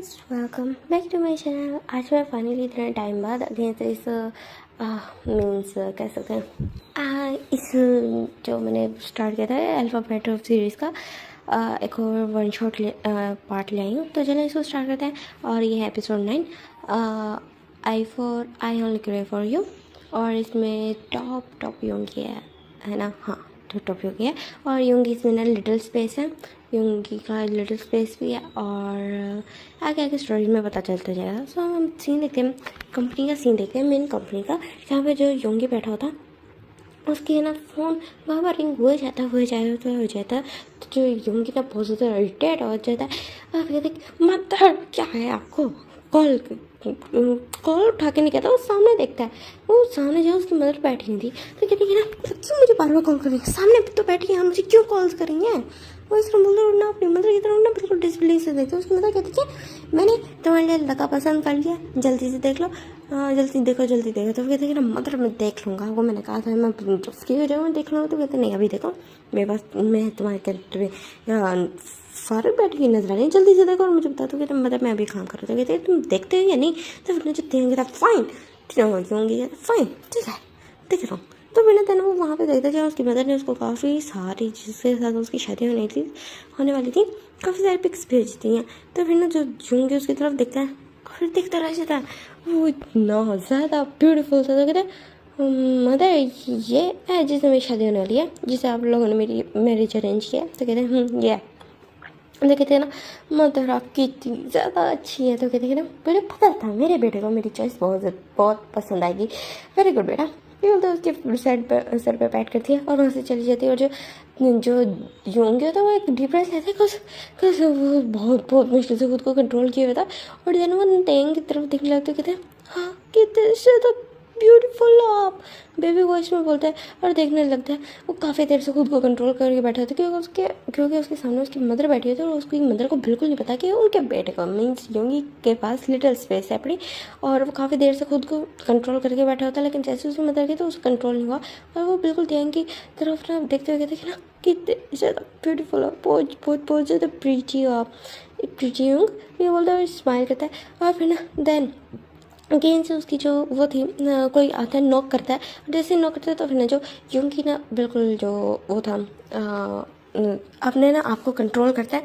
Friends, welcome back to my channel. आज मैं finally इतने टाइम बाद अगेन से इस मीन्स कह सकते हैं इस जो मैंने स्टार्ट किया था अल्फ़ाबेट ऑफ सीरीज़ का एक और वन शॉट पार्ट ले आई हूँ। तो चलिए इसको स्टार्ट करते हैं। और ये है episode 9, I only cray for you. और इसमें टॉप योंगी है ना? हाँ, टॉप योंगी है। और योंगी इसमें ना लिटिल स्पेस है, योंगी का लिटिल स्पेस भी है। और आगे आगे स्टोरी में पता चलता जाएगा। सो हम सीन देखते हैं, कंपनी का सीन देखते हैं, मेन कंपनी का, जहाँ पे जो योंगी बैठा होता उसके ना फ़ोन बार बार रिंग हो जाता। तो जो योंगी ना बहुत ज़्यादा इरिटेट हो जाता है। आप कहते मतलब क्या है आपको, कॉल उठा के नहीं कहता, वो सामने देखता है। वो सामने जो उसकी मदर बैठी हुई थी, तो कहती है ना क्यों मुझे बार बार कॉल करेंगे, सामने तो बैठी है, मुझे क्यों कॉल्स करेंगे। वो इसका बोलते ना अपनी मदर की तरफ ना बिल्कुल डिस्प्ले से देखते। उसकी मदर कहती है मैंने तुम्हारे लिए लड़का पसंद कर लिया, जल्दी से देख लो, जल्दी देखो। तो कहते हैं ना मदर मैं देख लूँगा, वो मैंने कहा था मैं फ्री हो जाऊँ देख लूँगा। तो कहते नहीं अभी देखो मेरे पास, मैं तुम्हारे कहते फारूक बैठ की नजर आ रही है, जल्दी से देखो और मुझे बता दो। कहते मतलब मैं अभी काम कर रहा था। कहते तुम देखते हो या नहीं? तो फिर जो देंगे फाइन, फाइन ठीक है देख रहा हूँ। तो बिना दिन वो वहाँ पे देखता क्या उसकी मदर ने उसको काफ़ी सारी जिसके साथ उसकी शादी होने वाली थी काफ़ी सारी पिक्स भेज दी हैं। तो फिर ना जो जूंगी उसकी तरफ देखता है, फिर देखता रह जाता है, वो इतना ज़्यादा ब्यूटीफुल था। तो कहता है मदर ये है जिससे मेरी शादी होने वाली है, जिसे आप लोगों ने मेरी मैरिज अरेंज किया। तो कहते हैं ये है। तो कहते हैं ना मदर आपकी इतनी ज़्यादा अच्छी है। तो कहते हैं ना मुझे पता था मेरे बेटे को मेरी चॉइस बहुत पसंद आएगी, वेरी गुड बेटा। ये बोलते उसके सर पे पैट करती है और वहाँ से चली जाती है। और जो योंगी होता है वो एक डीप लेता है, कस वो बहुत मुश्किल से खुद को कंट्रोल किया हुआ था। और देन वो टेंग की तरफ दिखने लगते, कहते हैं हाँ कितने से तो ब्यूटीफुल आप, बेबी वॉइस में बोलता है। और देखने लगता है वो काफ़ी देर से खुद को कंट्रोल करके बैठा था, क्योंकि उसके सामने उसकी मदर बैठी हुई थी। और उसकी मदर को बिल्कुल नहीं पता कि उनके बेटे को मीन्स योंगी के पास लिटिल स्पेस है अपनी। और वो काफ़ी देर से खुद को कंट्रोल करके बैठा होता है, लेकिन जैसे उसकी मदर की तो उसको कंट्रोल नहीं हुआ। और वो बिल्कुल ध्यान की तरफ ना देखते हुए कहते ना कितने ज़्यादा ब्यूटीफुल हो, बहुत ज़्यादा प्रीटी हो आप, प्रीटी योंग। ये बोलता है, स्माइल करता है। और फिर ना देन अगेन से उसकी जो वो थी कोई आता है नॉक करता है। जैसे नॉक करता है तो फिर ना जो योंगी ना बिल्कुल जो वो था अपने ना आपको कंट्रोल करता है।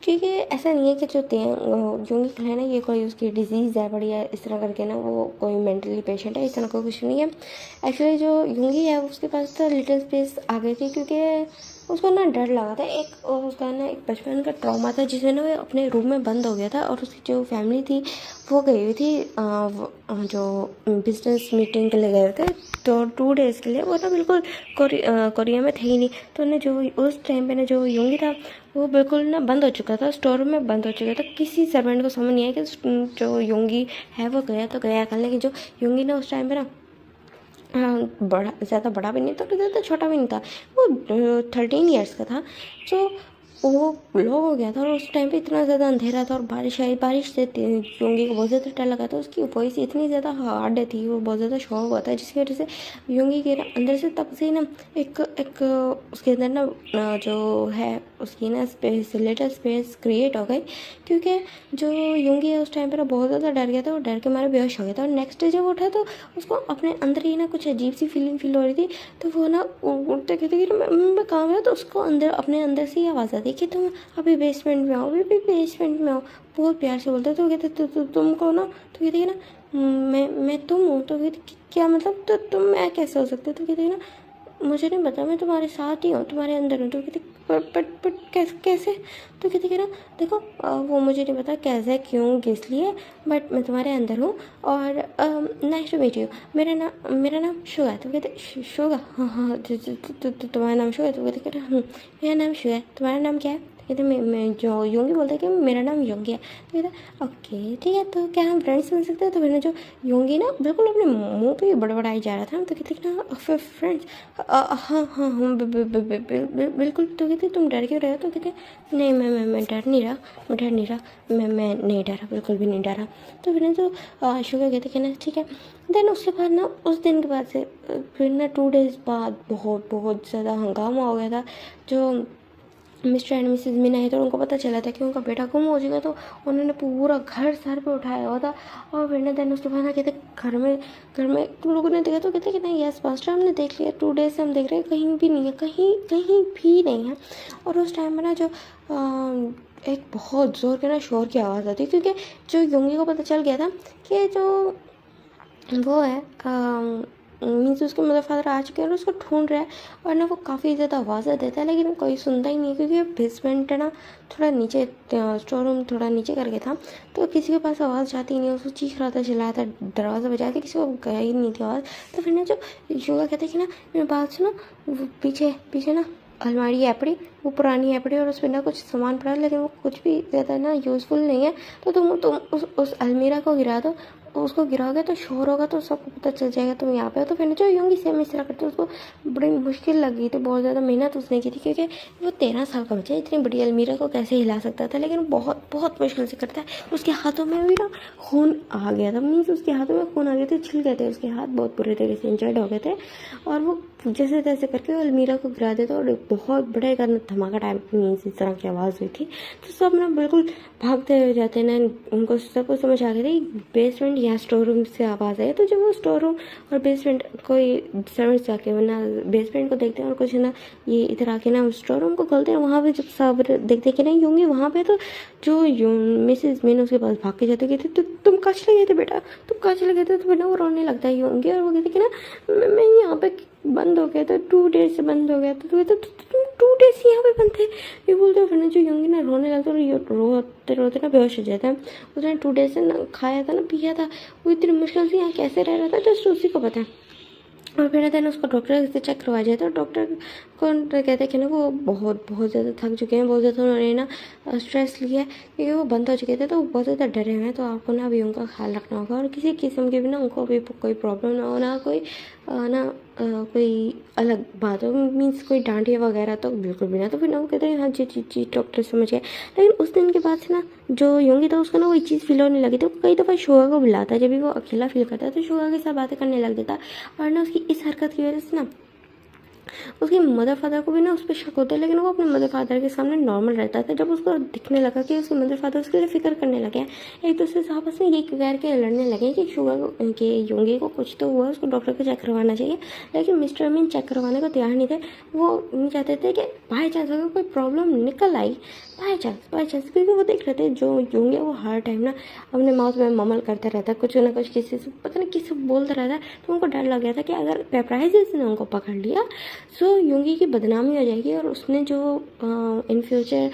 क्योंकि ऐसा नहीं है कि जो योंगी है ना ये कोई उसकी डिजीज़ है बढ़िया इस तरह करके ना वो कोई मेंटली पेशेंट है, इस तरह का कुछ नहीं है। एक्चुअली जो योंगी है उसके पास तो लिटिल स्पेस आ गई थी क्योंकि उसको ना डर लगा था। उसका ना एक बचपन का ट्रॉमा था जिसमें ना वो अपने रूम में बंद हो गया था। और उसकी जो फैमिली थी वो गई हुई थी जो बिजनेस मीटिंग के लिए गए थे, तो 2 डेज़ के लिए वो ना बिल्कुल कोरिया में थे ही नहीं। तो उन्हें जो उस टाइम पे ना जो योंगी था वो बिल्कुल ना बंद हो चुका था, स्टोर रूम में बंद हो चुका था। किसी सर्वेंट को समझ नहीं आया कि जो योंगी है वो गया तो गया कल। लेकिन जो योंगी ना उस टाइम पे ना ज़्यादा बड़ा भी नहीं था, ज़्यादा छोटा भी नहीं था, वो 13 ईयर्स का था। तो वो लो हो गया था। और उस टाइम पे इतना ज़्यादा अंधेरा था और बारिश आई, बारिश से योंगी को बहुत ज़्यादा डर लगा था। उसकी वॉइस इतनी ज़्यादा हार्ड थी, वो बहुत ज़्यादा शॉक हुआ था, जिसकी वजह से योंगी के ना अंदर से तब से ना एक उसके अंदर ना जो है उसकी ना स्पेस लिटिल स्पेस क्रिएट हो गई। क्योंकि जो योंगी है उस टाइम पर बहुत ज़्यादा डर गया था, और डर के मारे बेहोश हो गया था। और नेक्स्ट डे जब उठा तो उसको अपने अंदर ही ना कुछ अजीब सी फीलिंग फील हो रही थी। तो वो ना उठते कहते कि मैं कहाँ गया। तो उसको अपने अंदर से ही आवाज़ आती कि तुम अभी बेसमेंट में आओ, अभी बेसमेंट में आओ, बहुत प्यार से बोलते। तो कहते तुमको ना, तो कहते ना मैं तुम हूँ। तो कहते क्या मतलब, तो तुम मैं कैसे हो सकते? तो कहते ना मुझे नहीं पता, मैं तुम्हारे साथ ही हूँ, तुम्हारे अंदर हूँ। तो कहते बट कैसे? तो कहते कि ना देखो वो मुझे नहीं पता कैसे क्यों किस लिए, बट मैं तुम्हारे अंदर हूँ। और नाइस टू मीट यू, मेरा नाम शुगा है। तो कहते शुगा? हाँ तुम्हारा नाम शुगा है? तो कहते मेरा नाम शुगा है, तुम्हारा नाम क्या है? कहते मैं जो योंगी बोलता है कि मेरा नाम योंगी है। तो कहता ओके ठीक है, तो क्या हम फ्रेंड्स बन सकते हैं? तो मैंने जो योंगी ना बिल्कुल अपने मुंह पे बड़बड़ाई जा रहा था। तो कहते ना फ्रेंड्स, हाँ बिल्कुल। तो कहते तुम डर क्यों रहे हो? तो कहते नहीं मैं डर नहीं रहा, मैं नहीं डरा, बिल्कुल भी नहीं डरा। तो फिर तो शुगर कहते कि ना ठीक है। देन उसके बाद ना उस दिन के बाद से फिर ना 2 डेज़ बाद बहुत ज़्यादा हंगामा हो गया था। जो मिस्टर एंड मिसेस मीना है तो उनको पता चला था कि उनका बेटा गुम हो जाएगा, तो उन्होंने पूरा घर सर पे उठाया हुआ था। और फिर देन उसके बाद ना कहते घर में तुम लोगों ने देखा, तो कहते कि नहीं यस मास्टर हमने देख लिया, 2 डेज से हम देख रहे हैं कहीं भी नहीं है, कहीं कहीं भी नहीं है। और उस टाइम में ना जो एक बहुत ज़ोर के ना शोर की आवाज़ आती, क्योंकि जो योंगी को पता चल गया था कि जो वो है मीन्स उसके मदर फादर आ चुके हैं और उसको ढूंढ रहा है। और ना वो काफ़ी ज़्यादा आवाज़ें देता है लेकिन कोई सुनता ही नहीं है, क्योंकि बेसमेंट है ना थोड़ा नीचे, स्टोर रूम थोड़ा नीचे करके था, तो किसी के पास आवाज़ जाती नहीं है। उसको चीख रहा था, चिल्लाया था, दरवाज़ा बजाया था, किसी को गया ही नहीं थी आवाज़। तो फिर ना जो योगा कहते कि ना मेरी बात सुनो, वो पीछे पीछे ना अलमारी है पड़ी, वो पुरानी है पड़ी और उस पर ना कुछ सामान पड़ा है, लेकिन वो कुछ भी ज़्यादा ना यूज़फुल नहीं है। तो तुम उस अलमीरा को गिरा दो, उसको गिराओगे तो शोर होगा तो सबको पता चल जाएगा तुम यहाँ पे हो। तो फिर जो योंगी सेम इस तरह करते, उसको बड़ी मुश्किल लगी थी, बहुत ज़्यादा मेहनत उसने की थी, क्योंकि वो 13 साल का बच्चा इतनी बड़ी अलमीरा को कैसे हिला सकता था, लेकिन बहुत बहुत मुश्किल से करता है। उसके हाथों में भी ना खून आ गया था, मीन्स उसके हाथों में खून आ गए थे, छिल गए थे उसके हाथ, बहुत बुरे तरीके से इंजर्ड हो गए थे। और वो जैसे तैसे करके वो अलमीरा को गिरा देते और बहुत बड़े का धमाका टाइप मीन्स इस तरह की आवाज़ हुई थी। तो सब ना बिल्कुल भागते हुए जाते हैं ना, उनको सबको समझ आ गई थी बेसमेंट या स्टोर रूम से आवाज़ आई। तो जब वो स्टोर रूम और बेसमेंट कोई सर्वेंट्स जाके वरना बेसमेंट को देखते हैं और कुछ ना ये इधर आके ना स्टोर रूम को खोलते हैं, वहाँ पे जब सब देखते कि नहीं होंगे वहाँ पे, तो जो मिसेज मीन उसके पास भाग के जाते, कहते तो तुम कहाँ चले गए थे बेटा, तुम कहाँ चले गए थे। तो फिर वो रोने लगता है होंगे और वो कहते कि ना मैं यहाँ पे बंद हो गया था, 2 डेज से बंद हो गया था। तो कहते तुम 2 डेज से यहाँ पे बंद थे, ये बोलते हो। फिर ना जो योंगी ना रोने लगता है और रोते रोते ना बेहोश हो जाता है। उसने 2 डेज से ना खाया था ना पिया था, वो इतनी मुश्किल से यहाँ कैसे रह रहा था जस्ट उसी को पता है। और फिर देन उसको डॉक्टर से चेक करवाया जाता है, तो डॉक्टर को कहते हैं कि ना वो बहुत बहुत ज़्यादा थक चुके हैं, बहुत ज़्यादा उन्होंने ना स्ट्रेस लिया है, क्योंकि वो बंद हो चुके थे, तो वो बहुत ज़्यादा डरे हुए हैं। तो आपको ना अभी उनका ख्याल रखना होगा और किसी किस्म की भी ना उनको अभी कोई प्रॉब्लम ना हो, ना कोई कोई अलग बात हो, मीन्स कोई डांटिया वगैरह तो बिल्कुल भी ना। तो फिर ना वो कहते हैं हाँ जी जी जी डॉक्टर समझ गए। लेकिन उस दिन के बाद से ना जो योंगी था उसको ना कोई चीज़ फील होने लगी, तो कई दफ़ा शोगा को बुलाता है, जब भी वो अकेला फील करता है तो शोगा के साथ बातें करने लग जाता। और ना उसकी इस हरकत की वजह से ना उसके मदर फादर को भी ना उस पर शक होता है, लेकिन वो अपने मदर फादर के सामने नॉर्मल रहता था। जब उसको दिखने लगा कि उसके मदर फादर उसके लिए फिक्र करने लगे हैं, एक दूसरे से आपस में ये कह के लड़ने लगे कि शुगर के योंगी को कुछ तो हुआ, उसको डॉक्टर को चेक करवाना चाहिए। लेकिन मिस्टर मीन चेक करवाने को तैयार नहीं थे। वो नहीं चाहते थे कि बाई चांस अगर कोई प्रॉब्लम निकल आई, बाई चांस, क्योंकि वो देख रहे थे जो योंगी वो हर टाइम ना अपने माउथ में ममल करता रहता, कुछ ना कुछ किसी से पता नहीं किसी बोलता रहता। तो उनको डर लग गया था कि अगर पेपराइजिस ने उनको पकड़ लिया सो योंगी की बदनामी हो जाएगी। और उसने जो इन फ्यूचर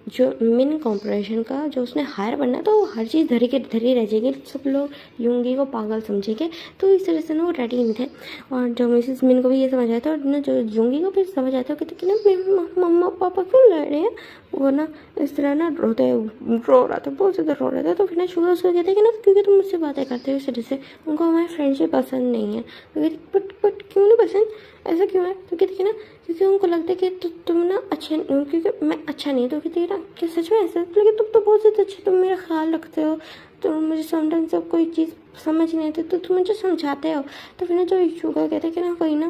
जो मिन कॉर्पोरेशन का जो उसने हायर बनना है, तो वो हर चीज़ धरी रह जाएगी, सब लोग योंगी को पागल समझेंगे। तो इस तरह से ना वो रेडी नहीं थे। और जो मिसेस मिन को भी ये समझ आया था और ना जो योंगी को भी समझ आया था कि ना मेरे मम्मा पापा क्यों लड़ रहे हैं, वो ना इस तरह ना रो रहा था, बहुत ज़्यादा रो रहा था। तो फिर ना शुगर उसको कहते हैं कि ना क्योंकि तुम मुझसे बातें करते हो इस तरह से, उनको हमारी फ्रेंडशिप पसंद नहीं है। तो कहती बट क्यों नहीं पसंद, ऐसा क्यों है। तो कहती कि ना क्योंकि उनको लगता है कि तुम ना अच्छे, क्योंकि मैं अच्छा नहीं है। तो कहती है ना कि सच में ऐसा, लेकिन तुम तो बहुत ज़्यादा अच्छा, तुम मेरा ख्याल रखते हो, तो मुझे समटाइम्स जब कोई चीज़ समझ नहीं आती तो तुम मुझे समझाते हो। तो फिर ना जो शुगर कहते हैं कि ना कोई ना,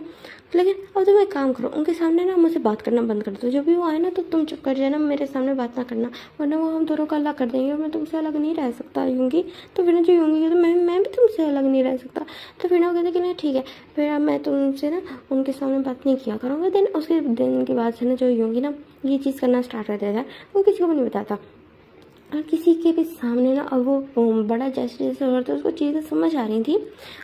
लेकिन अब तुम एक काम करो, उनके सामने ना मुझे बात करना बंद कर दो, जब भी वो आए ना तो तुम चुप कर जाना, मेरे सामने बात ना करना, वरना वो हम दोनों का अलग कर देंगे और मैं तुमसे अलग नहीं रह सकता यूँगी। तो फिर ना जो यूँगी कहते मैं भी तुमसे अलग नहीं रह सकता। तो फिर ना वो कहते कि ना ठीक है, फिर मैं तुमसे ना उनके सामने बात नहीं किया करूँगा। देन उसके दिन के बाद से ना जो यूँगी ना ये चीज़ करना स्टार्ट कर देता है, वो किसी को भी नहीं बताता। और किसी के भी सामने ना अब वो बड़ा जैसे हो रहा था, उसको चीज़ें समझ आ रही थी।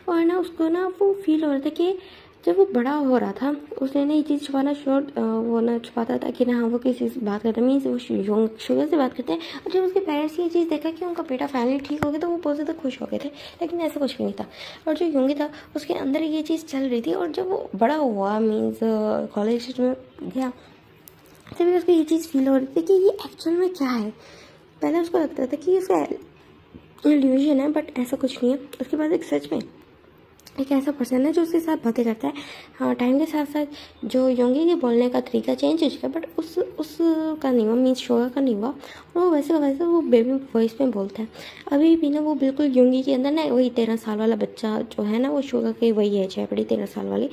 और ना उसको ना वो फील हो रहा था कि जब वो बड़ा हो रहा था उसने ना ये चीज़ छुपाना वो ना छुपाता था कि ना हाँ वो किसी से बात करता है, मीन्स वो शुगर से बात करते हैं। और जब उसके पेरेंट्स ये चीज़ देखा कि उनका बेटा फाइनली ठीक हो गया तो वो बहुत ज़्यादा खुश हो गए थे, लेकिन ऐसा कुछ भी नहीं था। और जो योंगी था उसके अंदर ये चीज़ चल रही थी। और जब वो बड़ा हुआ मीन्स कॉलेज में गया तभी उसको ये चीज़ फील हो रही थी कि ये एक्चुअल में क्या है। पहले उसको लगता था कि इसका इल्यूजन है, बट ऐसा कुछ नहीं है। उसके बाद एक सच में एक ऐसा पर्सन है जो उसके साथ बातें करता है। हाँ, टाइम के साथ साथ जो योंगी के बोलने का तरीका चेंज हो चुका, बट उसका नहीं हुआ, मीन्स शोगा का नहीं हुआ। और वो वैसे वो बेबी वॉइस में बोलता है। अभी भी ना वो बिल्कुल योंगी के अंदर ना वही 13 साल वाला बच्चा जो है ना वो शोगा की वही एज है, बड़ी 13 साल वाली।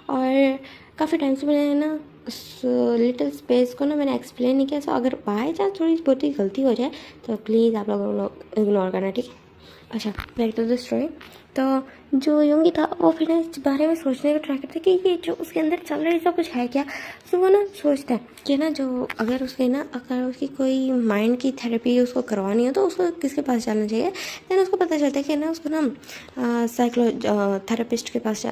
और काफ़ी टाइम से मैंने ना उस लिटिल स्पेस को ना मैंने एक्सप्लेन नहीं किया। सो अगर बाय चांस थोड़ी बहुत ही गलती हो जाए तो प्लीज़ आप लोग इग्नोर करना, ठीक है। अच्छा, बैक टू द स्टोरी। तो जो योंगी था वो फिर ना इस बारे में सोचने का ट्राई करता है कि ये जो उसके अंदर चल रहा है ऐसा कुछ है क्या। तो वो ना सोचता है कि ना जो अगर उसकी कोई माइंड की थेरेपी उसको करवानी हो तो उसको किसके पास जाना चाहिए। देन उसको पता चलता है कि ना उसको ना थेरेपिस्ट के पास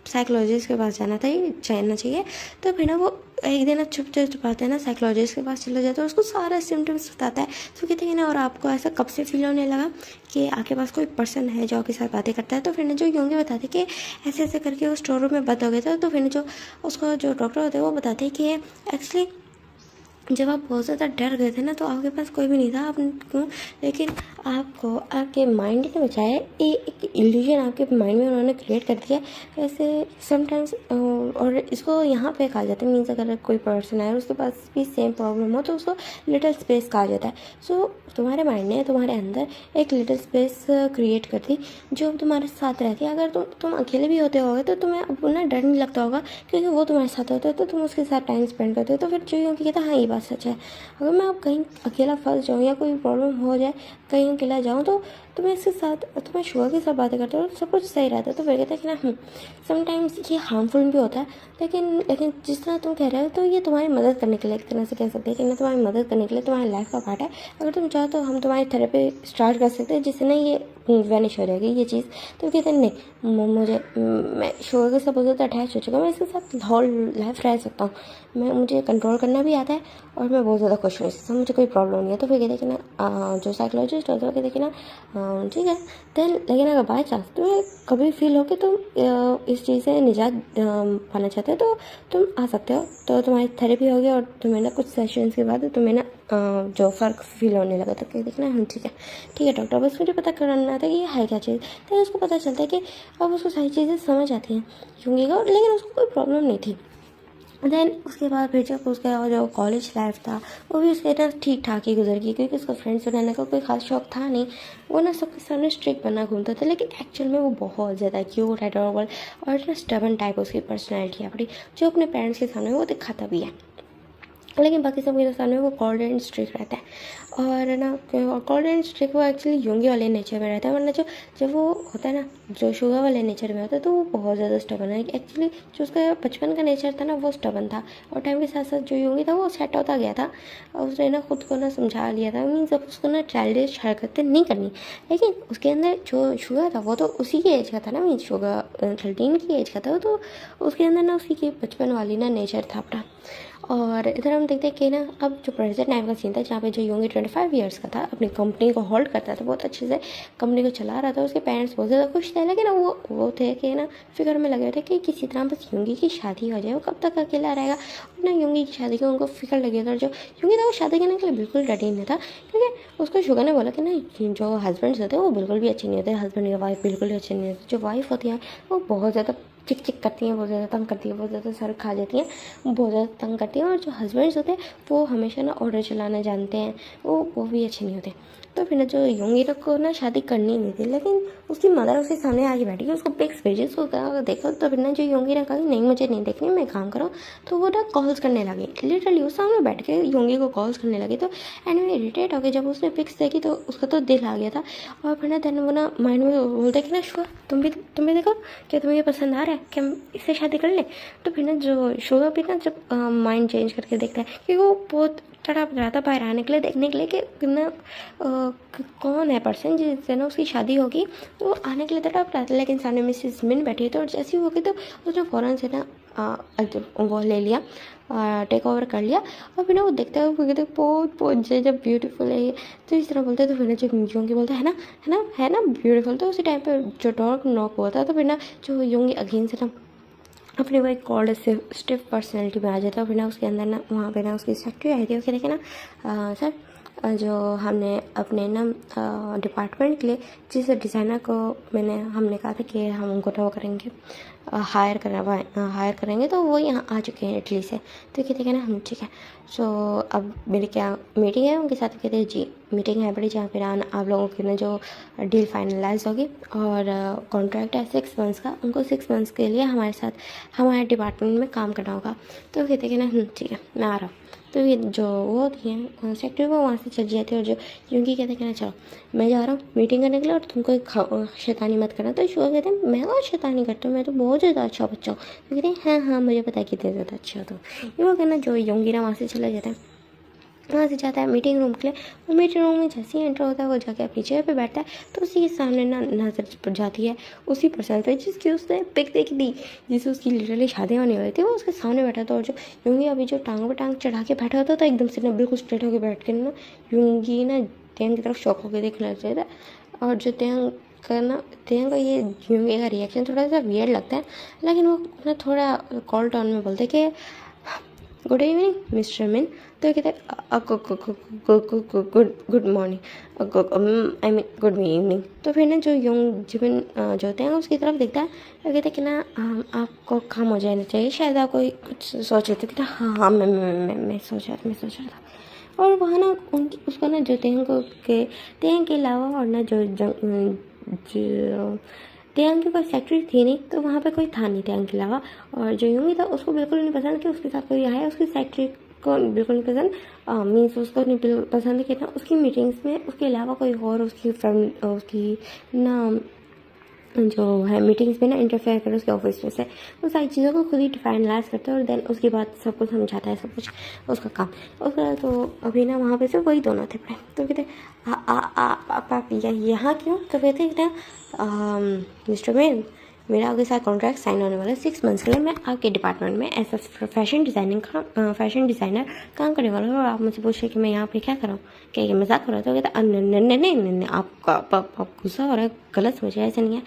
साइकोलॉजिस्ट के पास जाना चाहिए। तो फिर ना वो एक दिन छुपाते हैं ना साइकोलॉजिस्ट के पास चले जाते हैं, उसको सारा सिम्टम्स बताता है। तो कहते हैं ना और आपको ऐसा कब से फील होने लगा कि आपके पास कोई पर्सन है जो आपके साथ बातें करता है। तो फिर ना जो योंगी बताते कि ऐसे ऐसे करके वो स्टोर रूम में बंद हो गए थे। तो फिर जो उसको जो डॉक्टर होते हैं वो बताते हैं कि एक्चुअली जब आप बहुत ज़्यादा डर गए थे ना तो आपके पास कोई भी नहीं था आपको, लेकिन आपको आपके माइंड ने बचाया। एक इल्यूजन आपके माइंड में उन्होंने क्रिएट कर दिया। वैसे समटाइम्स और इसको यहाँ पे कहा जाता है, मीन्स अगर कोई पर्सन है और उसके पास भी सेम प्रॉब्लम हो तो उसको लिटिल स्पेस कहा जाता है। सो तुम्हारे माइंड ने तुम्हारे अंदर एक लिटिल स्पेस क्रिएट कर दी जो तुम्हारे साथ रहती है। अगर तुम अकेले भी होते होगे तो तुम्हें अपना डर नहीं लगता होगा क्योंकि वो तुम्हारे साथ होता है तो तुम उसके साथ टाइम स्पेंड करते हो। तो फिर जो योंगी कहता है हाँ ये बात सच है। अगर मैं अब कहीं अकेला फंस जाऊँ या कोई प्रॉब्लम हो जाए, कहीं अकेला जाऊँ तो तुम्हें शुगर के साथ बातें करते हो सब कुछ सही रहता है। तो फिर कहता है कि ना समटाइम्स ये हार्मफुल भी होता है, लेकिन जिस तरह तुम कह रहे हो तो ये तुम्हारी मदद करने के लिए एक तरह से कह सकते हैं कि ना तुम्हारी मदद करने के लिए तुम्हारी लाइफ का पार्ट है। अगर तुम चाहो तो हम तुम्हारी थेरेपी स्टार्ट कर सकते हैं जिससे ना ये वैनिश हो जाएगी ये चीज़। तो कहते हैं नहीं, मैं शुगर के साथ बहुत ज़्यादा अटैच हो चुका हूँ, मैं इसके साथ होल लाइफ रह सकता हूँ, मुझे कंट्रोल करना भी आता है और मैं बहुत ज़्यादा खुश हूँ इससे, मुझे कोई प्रॉब्लम नहीं है। तो फिर कहते हैं कि ना जो साइकोलॉजिस्ट होता है वो कहते हैं कि ना ठीक है देन, लेकिन अगर बाई चांस तुम्हें कभी फील हो कि तुम इस चीज़ से निजात पाना चाहते हो तो तुम आ सकते हो। तो तुम्हारी थेरेपी होगी और तुम्हें ना कुछ सेशंस के बाद तुम्हें ना जो फ़र्क फील होने लगा। तो कहते देखना हम ठीक है डॉक्टर, बस मुझे पता करना था कि ये है क्या चीज़। तो उसको पता चलता है कि अब उसको सारी चीज़ें समझ आती हैं योंगी का, लेकिन उसको कोई प्रॉब्लम नहीं थी। देन उसके बाद फिर जब उसका जो कॉलेज लाइफ था वो भी उसके ना ठीक ठाक ही गुजर गई क्योंकि उसका फ्रेंड्स बनाने का कोई खास शौक था नहीं। वो ना सबके सामने स्ट्रिक्ट बना घूमता था, लेकिन एक्चुअल में वो बहुत ज़्यादा क्यूट एडोरेबल और ना स्टबन टाइप उसकी पर्सनैलिटी है अपनी, जो अपने पेरेंट्स के सामने वो दिखाता भी है, लेकिन बाकी सब के सामने वो कोल्ड एंड स्ट्रिक्ट रहता है। और ना कोल्ड एंड स्ट्रिक्ट वो एक्चुअली योंगी वाले नेचर में रहता है, वरना जब वो होता है ना जो शुगर वाले नेचर में होता है तो वो बहुत ज़्यादा स्टबन है। एक्चुअली जो उसका बचपन का नेचर था ना वो स्टबन था और टाइम के साथ साथ जो योंगी था वो सेट होता गया था। उसने ना खुद को ना समझा लिया था, मीन्स अब उसको ना चाइल्डिश हरकतें नहीं करनी। लेकिन उसके अंदर जो शुगर था वो तो उसी की एज का था ना, मीन्स शुगर 13 की एज का था, तो उसके अंदर ना उसी के बचपन वाली ना नेचर था अपना। और इधर हम देखते हैं कि ना अब जो प्रेजेंट टाइम का सीन था जहाँ पे जो योंगी 25 ईयर्स का था, अपनी कंपनी को होल्ड करता था, बहुत अच्छे से कंपनी को चला रहा था, उसके पेरेंट्स बहुत ज़्यादा खुश थे, लेकिन वो थे कि ना फिक्र में लगे हुए थे कि किसी तरह बस योंगी की शादी हो जाए, वो कब तक अकेला रहेगा। और ना योंगी की शादी की उनको फिक्र लगी था और जो योंगी था वो शादी करने के लिए बिल्कुल रेडी नहीं था क्योंकि उसको शुगर ने बोला कि ना जो हस्बैंड्स होते हैं वो बिल्कुल भी अच्छे नहीं होते, हस्बैंड या वाइफ बिल्कुल भी अच्छे नहीं होते, जो वाइफ होती है वो बहुत ज़्यादा चिक चिक करती हैं, बहुत ज़्यादा तंग करती हैं, बहुत ज़्यादा सर खा जाती हैं, बहुत ज़्यादा तंग करती हैं। और जो हस्बैंड्स होते हैं वो हमेशा ना ऑर्डर चलाना जानते हैं, वो भी अच्छे नहीं होते। तो फिर ना जो योंगी को ना शादी करनी नहीं थी, लेकिन उसकी मदर उसके सामने आके बैठी है, उसको पिक्स भेजे, उसको देखो। तो फिर ना जो योंगी ने कहा नहीं मुझे नहीं देखनी, मैं काम करूँ, तो वो ना कॉल्स करने लगी, लिटरली उस सामने बैठ के योंगी को कॉल्स करने लगी। तो एंड में इरिटेट हो गई, जब उसने पिक्स देखी तो उसका तो दिल आ गया था। और फिर ना देन वो ना माइंड में बोलते कि ना शुगर तुम भी देखो क्या तुम्हें ये पसंद आ रहा है कि हम इससे शादी कर लें। तो फिर ना जो शुगर भी ना जब माइंड चेंज करके देखता है कि वो बहुत तड़प रहा था बाहर आने के लिए, देखने के लिए कि ना कौन है पर्सन जिससे ना उसकी शादी होगी, तो आने के लिए तड़प रहा था। लेकिन सामने मिसेस मिन बैठी तो जैसी हो गई तो उसने फ़ौरन से ना वो ले लिया, टेक ओवर कर लिया। और फिर ना वो देखते हुए कहते बहुत जब ब्यूटीफुल है ये, तो इस तरह बोलते। तो फिर ना जो योंगी बोलता है ना ब्यूटीफुल। तो उसी टाइम पे जो डॉग नॉक हुआ था, तो फिर ना जो योंगी अगेन से ना अपने वो एक कॉल्ड स्टिफ पर्सनैलिटी में आ जाता है। फिर ना उसके अंदर ना वहाँ पे ना उसकी सेक्रेटरी आई थी, उसके देखे ना सर जो हमने अपने ना डिपार्टमेंट के लिए जिस डिज़ाइनर को हमने कहा था कि हम उनको वो करेंगे, हायर करेंगे, तो वो यहाँ आ चुके हैं इटली से। तो कहते हैं ना हम ठीक है। सो अब मेरी क्या मीटिंग है उनके साथ, कहते हैं जी मीटिंग है बड़ी, जहाँ पर आप लोगों की ना जो डील फाइनलाइज होगी और कॉन्ट्रैक्ट है 6 मंथ्स का, उनको 6 मंथ्स के लिए हमारे साथ हमारे डिपार्टमेंट में काम करना होगा। तो कहते हैं ना ठीक है मैं आ रहा हूँ। तो ये जो वो होती है सेक्रेटरी वो वहाँ से चली जाती है, और जो यूँगी कहते हैं कि ना चलो मैं जा रहा हूँ मीटिंग करने के लिए और तुमको शैतानी मत करना। तो शुगर कहते हैं मैं और शैतानी करता हूँ, मैं तो बहुत ज़्यादा अच्छा बच्चा हूँ। तो कहते हैं हाँ हाँ मुझे पता है कितने ज़्यादा अच्छा हो। तो ये वो कहना जो यूँगी ना वहाँ से चला जाता है, वहाँ से जाता है मीटिंग रूम के लिए। और मीटिंग रूम में जैसे ही एंटर होता है वो जाके अपनी चेयर पे बैठता है। तो उसी के सामने ना नजर पड़ जाती है उसी पर्सन पे जिसकी उसने पिक देखी थी, जिससे उसकी लिटरली शादी होने वाली थी, वो उसके सामने बैठा था। और जो यूँगी अभी जो टांग पे टांग चढ़ा के बैठा होता था एकदम से ना बिल्कुल स्ट्रेट होकर बैठ के ना यूँगी ना टैंग की तरफ शौक होकर देखने लग जाता है। और जो टैंग का ये यूँगी का रिएक्शन थोड़ा सा वियर्ड लगता है, लेकिन वो ना थोड़ा कॉल टोन में बोलते कि गुड इवनिंग मिस्टर मिन। तो कहते good morning, I mean good evening. तो फिर ना जो यंग जिमिन जो होते हैं उसकी तरफ देखता है और कहते हैं कि ना आपको काम हो जाना चाहिए, शायद आप कोई कुछ सोच रहे थे कि ना हाँ हाँ मैं सोच रहा था। और वहाँ ना उनकी उसको ना जो तेंग के अलावा और ना जो तेंग की कोई फैक्ट्री थी नहीं, तो वहाँ पे कोई था नहीं तेंग के अलावा। और जो यूँगी था उसको बिल्कुल नहीं पसंद कि उसके साथ कोई आया, उसकी फैक्ट्री को बिल्कुल नहीं पसंद, मीन्स उसको नहीं पसंद कि ना उसकी मीटिंग्स में उसके अलावा कोई और उसकी फ्रेंड उसकी ना जो है मीटिंग्स में ना इंटरफेयर करे उसके ऑफिस में से। वो सारी चीज़ों को खुद ही फाइनलाइज करता है और देन उसके बाद सब कुछ समझाता है, सब कुछ उसका काम उसका। तो अभी ना वहाँ पे सिर्फ वही दोनों थे पड़े। तो कहते आप यहाँ क्यों? तो कहते मिस्टर मैन मेरा आपके साथ कॉन्ट्रैक्ट साइन होने वाला है 6 मंथ्स के लिए, मैं आपके डिपार्टमेंट में एज अ फैशन डिज़ाइनर काम करने वाला हूँ, और आप मुझे पूछ रहे कि मैं यहाँ पे क्या कर रहा हूँ, क्या ये मजाक कर रहा था? कहता नहीं आप गुस्सा हो रहा है, गलत समझ रहे, ऐसे नहीं है।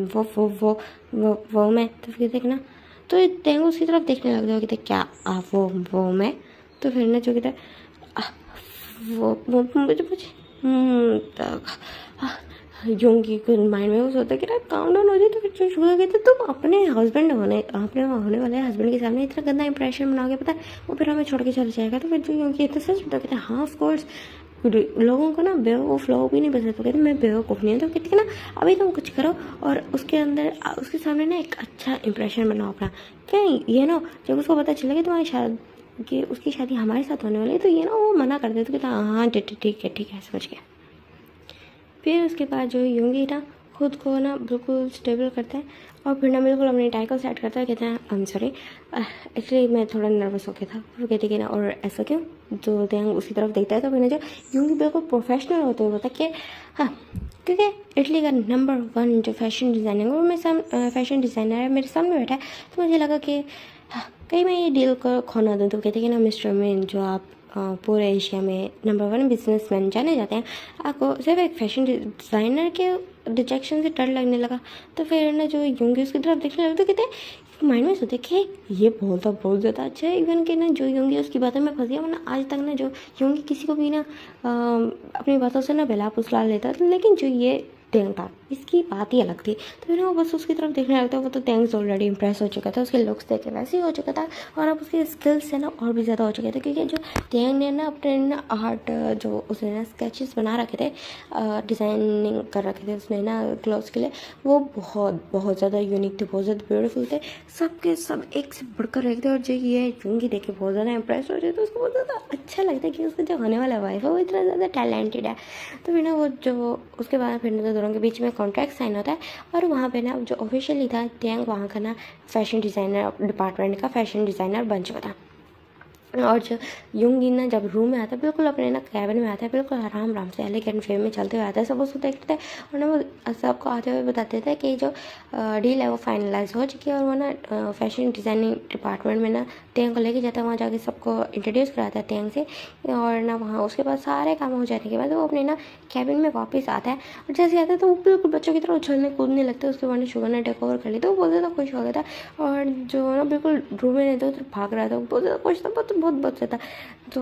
वो मैं। तो फिर कहते ना तो तेंगू उसकी तरफ देखने लग जाओ, कहते क्या वो मैं? तो फिर ना जो कहते वो यूँगी के माइंड में वो सोचता कि ना काम डाउन हो जाए। तो फिर जो शुगर कहते तुम अपने होने वाले हस्बैंड के सामने इतना गंदा इंप्रेशन बनाओगे, पता है वो फिर हमें छोड़ के चला जाएगा। तो फिर जो यूँगी तो सच बता कहते हाँ ऑफ कोर्स, लोगों को ना बेवकूफ़ लोग भी नहीं पसंद। तो कहते मैं बेवकूफ़ नहीं हूँ। तो कहते ना अभी तुम कुछ करो और उसके अंदर उसके सामने ना एक अच्छा इंप्रेशन बनाओ अपना। क्या ये ना जब उसको पता चलेगा तुम्हारी शादी कि उसकी शादी हमारे साथ होने वाली है, तो ये ना वो मना कर दे। तो कहता हाँ ठीक है समझ गया। फिर उसके बाद जो यूँगी ना खुद को ना बिल्कुल स्टेबल करता है और फिर ना बिल्कुल अपनी टाई को सेट करता है। कहते हैं आई एम सॉरी, एक्चुअली मैं थोड़ा नर्वस हो गया था। फिर कहते कि ना और ऐसा क्यों? तो त्यांग उसकी तरफ देखता है। तो फिर ना जो यूँगी बिल्कुल प्रोफेशनल होते हुए बोलता कि हाँ क्योंकि इटली का नंबर 1 जो फैशन डिज़ाइनर और मैं फैशन डिज़ाइनर है मेरे सामने बैठा है, तो मुझे लगा कि हाँ कहीं मैं ये डील को खोना दूँ। तो कहते कि ना मिस्टर मैन जो आप पूरे एशिया में नंबर 1 बिजनेसमैन जाने जाते हैं, आपको सिर्फ एक फैशन डिज़ाइनर के रिजेक्शन से डर लगने लगा। तो फिर ना जो यूँगी उसकी तरफ देखने लगे, तो कहते माइंड में सोचे कि ये बोलता बहुत ज़्यादा अच्छा है। इवन कि ना जो यूँगी उसकी बातों में फंस गया, वरना आज तक ना जो यूँगी किसी को भी ना अपनी बातों से ना बहला फुसला लेता था, लेकिन जो ये तेंग था इसकी बात ही अलग थी। तो फिर वो बस उसकी तरफ देखने लगता है। वो तो तेंग ऑलरेडी इंप्रेस हो चुका था, उसके लुक्स देख के वैसे ही हो चुका था, और अब उसके स्किल्स से ना और भी ज़्यादा हो चुके थे। क्योंकि जो तेंग ने ना अपने ना आर्ट जो उसने ना स्केचेस बना रखे थे, डिज़ाइनिंग कर रखे थे उसने ना क्लोथ्स के लिए, वो बहुत ज़्यादा यूनिक थे, बहुत ज़्यादा ब्यूटीफुल थे, सबके सब एक से बढ़कर एक थे। और जो ये यूँगी देख के बहुत ज़्यादा इंप्रेस हो जाए, तो उसको बहुत ज़्यादा अच्छा लगता है कि उसका जो होने वाला वाइफ है वो इतना ज़्यादा टैलेंटेड है। तो फिर ना वो जो उसके बाद फिर ना दोनों के बीच में कॉन्ट्रैक्ट साइन होता है, और वहाँ पे ना जो ऑफिशियली था त्यांग वहाँ का ना फैशन डिज़ाइनर डिपार्टमेंट का फैशन डिज़ाइनर बन चुका था। और जो यूँगी ना जब रूम में आता है, बिल्कुल अपने ना कैबिन में आता है, बिल्कुल आराम से एलिगेंट वे में चलते हुए आता है, सब उसको देखते थे और ना वो सबको आते हुए बताते थे कि जो डील है वो फाइनलाइज हो चुकी है। और वो ना फैशन डिज़ाइनिंग डिपार्टमेंट में ना तेंग को लेके जाता है, वहाँ जाके सबको इंट्रोड्यूस कराता है तेंग से। और ना वहाँ उसके बाद सारे काम हो जाने के बाद वो अपने ना कैबिन में वापस आता है, और जैसे आता है तो वो बिल्कुल बच्चों की तरह उछलने कूदने लगता है। उसके बाद शुगर ने टेक ओवर कर लिया, तो वो बहुत ज़्यादा खुश हो गया था, और जो ना बिल्कुल रूम में इधर उधर भाग रहा था, बहुत ज़्यादा खुश था, बहुत ज़्यादा। तो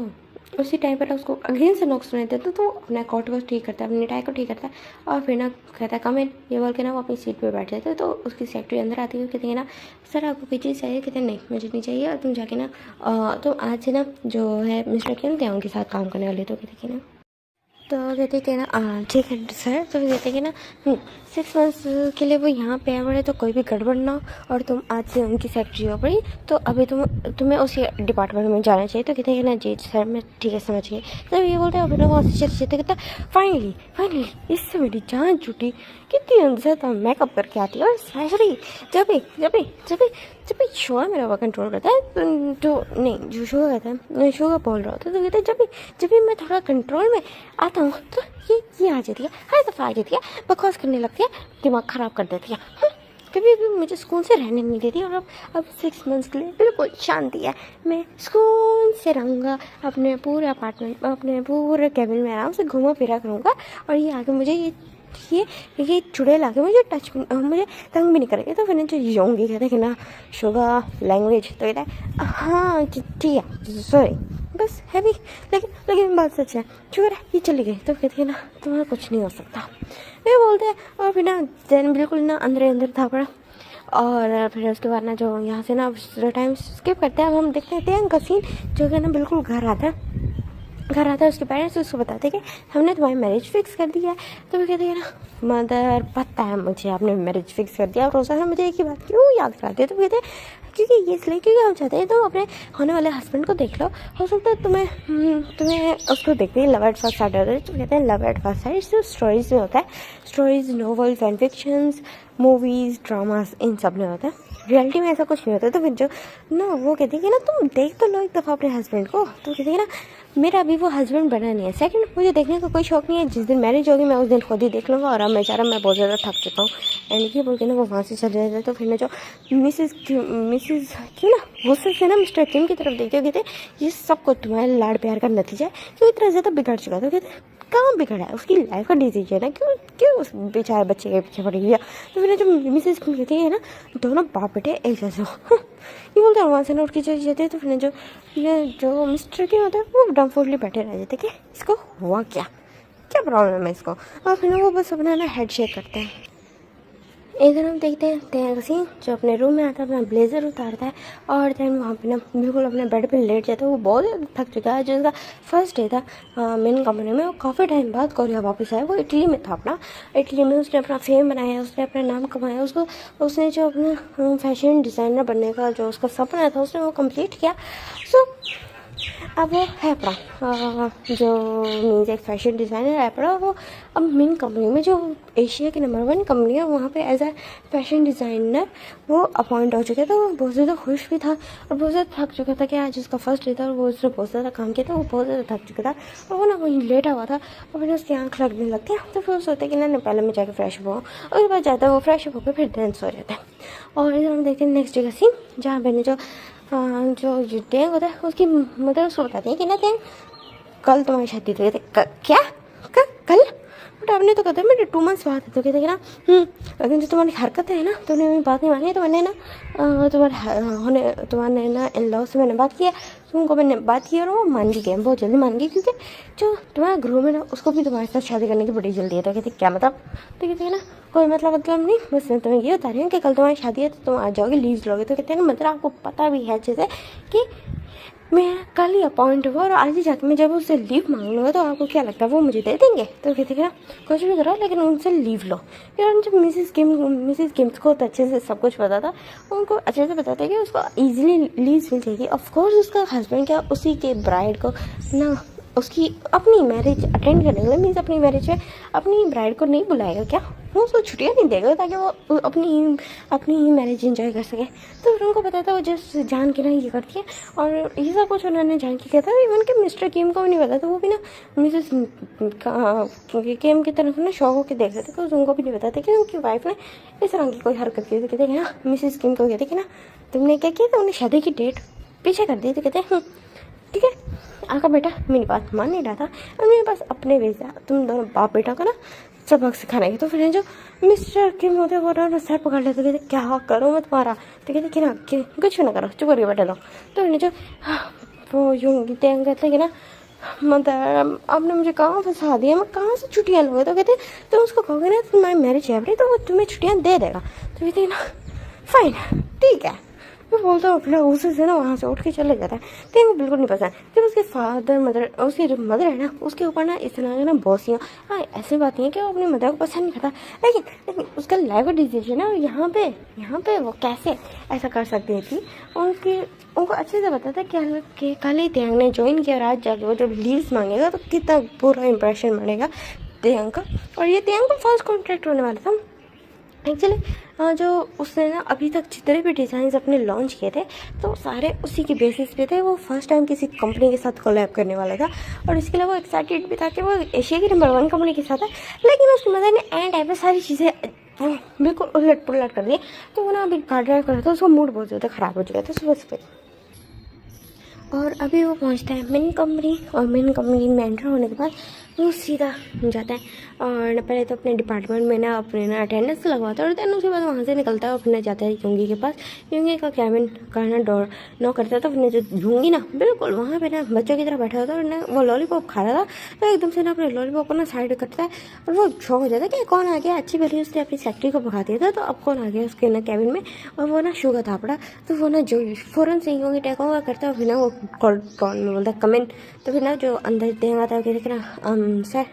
उसी टाइम पर उसको अगेन से नॉक सुनाई देते तो अपना कॉट को ठीक करता है, अपनी टाई को ठीक करता है और फिर ना कहता है कम इन, ये बोल के ना वो अपनी सीट पे बैठ जाते हैं। तो उसकी सेक्रेटरी अंदर आती है, कहती है ना सर आपको कोई चीज़ चाहिए, कहते हैं नहीं मुझे नहीं चाहिए, और तुम जाके ना तुम आज से ना जो है मिस्टर किम थे उनके साथ काम करने वाले। तो कहते हैं ना तो कहते कि ना ठीक है सर। तो कहते कि ना 6 मंथ्स के लिए वो यहाँ पे आए पड़े तो कोई भी गड़बड़ ना हो, और तुम आज से उनकी सेक्रेटरी हो पड़ी तो अभी तुम्हें उसी डिपार्टमेंट में जाना चाहिए। तो कहते हैं कि ना जी सर मैं ठीक है समझ गई। तो ये बोलते हैं अभी ना वहाँ से चलते कहता फाइनली इससे मेरी जान छूटी, कितनी अंदर था मेकअप करके आती है। और स्पेशली जब भी शोगा मेरा वो कंट्रोल करता है तो नहीं जो शोगा कहता है शोगा बोल रहा होता है। तो कहते हैं जब भी मैं थोड़ा कंट्रोल में आता हूँ तो ये आ जाती है, हर दफ़ा आ जाती है, बकवास करने लगती है, दिमाग ख़राब कर देती है, कभी भी मुझे सुकून से रहने नहीं देती। और अब 6 मंथ्स के लिए बिल्कुल शांति है, मैं सुकून से रहूँगा अपने पूरे अपार्टमेंट अपने पूरे कैबिन में आराम से घूमा फिरा करूँगा। और ये आगे मुझे ये चुड़ैल आके मुझे मुझे तंग भी नहीं करेंगे। तो फिर जो योंगी कहते हैं कि ना शुगा लैंग्वेज, तो कहता है हाँ ठीक है सॉरी बस है भी, लेकिन बात सच है, शुक्र है ये चली गई। तो कहती है ना तुम्हारा कुछ नहीं हो सकता, ये बोलते हैं। और फिर ना जैन बिल्कुल ना अंदर था पड़ा। और फिर उसके बाद ना जो यहाँ से ना टाइम स्किप करते हैं, अब हम देखते हैं का सीन जो है ना बिल्कुल घर आता है उसके पेरेंट्स उसको बताते कि हमने तुम्हारी मैरिज फिक्स कर दिया है। तो वो कहते हैं ना मदर पता है मुझे आपने मैरिज फिक्स कर दिया, और रोज़ाना मुझे एक ही बात क्यों याद कराते हैं। तो कहते हैं क्योंकि ये इसलिए क्योंकि हम चाहते हैं तुम अपने होने वाले हस्बैंड को देख लो, हो सकता है तुम्हें उसको देखते ही लव एट फर्स्ट साइट होता है। तो कहते हैं लव एट फर्स्ट साइट जो स्टोरीज में होता है, stories novel fan fictions movies dramas इन सब में होता है, रियलिटी में ऐसा कुछ नहीं होता। तो फिर जो ना वो कहती है कि ना तुम देख तो लो एक दफ़ा अपने हस्बैंड को। तो कहती है ना मेरा अभी वो हस्बैंड बना नहीं है, सेकंड मुझे देखने का कोई शौक नहीं है, जिस दिन मैरिज होगी मैं उस दिन खुद ही देख लूँगा। और अब मैं बहुत ज़्यादा थक चुका हूँ। एंड ये बोल के ना वो वहाँ से चले जाते हैं। तो फिर ना जो मिसिज क्यों ना गुस्से से ना मिस्टर किम की तरफ देखते हो, कहते ये सब कुछ तुम्हारे लाड़ प्यार का नतीजा है, क्यों इतना ज़्यादा बिगड़ चुका। तो कहते कहाँ बिगड़ा है, उसकी लाइफ का डिसीजन है, क्यों उस बेचारे बच्चे के पीछे पड़ गया। तो फिर जो मिसेज कहती है ना दोनों बाप बेटे एक जैसे हो, ये बोलते हैं वहाँ से ना उठ के चली जाती है। तो फिर जो मिस्टर के होता है वो डम्फोर्डली बैठे रह जाते कि इसको हुआ क्या प्रॉब्लम है इसको। और फिर वो बस अपना ना हेड शेक करते हैं। इधर हम देखते हैं तेरा सीन जो अपने रूम में आता है, अपना ब्लेजर उतारता है और देन वहाँ पे ना बिल्कुल अपने बेड पे लेट जाता है। वो बहुत ज़्यादा थक चुका है, जो उसका फर्स्ट डे था मेन कंपनी में, वो काफ़ी टाइम बाद कोरिया वापस आया। वो इटली में था, अपना इटली में उसने अपना फेम बनाया, उसने अपना नाम कमाया, उसने जो अपना फैशन डिज़ाइनर बनने का जो उसका सपना था उसने वो कम्प्लीट किया। सो अब वो है पड़ा जो मीन्स एक फैशन डिज़ाइनर है पड़ा, वो अब मेन कंपनी में जो एशिया की नंबर 1 कंपनी है वहाँ पे एज ए फैशन डिज़ाइनर वो अपॉइंट हो चुके थे। तो वो बहुत ज़्यादा खुश भी था और बहुत ज़्यादा थक चुका था कि आज उसका फर्स्ट डे था और वो उसने बहुत ज़्यादा काम किया था, वो बहुत ज़्यादा थक चुका था और वो ना वहीं लेटा हुआ था। और फिर उसकी आँख लगने लगती है। तो फिर वो सोचते कि ना पहले मैं जाकर फ्रेश हुआ, उसके बाद जाता है वो फ्रेश होकर फिर डांस सो जाता है। और इधर हम देखते हैं नेक्स्ट डे का सीन, जहाँ मैंने जो टैंक होता है उसकी मदर उसको बताती है कि ना टैंक कल तुम्हारी शादी थी। क्या कल बट आपने तो कहते मेरे 2 मंथ्स बाद। तो कहते ना लेकिन जो तुम्हारी हरकत है ना तुमने मेरी बात नहीं मानी, तो मैंने ना तुम्हारे ना इन लॉ से मैंने बात किया, तुमको मैंने बात की और वो मान भी गए, बहुत जल्दी मान गई, क्योंकि जो तुम्हारा ग्रो में ना उसको भी तुम्हारे साथ शादी करने की बड़ी जल्दी है। तो कहते क्या मतलब। तो कहते हैं ना कोई मतलब नहीं, बस मैं तुम्हें ये बता रही हूँ कि कल तुम्हारी शादी है तो तुम आ जाओगे, लीव लोगे। तो कहते हैं ना मतलब आपको पता भी है जैसे कि मैं कल ही अपॉइंट हुआ और आज ही जाके मैं जब उससे लीव मांग लूँगा तो आपको क्या लगता है वो मुझे दे देंगे। तो कहते हैं ना कुछ भी करो लेकिन उनसे लीव लो। यार जब मिसिज किम को तो अच्छे से सब कुछ पता था, उनको अच्छे से पता था कि उसको ईजिली लीव मिल जाएगी। ऑफकोर्स उसका हस्बैंड क्या उसी के ब्राइड को ना उसकी अपनी मैरिज अटेंड करने के लिए मीन्स अपनी मैरिज में अपनी ब्राइड को नहीं बुलाएगा क्या, वो उसको छुट्टियाँ नहीं देगा ताकि वो अपनी मैरिज एंजॉय कर सके। तो फिर उनको पता था वो जस्ट जान के ना ये करती है और ये सब कुछ उन्होंने जान के किया था। इवन कि मिस्टर किम को भी नहीं पता था, वो भी ना मिसेस किम की तरफ ना शौक होकर देख रहे थे। तो उनको भी नहीं पता था कि उनकी वाइफ ने इस तरह की कोई हरकत की। तो कहते हैं ना मिसेस किम को कहते कि ना तुमने क्या किया था, उन्हें शादी की डेट पीछे कर दी। तो कहते हैं ठीक है आका बेटा मेरी बात मान नहीं रहा था और मेरे पास अपने भेजा तुम दोनों बाप बेटा को ना सबक सिखाने के। तो फिर जो मिस्टर किम होते वो ना सर पकड़ लेते, कहते क्या करो मैं तुम्हारा। तो कहते कि ना कुछ ना करो चुप करके बैठे रहो। तो जो वो यूँ कहते कि ना मतलब आपने मुझे कहाँ फंसा दिया, मैं कहाँ से छुट्टियाँ लूँगा। तो कहते तुम उसको कहोगे ना तुम्हारी मैरिज है तो वो तुम्हें छुट्टियाँ दे देगा। तो कहते हैं ना फाइन ठीक है। मैं बोलता हूँ अपना गुस्से से ना वहाँ से उठ के चले जाता है। तो वो बिल्कुल नहीं पसंद। जब उसके फादर मदर उसकी जो मदर है ना उसके ऊपर ना इस तरह ना बॉसियाँ, हाँ ऐसी बात नहीं है कि वो अपनी मदर को पसंद नहीं करता, लेकिन उसका लाइफ का डिसीजन है और यहाँ पे वो कैसे ऐसा कर सकती थी। उनको अच्छे से पता था कि कल ही त्यांग ने ज्वाइन किया और आज जाके वो जब लीव्स मांगेगा तो कितना बुरा इंप्रेशन बनेगा त्यांग का। और ये त्यांग का फर्स्ट कॉन्ट्रैक्ट होने वाला था एक्चुअली। जो उसने ना अभी तक जितने भी डिज़ाइन अपने लॉन्च किए थे तो सारे उसी के बेसिस पे थे। वो फर्स्ट टाइम किसी कंपनी के साथ कोलैब करने वाला था और इसके लिए वो एक्साइटेड भी था कि वो एशिया की नंबर 1 कंपनी के साथ है। लेकिन उसकी मदर ने एंड टाइम पे सारी चीज़ें वो बिल्कुल उलट पुलट कर दी। तो वो ना अभी कार ड्राइव कर रहा था, उसका मूड बहुत ज़्यादा ख़राब हो चुका था सुबह सुबह। और अभी वो पहुंचता है मेन कंपनी और मेन कंपनी में एंटर होने के बाद वो सीधा जाता है और पहले तो अपने डिपार्टमेंट में ना अपने ना अटेंडेंस लगवाता है और देन उसके बाद वहाँ से निकलता है और फिर जाता है युंगी के पास। युंगी का कैबिन का ना डोर नॉक करता था। फिर जो युंगी ना बिल्कुल वहाँ पे ना बच्चों की तरह बैठा होता है और ना वो लॉलीपॉप खा रहा था। तो एकदम से ना अपने लॉलीपॉप को ना साइड करता है और वो शौक हो जाता है कि कौन आ गया। अच्छी भली उसने अपनी सेक्रेटरी को भगा दिया था तो अब कौन आ गया उसके ना कैबिन में। और वो ना शुगर था पड़ा तो वो ना जो फ़ौरन से युंगी टेक ओवर करता है और फिर ना वो कॉल में बोलता है कम इन। तो फिर ना जो अंदर देंग आता है कहते ना सर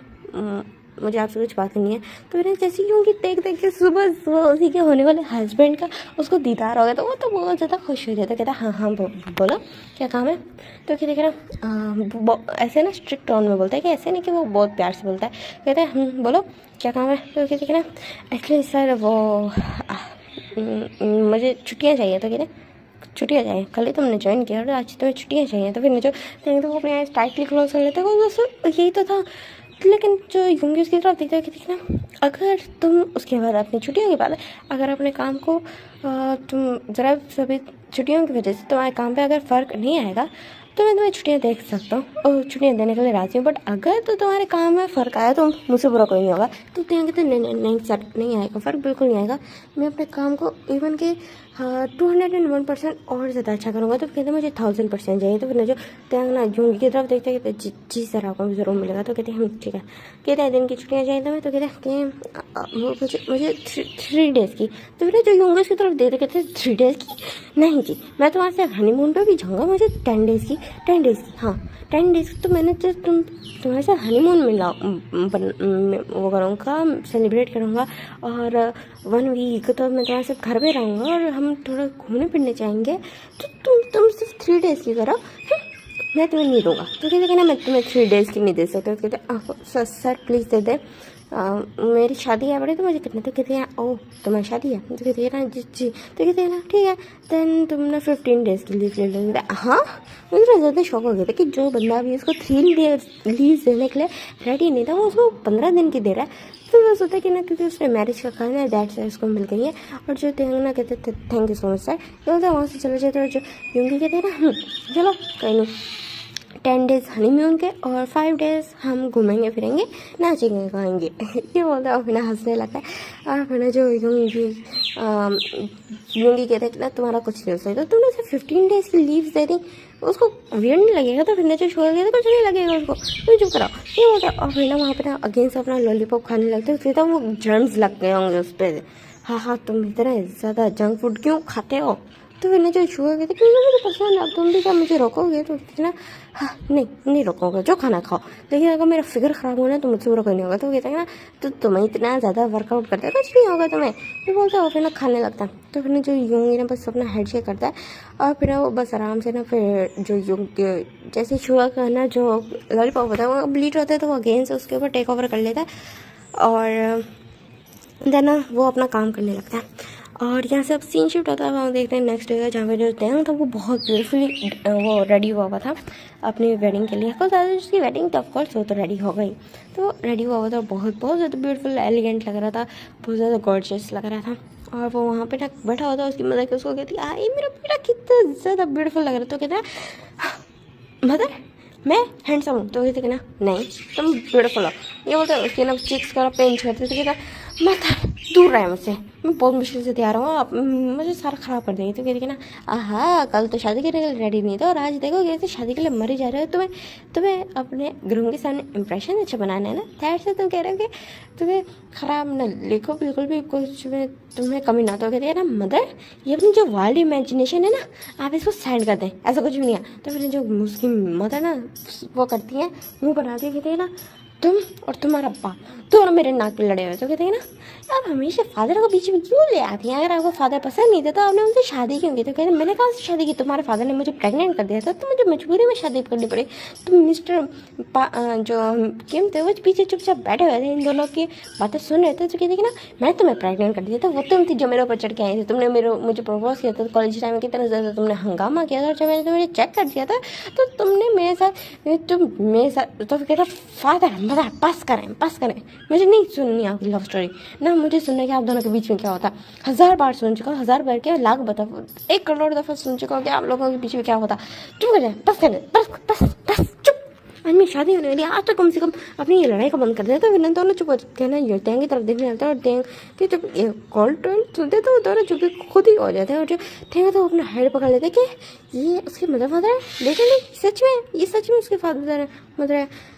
मुझे आपसे कुछ बात करनी है। तो फिर जैसे यूँ कि देख के सुबह उसी के होने वाले हस्बैंड का उसको दीदार हो गया तो वो तो बहुत ज़्यादा खुश हो जाता। कहता हाँ बोलो क्या काम है। तो क्या देख रहा ऐसे ना स्ट्रिक्ट टोन में बोलता है कि ऐसे नहीं कि वो बहुत प्यार से बोलता है। कहता है बोलो क्या काम है। तो क्या देख रहा एक्चुअली सर वो मुझे छुट्टियाँ चाहिए। तो कहते छुट्टियाँ चाहिए, कल ही तुमने ज्वाइन किया और आज तुम्हें छुट्टियाँ चाहिए। तो फिर जो तो वो अपने टाइटली क्लोज कर लेते हैं बस यही तो था। लेकिन जो युंगी उसकी तरफ देखता है कि देखना अगर तुम उसके बाद अपनी छुट्टियों के बाद अगर अपने काम को तुम ज़रा सभी छुट्टियों की वजह से तुम्हारे काम पे अगर फ़र्क नहीं आएगा तो मैं तुम्हें छुट्टियाँ दे सकता हूँ और छुट्टियाँ देने के लिए राज़ी हूँ। बट अगर तो तुम्हारे काम में फ़र्क आया तो मुझसे बुरा कोई नहीं होगा। तो कहते नहीं सर नहीं आएगा फ़र्क, बिल्कुल नहीं आएगा। मैं अपने काम को इवन के 201% और ज़्यादा अच्छा करूँगा। तो कहते मुझे 1000% चाहिए। तो फिर जो त्यांग ना युंगी की तरफ देखते कहते जी सर आपको भी ज़रूर मिलेगा। तो कहते हैं ठीक है। कहते हैं दिन की छुट्टियाँ चाहिए तुम्हें। तो कहते हैं कि मुझे 3 डेज़ की। तो फिर जो युंगी उसकी तरफ देखते कहते 3 डेज़ की नहीं जी मैं तुम्हारे से हनीमून पर भी जाऊँगा, मुझे 10 डेज़ की हाँ 10 डेज़ की। तो मैंने जो तुम्हारे साथ हनीमून में वो करूँगा सेलिब्रेट करूँगा और 1 वीक तो मैं तुम्हारे साथ घर में रहूँगा और हम थोड़ा घूमने फिरने जाएंगे। तो तुम सिर्फ 3 डेज़ की करो मैं तुम्हें नहीं दूँगा। तो कहते ना मैं तुम्हें 3 डेज़ की नहीं दे सकता। तो कहते सर प्लीज़ दे दे मेरी शादी है बड़े तो मुझे कितने। तो कहते हैं ओह तुम्हारी शादी है। तो कहते हैं ना जी। तो कहते हैं ना ठीक है देन तुम ना 15 डेज़ की लीव ले लो। हाँ मुझे ज़्यादा शौक हो गया था कि जो बंदा अभी उसको 3 डेज़ लीव देने के लिए रेडी नहीं था वो उसको 15 दिन की दे रहा है। तो वो सोचता है कि ना क्योंकि उसने मैरिज का खाना है दैट से उसको मिल गई है। और जो त्यांग ना कहते थे thank you so much sir बोलते वहाँ से चले जाते। और जो युंगी कहते हैं ना चलो कहीं नहीं 10 डेज़ हनीमून के और 5 डेज़ हम घूमेंगे फिरेंगे नाचेंगे गाएंगे ये बोलता है और फिर हंसने लगता है। और फिर जो युंगी कहते हैं ना तुम्हारा कुछ नहीं हो सकता तुमने सिर्फ 15 डेज़ की लीव दे दी उसको वियर्ड नहीं लगेगा। तो फिर जो छोड़ दिया तो कुछ नहीं लगेगा उसको तो चुप कराओ ये बोलता है। और फिर ना वहाँ पर ना अगेंस्ट अपना लॉलीपॉप खाने लगते हैं। फिर तो वो जर्म्स लग गए होंगे उस पर। हाँ तुम इतना ज़्यादा जंक फूड क्यों खाते हो। तो फिर जो छुआ गया था क्योंकि मुझे पसंद अब तुम भी क्या मुझे रोकोगे। तो ना हाँ नहीं रोकोगे जो खाना खाओ लेकिन अगर मेरा फिगर ख़राब होना तो मुझसे बुरा कोई नहीं होगा। तो कहते हैं ना तो तुम्हें इतना ज़्यादा वर्कआउट करते कुछ नहीं होगा तुम्हें। तो बोलता है फिर ना खाने लगता है। तो फिर जो युंगी ना बस अपना हेड शेक करता है और फिर वो बस आराम से ना फिर जो युंगी जैसे छुआ का ना जो लॉलीपॉप होता है वो कंप्लीट होता है तो वो अगेन से उसके ऊपर टेक ओवर कर लेता है और देन ना वो अपना काम करने लगता है। और यहाँ से अब सीन शिफ्ट होता है वहाँ देखते हैं नेक्स्ट डे का जहाँ पे जो त्यांग था वो बहुत ब्यूटीफुली वो रेडी हुआ था अपनी वेडिंग के लिए। उसकी वेडिंग तो ऑफकोर्स वो तो रेडी हो गई। तो रेडी हुआ था बहुत ज़्यादा ब्यूटीफुल एलिगेंट लग रहा था, बहुत ज़्यादा गॉर्जियस लग रहा था। और वो वहाँ पे ना बैठा हुआ था उसकी मदर के उसको कहती आई मेरा बेटा कितना ज़्यादा ब्यूटीफुल लग रहा है। तो कहता है मदर मैं हैंडसम हूँ। तो कहते ना नहीं तुम ब्यूटीफुल हो ये बोलते उसके ना चिक्स का पेंच करते। तो कहता मदर दूर रहे मुझसे, मैं बहुत मुश्किल से तैयार हूँ, आप मुझे सारा ख़राब कर देंगे। तो कहती कि ना आहा कल तो शादी के लिए रेडी नहीं था और आज देखो कैसे शादी के लिए मरे जा रहे हो। तुम्हें अपने ग्रूम के सामने इंप्रेशन अच्छा बनाना है ना, दैट से तुम कह रहे हो कि तुम्हें ख़राब ना लिखो, बिल्कुल भी कुछ में तुम्हें कमी ना। तो कहती है ना मदर, ये अपनी जो वाइल्ड इमेजिनेशन है ना, आप इसको साइड कर दें, ऐसा कुछ भी नहीं है। तो फिर जो उसकी मदर ना वो करती है, मुँह बनाती है, कहती है ना तुम और तुम्हारा बाप दोनों मेरे नाक पे लड़े हुए। तो कहते हैं ना आप हमेशा फादर को बीच में क्यों ले आती हैं, अगर आपको फादर पसंद नहीं था तो आपने उनसे शादी क्यों की। तो कहते हैं मैंने कहाँ से शादी की, तुम्हारे फादर ने मुझे प्रेग्नेंट कर दिया था तो मुझे मजबूरी में शादी करनी पड़ी। तुम मिस्टर जो किम थे वो पीछे चुपचाप बैठे हुए थे, इन दोनों की बातें सुन रहे थे। तो कहते कि ना मैंने तुम्हें प्रेग्नेंट कर दिया था, वो तुम थी जो मेरे ऊपर चढ़ के आई थी, तुमने मुझे प्रपोज किया था कॉलेज टाइम में, कितना ज़्यादा तुमने हंगामा किया था, और जब मैंने तुम्हें चेक कर दिया था तो तुमने मेरे साथ तो कहता फादर मदर पास करें, मुझे नहीं सुननी आपकी लव स्टोरी ना, मुझे सुनना कि आप दोनों के बीच में क्या होता। 1000 बार सुन चुका हूँ, 1000 बार क्या लाख बता 1 करोड़ दफ़ा सुन चुका हूँ कि आप लोगों के बीच में क्या होता। चुप कर जाए, बस कर बस चुप। आदमी शादी होने वाली आज तो कम से कम अपनी ये लड़ाई का बंद कर देते। तो दोनों चुप हो जाते हैं ना, ये टैंक की तरफ देखने लगते हैं और टैंक कि जब कॉल टर्न सुनते तो दोनों चुप खुद ही हो जाते हैं। और जो टैंक तो अपना हेड पकड़ लेते कि ये उसके मदर फादर है, लेकिन नहीं सच में उसके फादर मदर है।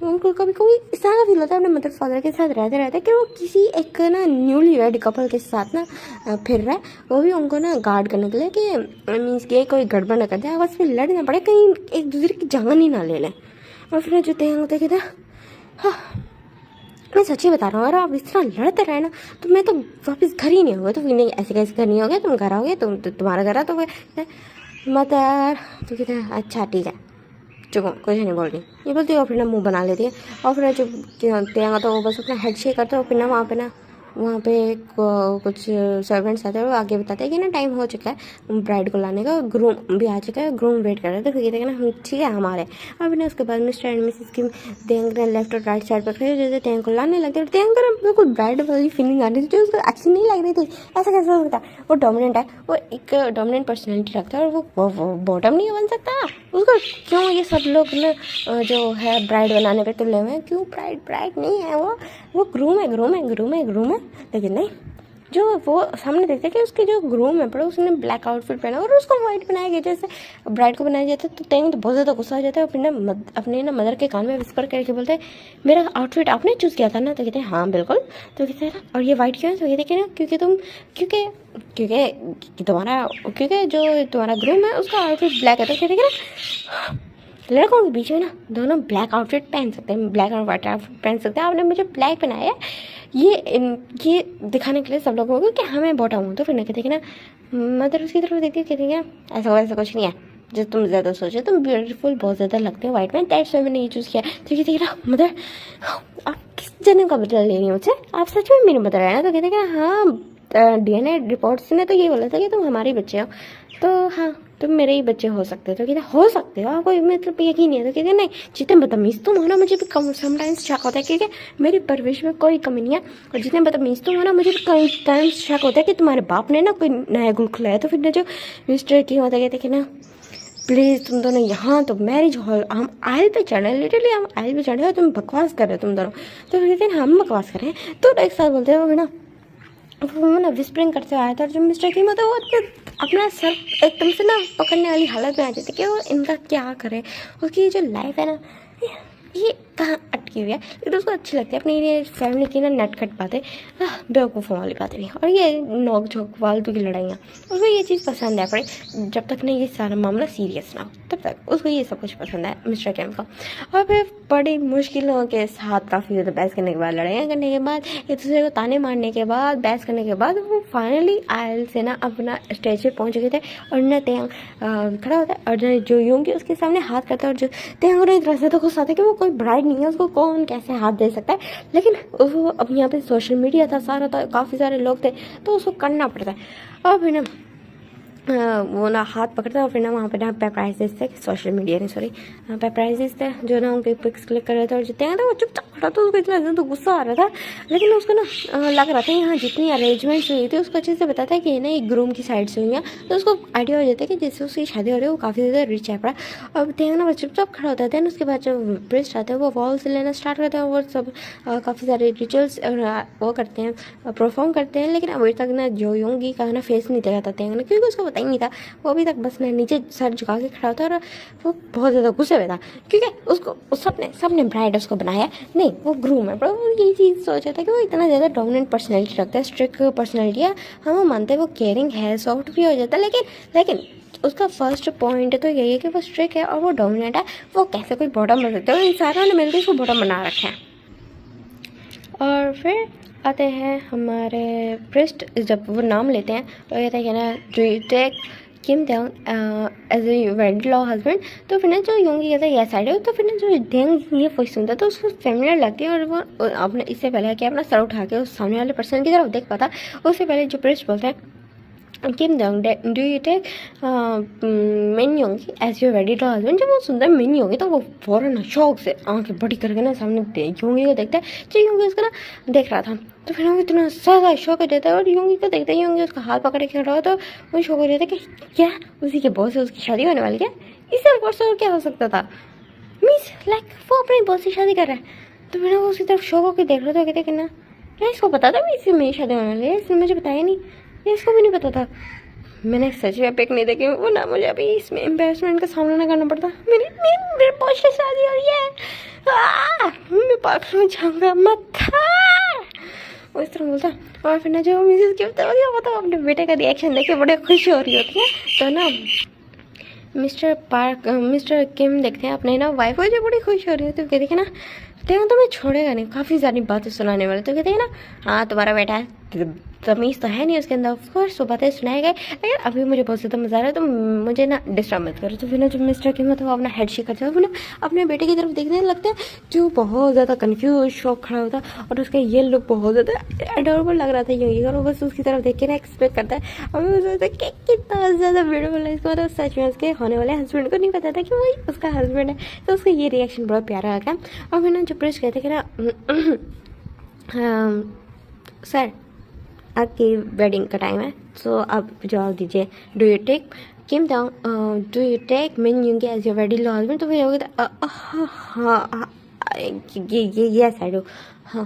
उनको कभी कभी इस तरह का फील होता है अपने मदर फादर के साथ रहते रहते कि वो किसी एक ना न्यूली वेड कपल के साथ ना फिर रहा है, वो भी उनको ना गार्ड करने के लिए कि मीन्स कि कोई गड़बड़ ना कर दे, आपस में लड़ ना पड़े, कहीं एक दूसरे की जान ही ना ले लें। और फिर जो तय होते कहते हाँ मैं सच्ची बता रहा हूँ, अगर आप इस तरह लड़ते रहे ना तो मैं तो वापस घर ही नहीं होगा। तो नहीं ऐसे कैसे घर नहीं हो गया, तुम घर आओगे, तुम्हारा घर है तो मदर। तो कहते हैं अच्छा ठीक है चुप कुछ नहीं बोल रही, ये बोलती है और फिर ना मुँह बना लेती है। और फिर जो तेंगा तो वो बस अपना हेड शेक करते हो, फिर ना वहाँ पे कुछ सर्वेंट्स आते हैं, वो आगे बताते हैं कि ना टाइम हो चुका है ब्राइड को लाने का, ग्रूम भी आ चुका है, ग्रूम वेट कर रहे थे। तो कहते हैं ना ठीक है हमारे। और फिर उसके बाद मिस्टर एंड मिसेस की तेंग लेफ्ट और राइट साइड पर खड़े जैसे तेंग को लाने लगते हैं। तेंग का बिल्कुल ब्राइड वाली फीलिंग आ रही थी जो उसको अच्छी नहीं लग रही थी। ऐसा कैसे हो सकता है, वो डोमिनेंट है, वो एक डोमिनेंट पर्सनैलिटी रखता है और वो बॉटम नहीं बन सकता। उसको क्यों ये सब लोग ना जो है ब्राइड बनाने पे तुले हुए हैं, क्यों ब्राइड नहीं है, वो ग्रूम है। लेकिन नहीं, जो वो सामने देखते कि उसके जो ग्रूम है पर उसने ब्लैक आउटफिट पहना और उसको वाइट बनाया गया जैसे ब्राइड को बनाया जाता है। तो तेंग तो बहुत ज़्यादा गुस्सा हो जाता है और फिर ना अपने ना मदर के कान में विस्पर करके बोलते हैं मेरा आउटफिट आपने चूज़ किया था ना। तो कहते हैं हाँ बिल्कुल। तो कहते हैं ना और ये वाइट क्यों है। तो कहते हैं ना क्योंकि जो तुम्हारा ग्रूम है उसका आउटफिट ब्लैक है। तो कहते हैं ना लड़कों के बीच में ना दोनों ब्लैक आउटफिट पहन सकते हैं, ब्लैक और वाइट आउटफिट पहन सकते हैं। आपने मुझे ब्लैक पहनाया है ये दिखाने के लिए सब लोगों को कि हाँ मैं बॉटम हूँ। तो फिर ना कहते कि ना मदर उसकी तरफ देखती है, कहती है ऐसा कुछ नहीं है जो तुम ज़्यादा सोचो, तुम ब्यूटीफुल बहुत ज़्यादा लगते हो वाइट में, दैट्स व्हाई मैंने ये चूज़ किया। तो कहती है ना मदर आप किस जन्म का बदला ले रही हो मुझसे, आप सच में मेरी मदर है ना। तो कहते हैं कि हाँ DNA रिपोर्ट्स ने तो ये बोला था कि तुम हमारे बच्चे हो, तो हाँ तुम मेरे ही बच्चे हो सकते हो। तो कहते हो सकते हो, आपको मतलब यकीन नहीं है। तो कहते नहीं जितने बदतमीज़ तुम हो ना मुझे भी कम समटाइम्स शक होता है क्योंकि मेरी परवरिश में कोई कमी नहीं है, और जितने बदतमीज़ तुम हो ना मुझे भी कई टाइम्स शक होता है कि तुम्हारे बाप ने ना कोई नया गुल खुलाया। तो फिर ना जो मिस्टर की होता कहते कि ना प्लीज़ तुम दोनों यहाँ तो मैरिज हॉल हम आयल पे चढ़े, लिटरली हम आयल पे चढ़े हो, तुम बकवास कर रहे हो तुम दोनों। तो फिर कहते हैं हम बकवास करें। तो एक साथ बोलते हो ना वो ना विस्परिंग करते आया था। जो मिस्टर की मतलब वो अपना सर एकदम से ना पकड़ने वाली हालत में आ जाती कि वो इनका क्या करे, उसकी जो लाइफ है ना ये कहाँ अटकी हुई है। लेकिन उसको अच्छी लगती है अपनी फैमिली की ना नटखट बातें, बेवकूफ़ों वाली बातें भी, और ये नोक झोंक फालतू की लड़ाइयाँ, उसको ये चीज़ पसंद है। पर जब तक नहीं ये सारा मामला सीरियस ना हो तब तक उसको ये सब कुछ पसंद है मिस्टर कैम का। और फिर बड़ी मुश्किलों के साथ काफ़ी ज़्यादा बहस करने के बाद, लड़ाइयाँ करने के बाद, एक दूसरे को ताने मारने के बाद, बहस करने के बाद वो फाइनली आयल से ना अपना स्टेज पे पहुँच गए थे। और न तेंग खड़ा होता है और जो यूंगी उसके सामने हाथ करता है, और जो तेंग और इतना ज़्यादा गुस्सा था कि वो कोई ब्राइड नहीं है, उसको कौन कैसे हाथ दे सकता है। लेकिन वो अब यहाँ पे सोशल मीडिया था सारा, था काफ़ी सारे लोग थे तो उसको करना पड़ता है। और फिर ना वो ना हाथ पकड़ता और फिर ना वहाँ पे ना पेपराइजेस थे, सोशल मीडिया ने सॉरी पेपराइजेस थे जो ना उनके पिक्स क्लिक कर रहे थे और जितने था वो चुपचाप खड़ा था। उसको इतना ज़्यादा गुस्सा आ रहा था, लेकिन उसको ना लग रहा था यहाँ जितनी अरेंजमेंट्स हुई थी उसको अच्छे से पता था कि ये ना एक ग्रूम की साइड से हुई है, तो उसको आइडिया हो जाता है कि जिससे उसकी शादी हो रही है वो काफ़ी ज़्यादा रिच है पड़ा। अब देखा ना वो चुपचाप खड़ा होता है। उसके बाद जो प्रिस्ट आते हैं वो वॉल से लेना स्टार्ट करते हैं, वो सब काफ़ी सारे रिचुअल्स वो करते हैं, परफॉर्म करते हैं। लेकिन अभी तक ना जो योंगी का ना फेस नहीं दिखाता था क्योंकि उसको पता ही नहीं था, वो अभी तक बस ना नीचे सर झुका के खड़ा होता और वो बहुत ज़्यादा गुस्से में था क्योंकि उसको सबने ब्राइड उसको बनाया नहीं, वो ग्रूम है। पर वो ये चीज़ सोचा था कि वो इतना ज़्यादा डोमिनेंट पर्सनैलिटी रखता है, स्ट्रिक्ट पर्सनैलिटी है। हम वो मानते हैं वो केयरिंग है, सॉफ्ट भी हो जाता है, लेकिन उसका फर्स्ट पॉइंट तो यही है कि वो स्ट्रिक्ट है और वो डोमिनेंट है। वो कैसे कोई बॉटम बन सकता है, इन सारों ने मिलकर उसको बॉटम बना रखा है। और फिर आते हैं हमारे प्रिस्ट, जब वो नाम लेते हैं तो कहते हैं कि ना do you take Kim Dang as a wed law husband. तो फिर ना जो योंगी कहता है यस आई डू, तो फिर ना जो दंग ये वॉइस सुनता है तो उसको फेमिलियर लगती है और वो अपने इससे पहले कि अपना सर उठा के उस सामने वाले पर्सन की तरफ देख पाता, उससे पहले जो प्रिस्ट बोलता है किम दंग do you take Min Yoongi as your वेडी लॉ हस्बैंड। जब वो सुनता है मिन योंगी तो वो फौरन शौक से आंखें बड़ी करके ना सामने योंगी को देखता है। जो योंगी उसका ना देख रहा था तो फिर वो इतना ज़्यादा शौक हो जाता है और योंगी को देखते ही योंगी उसका हाथ पकड़ के खड़ा हो तो वो शौक हो जाता है कि क्या उसी के बॉस से उसकी शादी होने वाली है। इससे वर्ष और क्या हो सकता था, मीन्स लाइक वो अपने बॉस से शादी कर रहा है। तो फिर वो उसकी तरफ शौक होकर देख रहा था, कहते कि ना क्या इसको पता था इससे मेरी शादी होने वाली है, इसने मुझे बताया नहीं, ये इसको भी नहीं पता था। मैंने सच में पिक नहीं देखी, वो ना मुझे अभी इसमें एम्बेरसमेंट का सामना ना करना पड़ता। मेरे बॉस से शादी हो रही है, मैं पार्क में जाऊँगा मत। वो इस तरह बोलता और फिर ना जो मिसेस गिफ्ट होता अपने बेटे का रिएक्शन देख के बड़े खुश हो रही होती है। तो ना मिस्टर किम देखते हैं अपने ना वाइफ को जो बड़ी खुश हो रही होती है, कहते हैं ना देखो तो मैं छोड़ेगा नहीं, काफ़ी सारी बातें सुनाने वाले। तो कहते हैं ना हाँ तुम्हारा बेटा है, तमीज़ तो है नहीं उसके अंदर, ऑफकोर्स वो बातें सुनाए गए, लेकिन अभी मुझे बहुत ज़्यादा मज़ा आ रहा है तो मुझे ना डिस्टर्ब मत करो। तो फिर ना जो मिस्टर किम होता है वो अपना हेड शेक करता है, फिर ना अपने बेटे की तरफ देखने लगता है जो बहुत ज़्यादा कन्फ्यूज शौक खड़ा होता है और उसका ये लुक बहुत ज़्यादा अडोरेबल लग रहा था योगी का। बस उसकी तरफ देख के ना एक्सपेक्ट करता है और वो सोचता है कि कितना ज़्यादा ब्यूटीफुल है इसको, मतलब सच में उसके होने वाले हस्बैंड को नहीं पता था कि वही उसका हस्बैंड है। तो उसका ये रिएक्शन बहुत प्यारा लगा। और फिर ना जो प्रेस कहते कि ना सर आपकी वेडिंग का टाइम है तो आप जवाब दीजिए, डू यू टेक किम दंग do you take Min Yoongi as your wedding law husband. तो फिर हाँ ये साइड हो हाँ।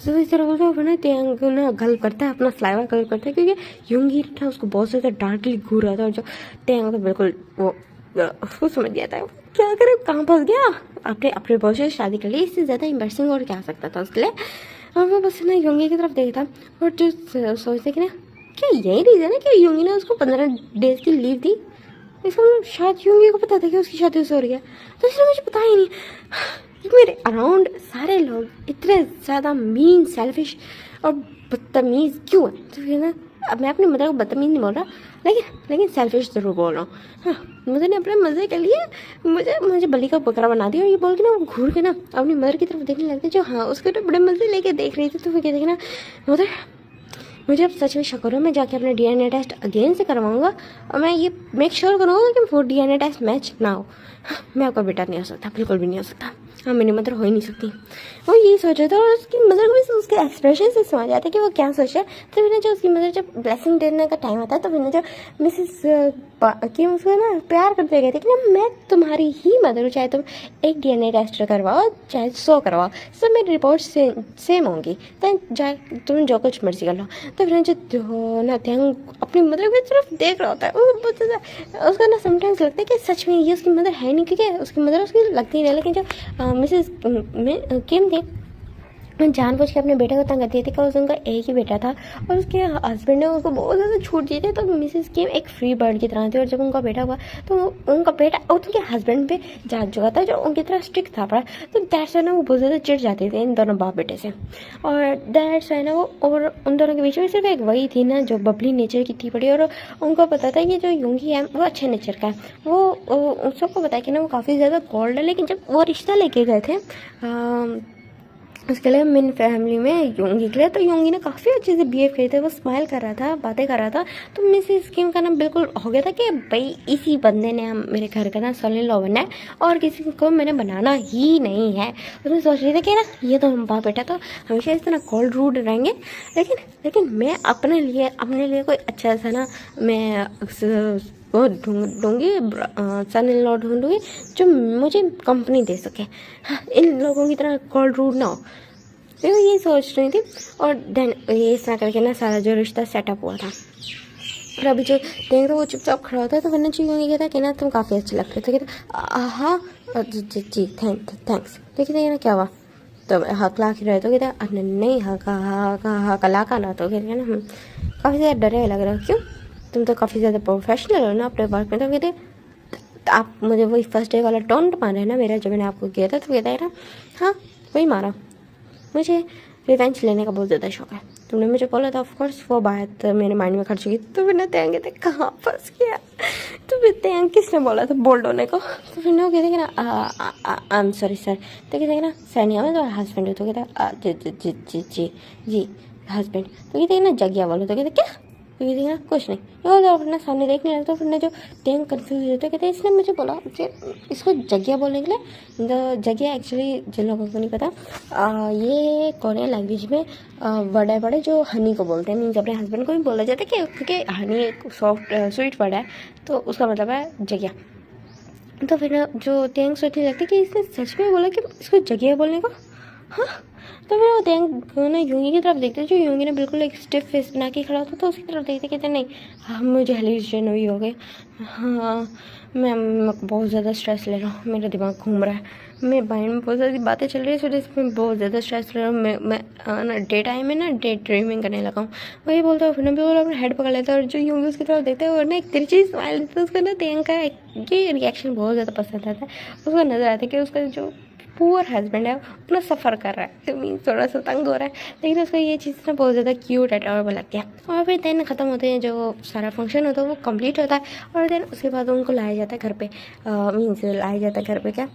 तो इस तरह बोलता है ना त्यांग ना गल्प करता है, अपना स्लाइवर गल्प करता है क्योंकि योंगी था उसको बहुत ज़्यादा डार्कली घूर रहा था और जो त्यांग तो बिल्कुल वो उसको समझ गया था क्या करे कहाँ फंस गया, अपने बॉस से शादी कर ली, इससे ज़्यादा एम्बैरसिंग और क्या सकता था उसके लिए। और वो बस ना योंगी की तरफ देखता और जो सोचते कि ना क्या यही रीज़न है कि योंगी ने उसको 15 डेज की लीव दी, इसको शायद योंगी को पता था कि उसकी शादी उससे हो रही है, तो इसलिए मुझे पता ही नहीं। मेरे अराउंड सारे लोग इतने ज़्यादा मीन सेल्फिश और बदतमीज़ क्यों है। तो फिर ना अब मैं अपनी मदर को बदतमीज़ नहीं बोल रहा लेकिन सेल्फिश ज़रूर बोल रहा हूँ। हाँ मुझे ने अपने मज़े के लिए मुझे बलि का बकरा बना दिया और ये बोल के ना वो घूर के ना अपनी मदर की तरफ देखने लगते जो हाँ उसके तो बड़े मज़े लेके देख रही थी। तो फिर कहते कि ना मदर मुझे अब सच में शक हो रहा है, मैं जाके अपना DNA टेस्ट अगेन से करवाऊंगा और मैं ये मेक श्योर करूँगा कि वो DNA टेस्ट मैच ना हो। मैं आपका बेटा नहीं हो सकता, बिल्कुल भी नहीं हो सकता, हाँ मेरी मदर हो ही नहीं सकती। वो यही सोच रहा था और उसकी मदर को भी उसके एक्सप्रेशन से समझ आता है कि वो क्या सोच रहा है। तो फिर ना जो उसकी मदर जब ब्लेसिंग देने का टाइम आता है तो फिर ना जो मिसेस किम उसको ना प्यार करते कहते कि ना मैं तुम्हारी ही मदर हूँ, चाहे तुम एक DNA टेस्ट करवाओ चाहे 100 करवाओ, सब मेरी रिपोर्ट सेम होंगी, तो तुम जो कुछ मर्जी कर लो। तो फिर ना जो ना त्यांग अपनी मदर की तरफ देख रहा होता है, वो बहुत ज़्यादा उसका ना समटाइम्स लगता है कि सच में ये उसकी मदर है नहीं, क्योंकि उसकी मदर उसकी लगती नहीं। लेकिन जो मिसेस किम थी जानबूझ के अपने बेटे को तंग करती थी, बिकॉज उनका एक ही बेटा था और उसके हस्बैंड ने उसको बहुत ज़्यादा छूट दी थी। तो मिसेस किम एक फ्री बर्ड की तरह थी और जब उनका बेटा हुआ तो उनका बेटा उनके हस्बैंड पे जाग चुका था जो उनकी तरह स्ट्रिक्ट था पड़ा। तो दैट्स ना वो बहुत ज़्यादा चिढ़ जाते थे इन दोनों बाप बेटे से और दैट्स ना वो और उन दोनों के बीच में सिर्फ एक वही थी ना जो बबली नेचर की थी पड़ी और उनको पता था कि जो योंगी है वो अच्छे नेचर का है। वो सबको पता है कि ना वो काफ़ी ज़्यादा कोल्ड है। लेकिन जब वो रिश्ता लेके गए थे उसके लिए मेन फैमिली में योंगी के लिए, तो योंगी ने काफ़ी अच्छे से बिहेव किए थे, वो स्माइल कर रहा था, बातें कर रहा था। तो मिसेस किम का ना बिल्कुल हो गया था कि भाई इसी बंदे ने मेरे घर का ना सन इन लॉ बनना है और किसी को मैंने बनाना ही नहीं है। उसने सोच रही थी कि ना ये तो हम बाप बेटा तो हमेशा इस तरह कोल्ड रूड रहेंगे, लेकिन मैं अपने लिए कोई अच्छा सा ना मैं वो ढूंढूंगी, सन इन लॉ ढूंढूंगी जो मुझे कंपनी दे सके, हाँ, इन लोगों की तरह कोल्ड रूड ना हो। तो ये सोच रही थी और देन ये इस तरह करके ना सारा जो रिश्ता सेटअप हुआ था। और अभी जो देख रहे वो चुपचाप खड़ा होता है तो वरना चाहिए ये कहता है कि ना तुम काफ़ी अच्छे लगते हो, तो कहता हाँ जी थैंक्स। तो कहते ना क्या हुआ, तो हकला के रहे, तो कहता नहीं हकला का ना, तो कहते ना काफ़ी ज़्यादा डरे लग रहा हो, क्यों तुम तो काफ़ी ज़्यादा प्रोफेशनल हो ना अपने वर्क में। तो कहते आप मुझे वही फर्स्ट डे वाला टोंट मारा है ना मेरा, जो मैंने आपको किया था। तो कहता है ना हाँ वही मारा, मुझे रिवेंज लेने का बहुत ज़्यादा शौक है। तुमने मुझे बोला था, ऑफकोर्स वो बात मेरे माइंड में खर्च चुकी। तो फिर ना तेंगे थे कहाँ फंस गया, तो फिर तेंग किसने बोला था बोल्ड होने को। तो फिर ना वो कहते ना आई एम सॉरी सर। तो कहते ना सैनिया में तो हस्बैंड हो। तो कहता जी हस्बैंड। तो कहते ना जगिया बोलो। तो कहते क्या, तो कहते ना कुछ नहीं। तो अपना सामने देखने लगता, तो फिर ना जो तेंग कन्फ्यूज होता है, कहते इसने मुझे बोला इसको जगिया बोलने के लिए। तो जगिया एक्चुअली जिन लोगों को नहीं पता, ये कोरियन लैंग्वेज में वर्ड है बड़े जो हनी को बोलते हैं, मीन्स अपने हस्बैंड को भी बोला जाता है कि क्योंकि हनी एक सॉफ्ट स्वीट वर्ड है, तो उसका मतलब है जगिया। तो फिर ना जो तेंग सोचने लगती कि इसने सच में बोला कि इसको जगिया बोलने को, हाँ। तो फिर वो तेंग ना योंगी की तरफ देखते, जो योंगी ने बिल्कुल एक स्टिफ फेस बना के खड़ा था, तो उसकी तरफ देखते कहते नहीं हाँ मुझे हेलुसिनेशन हुई हो गई, हाँ मैं बहुत ज़्यादा स्ट्रेस ले रहा हूँ, मेरा दिमाग घूम रहा है, मेरे माइंड में बहुत ज़्यादा बातें चल रही है, इसलिए इसमें बहुत ज़्यादा स्ट्रेस ले रहा हूँ। मैं ना डे टाइम में ना डे ड्रीमिंग करने लगा हूँ। वही बोलता हूँ, फिर ना बिल्कुल अपना हेड पकड़ लेता है और जो योंगी उसकी तरफ देखता है और ना एक तिरछी स्माइल देता है। उसको ना तेंग का ये रिएक्शन बहुत ज़्यादा पसंद आता है। उसको नज़र आता है कि उसका जो पुअर हस्बैंड है अपना सफ़र कर रहा है, तो मीन थोड़ा सा तंग हो रहा है, लेकिन उसको ये चीज़ ना बहुत ज़्यादा क्यूट एडोरेबल लगती है। और फिर दिन ख़त्म होते हैं, जो सारा फंक्शन होता है वो कंप्लीट होता है, और देन उसके बाद उनको लाया जाता है घर पे, मीन्स लाया जाता है घर पे क्या,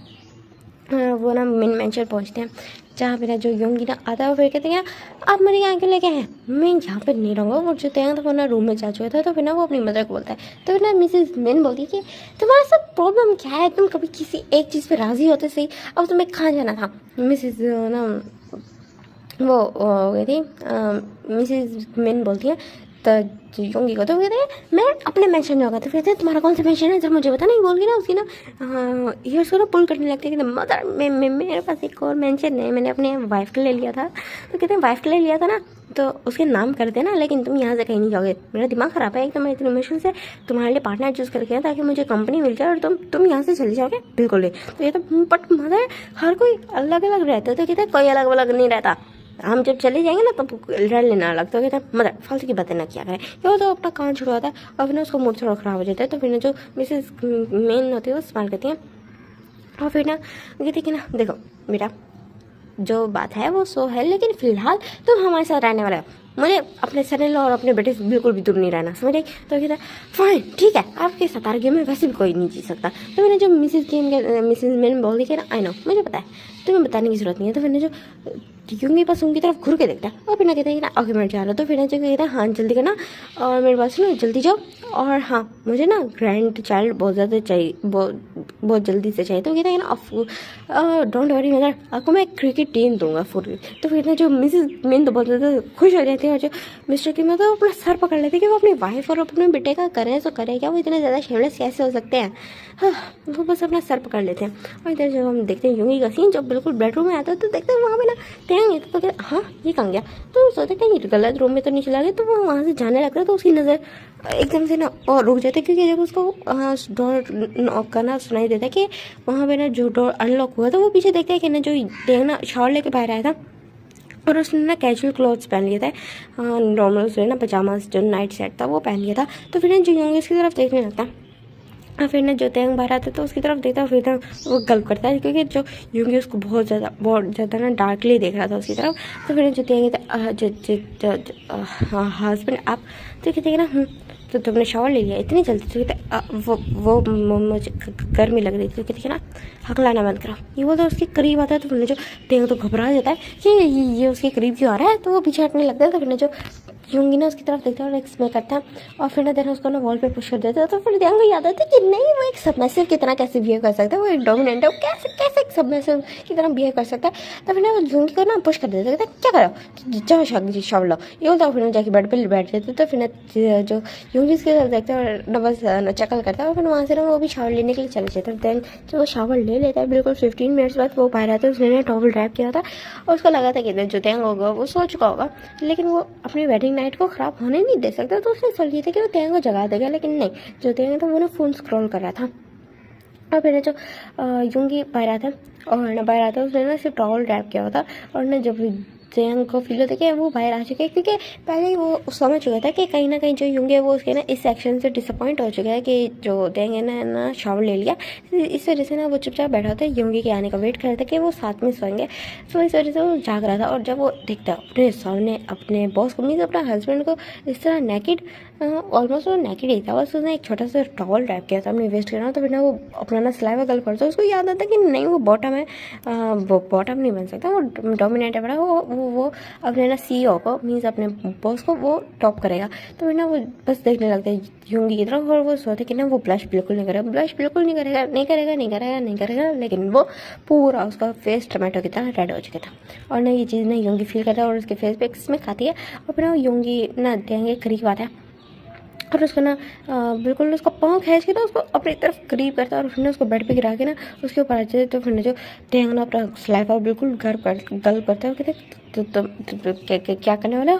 वो ना मेन मेंशन पहुँचते हैं, जहाँ पे ना जो योंगी ना आता है। फिर कहते हैं आप मेरे यहाँ क्यों लेके आए, मैं यहाँ पे नहीं रहूँगा। वो जो तैयार था वो ना रूम में जा चुका था। तो फिर ना वो अपनी मदर को बोलता है, तो फिर ना मिसेस मेन बोलती है कि तुम्हारा सब प्रॉब्लम क्या है, तुम कभी किसी एक चीज़ पे राज़ी होते सही, अब तुम्हें कहाँ जाना था। मिसेस ना वो कहती मिसेस मेन बोलती है तो योंगी को, तो कहते हैं मैं अपने मेंशन होगा। तो कहते हैं तुम्हारा कौन सा मेंशन है जब मुझे पता नहीं, बोल के ना उसकी ना ईयर्स को ना पुल करने लगते हैं कि मदर मेरे पास एक और मेंशन है, मैंने अपने वाइफ के लिए लिया था। तो कहते हैं वाइफ के लिए लिया था ना, तो उसके नाम कर देना, लेकिन तुम यहाँ से कहीं नहीं जाओगे, मेरा दिमाग ख़राब है एकदम, मैं इतनी मुश्किल से तुम्हारे लिए पार्टनर चूज़ करके है ताकि मुझे कंपनी मिल जाए और तुम यहाँ से चले जाओगे बिल्कुल नहीं। तो ये तो बट मदर हर कोई अलग अलग रहता है। तो कहते हैं कोई अलग अलग नहीं रहता, हम जब चले जाएंगे ना तब लड़ लेना अलग। तो कहता है मतलब फालतू की बातें ना किया करें, ये तो अपना कान छुड़वाता है और फिर ना उसको मूड थोड़ा ख़राब हो जाता है। तो फिर ना जो मिसेस मेन होती है वो स्माइल करती हैं और फिर ना कहती कि ना देखो बेटा जो बात है वो सो है, लेकिन फिलहाल तुम हमारे साथ रहने वाला हो, मुझे अपने सन इन लॉ और अपने बेटे से बिल्कुल भी दूर नहीं रहना, समझ गई। तो कहता है फाइन ठीक है, आपके साथ आर्ग्यू में वैसे भी कोई नहीं जीत सकता। तो मैंने जो मिसेस मेन बोल दी कि ना आई नो मुझे पता है, तुम्हें बताने की जरूरत नहीं है। तो मैंने जो क्योंकि बस उनकी तरफ घूर के देखता है और फिर ना कहता है कि ना ओके मैं जा रहा हूँ। तो फिर ना जो कहता है हाँ जल्दी करना और मेरे पास ना जल्दी जाओ, और हाँ मुझे ना ग्रैंड चाइल्ड बहुत ज़्यादा चाहिए, बहुत जल्दी से चाहिए। तो कहता है ना डोंट वरी मदर, आपको मैं क्रिकेट टीम दूंगा फुल। तो फिर ना जो मिसेस मेन तो बहुत ज़्यादा खुश हो जाती है, और जो मिस्टर किम तो अपना सर पकड़ लेते हैं कि वो अपनी वाइफ और अपने बेटे का करें तो करें क्या, वो इतने ज़्यादा शेमलेस कैसे हो सकते हैं। हाँ वो बस अपना सर पकड़ लेते हैं। और इधर जब हम देखते हैं योंगी का सीन, जब बिल्कुल बेडरूम में आता है तो देखते हैं वहाँ पे ना तेंगे, तो कहते हाँ ये कहाँ गया। तो सोचते कहीं गलत रूम में तो नहीं चला गया। तो वो वहाँ से जाने लगता है तो उसकी नज़र एकदम से ना और रुक जाते, क्योंकि जब उसको डोर नॉक करना सुनाई देता है कि वहाँ पे ना जो डोर अनलॉक हुआ था, वो पीछे देखते हैं कि ना जो तेंग शावर लेके बाहर आया था और उसने ना कैजुअल क्लॉथ्स पहन लिया था, नॉर्मल उसने ना पजामाज जो नाइट सेट था वो पहन लिया था। तो फिर ना जो योंगी उसकी तरफ देखने लगता है और फिर ना जो तेंग बाहर आता है तो उसकी तरफ देखता है, फिर ना वो गल्प करता है क्योंकि जो योंगी उसको बहुत ज़्यादा ना डार्कली देख रहा था उसकी तरफ। तो फिर जो तेंग हस्बैंड आप, तो कहते हैं ना तो तुमने शावर ले लिया इतनी जल्दी? तो कहते वो मुझे गर्मी लग रही थी। तो कहती है ना हकलाना बंद करो। ये बोलता उसके करीब आता है तो फिर जो तेंग तो घबरा जाता है कि ये उसके करीब क्यों आ रहा है, तो वो पीछे हटने लगता है। तो फिर जो यूंगी ना उसकी तरफ देखता है और एक स्मेल करता है और फिर ना देना उसको ना वॉल पे पुश कर देता है। तो फिर ध्यान को याद आता है कि नहीं वो एक सबमिसिव की तरह कैसे बिहेव कर सकता है, वो एक डोमिनेंट है, वो कैसे कैसे एक सबमिसिव की तरह बिहेव कर सकता है। तो फिर ना यूंगी को ना पुश कर देता है, कहता है क्या करो जाओ शावर लो, ये बोलता है। फिर जाके बेड पर बैठ जाते तो फिर ना जो यूंगी उसकी तरफ देखता है और ना बस चकल करता है और फिर वहाँ से ना वो भी शावर लेने के लिए चले जाता है। देन जब वो शावर ले लेता है बिल्कुल 15 मिनट्स बाद वो बाहर आता है। उसने ना टॉवल ड्राइव किया था और उसको लगा था कि जो तेंग होगा वो सो चुका होगा, लेकिन वो अपनी वेडिंग नाइट को ख़राब होने नहीं दे सकता। तो उसने सोच लिया था कि वो तेंग को जगा देगा, लेकिन नहीं, जो तेंग था वो ना फ़ोन स्क्रॉल कर रहा था। और फिर जो यूंगी बाहर आता और ना बाहर आता उसने ना सिर्फ टॉवल ड्राइव किया होता और ना जब तेंग को फील होता है कि वो बाहर आ चुके हैं, क्योंकि पहले ही वो समझ चुका था कि कहीं ना कहीं जो यूंगी है वो उसके ना इस एक्शन से डिसअपॉइंट हो चुका है कि जो तेंग है ना शावर ले लिया। इस वजह से ना वो चुपचाप बैठा होता है, यूंगी के आने का वेट कर रहा था कि वो साथ में सोएंगे। तो इस वजह से वो जाग रहा था और जब वो देखता अपने सामने अपने बॉस को, मीन्स अपना हस्बैंड को इस तरह नेकेड, ऑलमोस्ट वो नेकेड ही था, बस उसने एक छोटा सा टॉवल ड्राइव किया था अपने वेस्ट करना। तो फिर ना वो अपना ना स्लाइवा गल करता है, उसको याद आता कि नहीं वो बॉटम है, वो बॉटम नहीं बन सकता, वो डोमिनेट है बड़ा, वो अपने ना CEO को, मीन्स अपने बॉस को वो टॉप करेगा। तो फिर ना वो बस देखने लगता है यूंगी की तरफ और वो सोचते कि ना वो ब्लश बिल्कुल नहीं करेगा, ब्लश बिल्कुल नहीं करेगा, नहीं करेगा नहीं करेगा नहीं करेगा, लेकिन वो पूरा उसका फेस टमाटो की तरह रेड हो चुका था। और ना ये चीज़ ना यूंगी फील करता है और उसके फेस पे एक स्मिक आती है और फिर ना यूंगी ना देंगे करीब आता है और उसको ना बिल्कुल उसका पाँव खींच के ना उसको अपनी तरफ करीब करता है और फिर ना उसको बेड पे गिरा के ना उसके ऊपर आ जाते। तो फिर ना जो तेंग ना अपना स्लाइवा बिल्कुल गल करता है, कहते क्या करने वाला हो,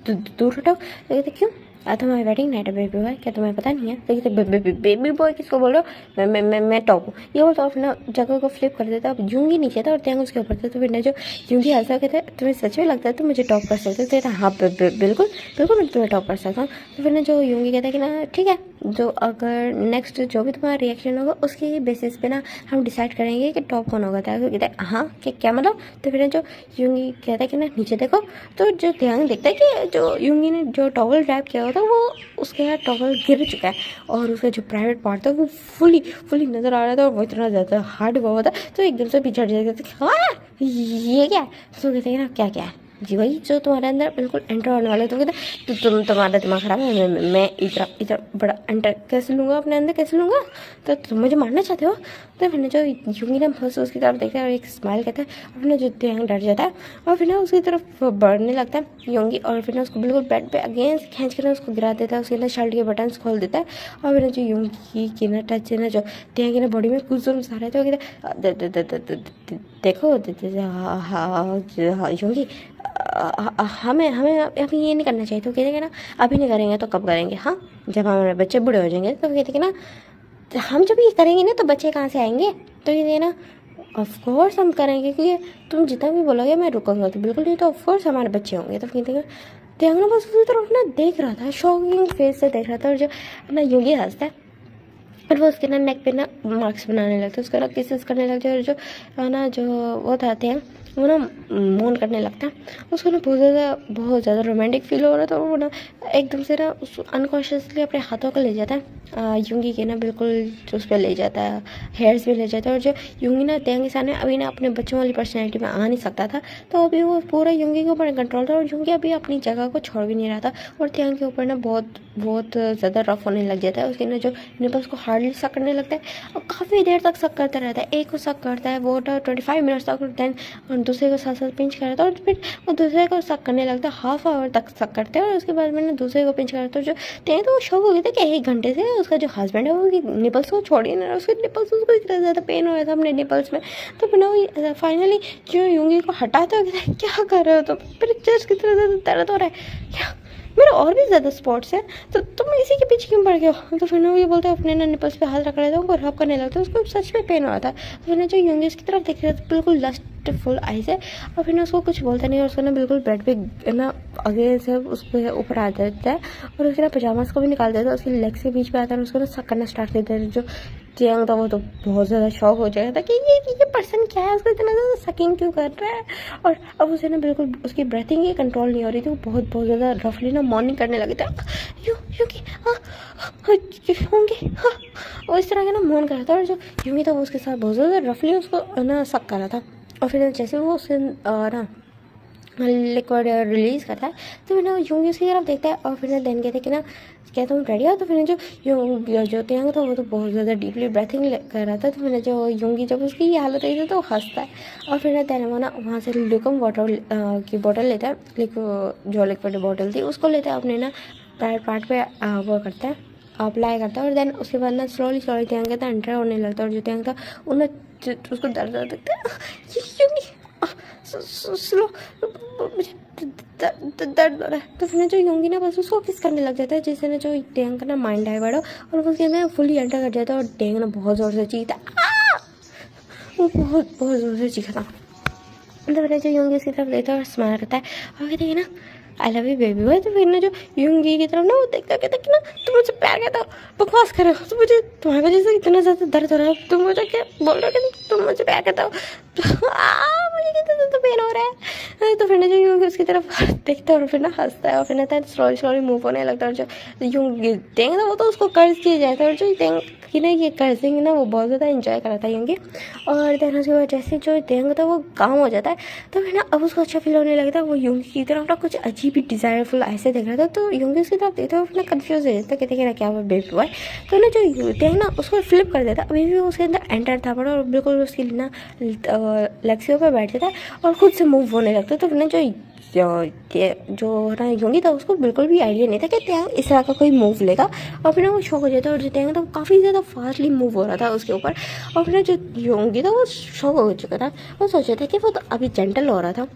दूर हटाओ। तो कहते क्यों, तुम्हारी वेडिंग नाइट है बेबी बॉय, क्या तुम्हें पता नहीं है? तो कहते बेबी बॉय किसको बोल रहे हो, मैं टॉप हूँ, ये बोलता और फिर ना जगह को फ्लिप कर देता। अब यूंगी नीचे था और तेंग उसके ऊपर था। तो फिर ना जो यूंगी हंसा, कहते तुम्हें सच में लगता है तुम मुझे टॉप कर सकते हो? कहता हाँ बिल्कुल बिल्कुल मैं तुम्हें टॉप कर सकता हूँ। तो फिर ना जो यूंगी कहता है कि ना ठीक है, जो अगर नेक्स्ट जो भी तुम्हारा रिएक्शन होगा उसके बेसिस पे ना हम डिसाइड करेंगे कि टॉप कौन होगा। तो कहता है हाँ क्या मतलब? तो फिर जो यूंगी कहता है कि ना नीचे देखो। तो जो ध्यान देखता है कि जो यूंगी ने जो टॉवल ड्राइव किया होता है वो उसके यहाँ टॉवल गिर चुका है और उसका जो प्राइवेट पार्ट था वो फुली नज़र आ रहा था और वो इतना ज़्यादा हार्ड हुआ था। तो एकदम से पीछे हट जाता हाँ ये क्या है? तो कहते हैं ना क्या है जी वही जो तुम्हारे अंदर बिल्कुल एंटर होने वाला है। तो कहते तुम्हारा दिमाग खराब है, मैं इधर बड़ा एंटर कैसे लूँगा, अपने अंदर कैसे लूँगा? तो तुम मुझे मारना चाहते हो? तो फिर ना जो यूंगी ना बस उसकी तरफ देखता है और एक स्माइल कहता है और फिर ना जो तेंग डर जाता है और फिर ना उसकी तरफ बढ़ने लगता है यूंगी और फिर ना उसको बिल्कुल बेड पे अगेंस्ट खींच कर ना उसको गिरा देता है, उसके ना शर्ट के बटन्स खोल देता है और फिर ना जो यूंगी की ना टच है ना जो तेंग की ना बॉडी में कुछ जुर्म आ रहे थे, वो कहते देखो यूंगी हमें अभी ये नहीं करना चाहिए। तो कहते ना अभी नहीं करेंगे तो कब करेंगे? हाँ जब हमारे बच्चे बूढ़े हो जाएंगे। तो कहते ना हम जब ये करेंगे ना तो बच्चे कहाँ से आएंगे? तो कहते ना ऑफकोर्स हम करेंगे, क्योंकि तुम जितना भी बोलोगे मैं रुकूंगा तो बिल्कुल नहीं, तो ऑफकोर्स हमारे बच्चे होंगे। तो कहते तेंग ना बस उसी तरफ ना देख रहा था, शॉकिंग फेस से देख रहा था और जो ना यूंगी हंसता है और वो उसके ना नेक पे ना मार्क्स बनाने लगते, उसका ना किसेस करने लगते और जो ना जो वो थाते हैं वो ना मून करने लगता है। उसको ना बहुत ज़्यादा रोमांटिक फील हो रहा था और वो ना एकदम से ना उस अनकॉन्शियसली अपने हाथों को ले जाता है यूंगी के ना बिल्कुल उस पर ले जाता है, हेयर्स भी ले जाता है और जो यूंगी ना तेंग के सामने अभी ना अपने बच्चों वाली पर्सनैलिटी में आ नहीं सकता था। तो अभी वो पूरा यूंगी के ऊपर कंट्रोल था और यूंगी अभी अपनी जगह को छोड़ भी नहीं रहा था और तेंग के ऊपर ना बहुत ज़्यादा रफ होने लग जाता है। उसके ना जो निपल्स को हार्डली सक करने लगता है और काफ़ी देर तक सक करता रहता है। एक को सक करता है वो 25 मिनट्स तक, देन दूसरे को साथ पिंच करता है और फिर वो दूसरे को सक करने लगता है, हाफ आवर तक सक करते हैं और उसके बाद मैंने दूसरे को पिंच करता है। जो तेंग तो वो शौक हो गया था कि 1 घंटे से उसका जो हस्बैंड है वो निपल्स को छोड़ ही नहीं रहा, उसके निपल्स उसको इतना ज़्यादा पेन हो रहा था अपने निपल्स में। तो फिर वो फाइनली जो यूंगी को हटाते हो क्या कर रहे हो? तो फिर जस्ट कितना ज़्यादा दर्द हो रहा है क्या, मेरा और भी ज़्यादा स्पॉट्स है तो तुम इसी के पीछे क्यों पड़ गए हो? तो फिर ना ये बोलते अपने ना निपल्स पे हाथ रख रहे थे, उनको रब करने लगता है, उसको सच में पेन हो रहा था। तो फिर ना जो यूंगी उसकी तरफ देख रहे थे बिल्कुल लस्टफुल आई से और फिर ना उसको कुछ बोलता नहीं और उसको ना बिल्कुल बेड पे ना आगे से उसके ऊपर आ जाता है और उसके ना पजामास को भी निकाल देता है, उसके लेग से बीच पे आता है और उसको ना सक करना स्टार्ट कर देता है। जो टेंग था वो तो बहुत ज़्यादा शॉक हो जाएगा था कि ये पर्सन क्या है, उसको इतना ज़्यादा सकिंग क्यों कर रहा है। और अब उसे ना बिल्कुल उसकी ब्रेथिंग ही कंट्रोल नहीं हो रही थी, वो बहुत ज़्यादा रफली ना मॉर्निंग करने लगे थे, यूं कि हाँ होंगे हाँ, और इस तरह के ना मौन कर रहा था। और जो यूं ही था वो उसके साथ बहुत ज़्यादा रफली उसको ना सक कर रहा था। और फिर जैसे वो उससे ना लिक्विड रिलीज़ करता है तो फिर ना यूंगी उसकी तरफ देखता है और फिर ना देन कहते कि ना क्या तुम रेडी हो। तो फिर जो जो त्यांग था वो तो बहुत ज़्यादा डीपली ब्रेथिंग कर रहा था। तो फिर जो यूंगी जब उसकी ये हालत हुई थी तो हंसता है और फिर ना देन वो ना वहाँ से लिक्विड वाटर की बोतल लेता है, जो लिक्विड बोतल थी उसको लेता है अपने ना प्राइवेट पार्ट पे वो करता है, अप्लाई करता है। और देन उसके बाद ना स्लोली त्यांग कहता है एंटर होने लगता है। और जो त्यांग था उन्हें उसको दर्द दिखता है, स्लो मुझे दर्द हो रहा है। तो फिर जो यूंगी ना बस उसको किस करने लग जाता है, जिससे ना जो टेंग का ना माइंड डाइवर्ट हो और उसके ना फुली एंटर कर जाता है। और टेंग ना बहुत ज़ोर से चीखता है, वो बहुत ज़ोर से चीखा था। तो फिर जो यूंगी उसकी तरफ लेता है और स्माइल करता है और कहते हैं ना I love you baby boy. तो फिर ना जो यूंगी की तरफ ना वो देखता कहता कि ना तुम मुझे प्यार कहता हो, बकवास कर रहे हो, तो मुझे तुम्हारी वजह से इतना ज़्यादा दर्द हो रहा है, तुम मुझे क्या बोल रहे हो कि तुम मुझे प्यार कहता हो, मुझे कितना तो पेन हो रहा है। तो फिर ना जो यूंगी उसकी तरफ देखता है और फिर ना हंसता है और फिर ना स्लोली मूव होने लगता है। और जो यूंगी टेंग ना वो तो उसको कर्ज किया जाता है और जो टेंग की ना ये कर्जिंग ना वो बहुत ज़्यादा इंजॉय कर रहा था यूंगी। और देन उसके बाद जैसे जो टेंग होता है वो काम हो जाता है तो फिर ना अब उसको अच्छा फील होने लगता है। वो यूंगी की तरफ ना कुछ अजीब ही डिज़ायरफुल ऐसे देख रहा था। तो यूंगी उसकी तरफ देखता है और फिर ना कन्फ्यूज हो जाता है, कहते कि ना क्या वो बेबी बॉय। तो ना जो टेंग ना उसको फ्लिप कर देता, अभी भी उसके अंदर एंटर था बड़ा और बिल्कुल उसकी ना लेग्सियों पर बैठ जाता है और खुद से मूव होने लगता है। तो फिर ना जो ना यूंगी था उसको बिल्कुल भी आइडिया नहीं था कि त्यांग इस तरह का कोई मूव लेगा। और फिर ना वो शॉक हो जाता है और जो त्यांग था वो काफ़ी ज़्यादा फास्टली मूव हो रहा था उसके ऊपर। और फिर ना जो यूंगी था वो शॉक हो चुका था, वो सोच रहा था कि वो तो अभी जेंटल हो रहा था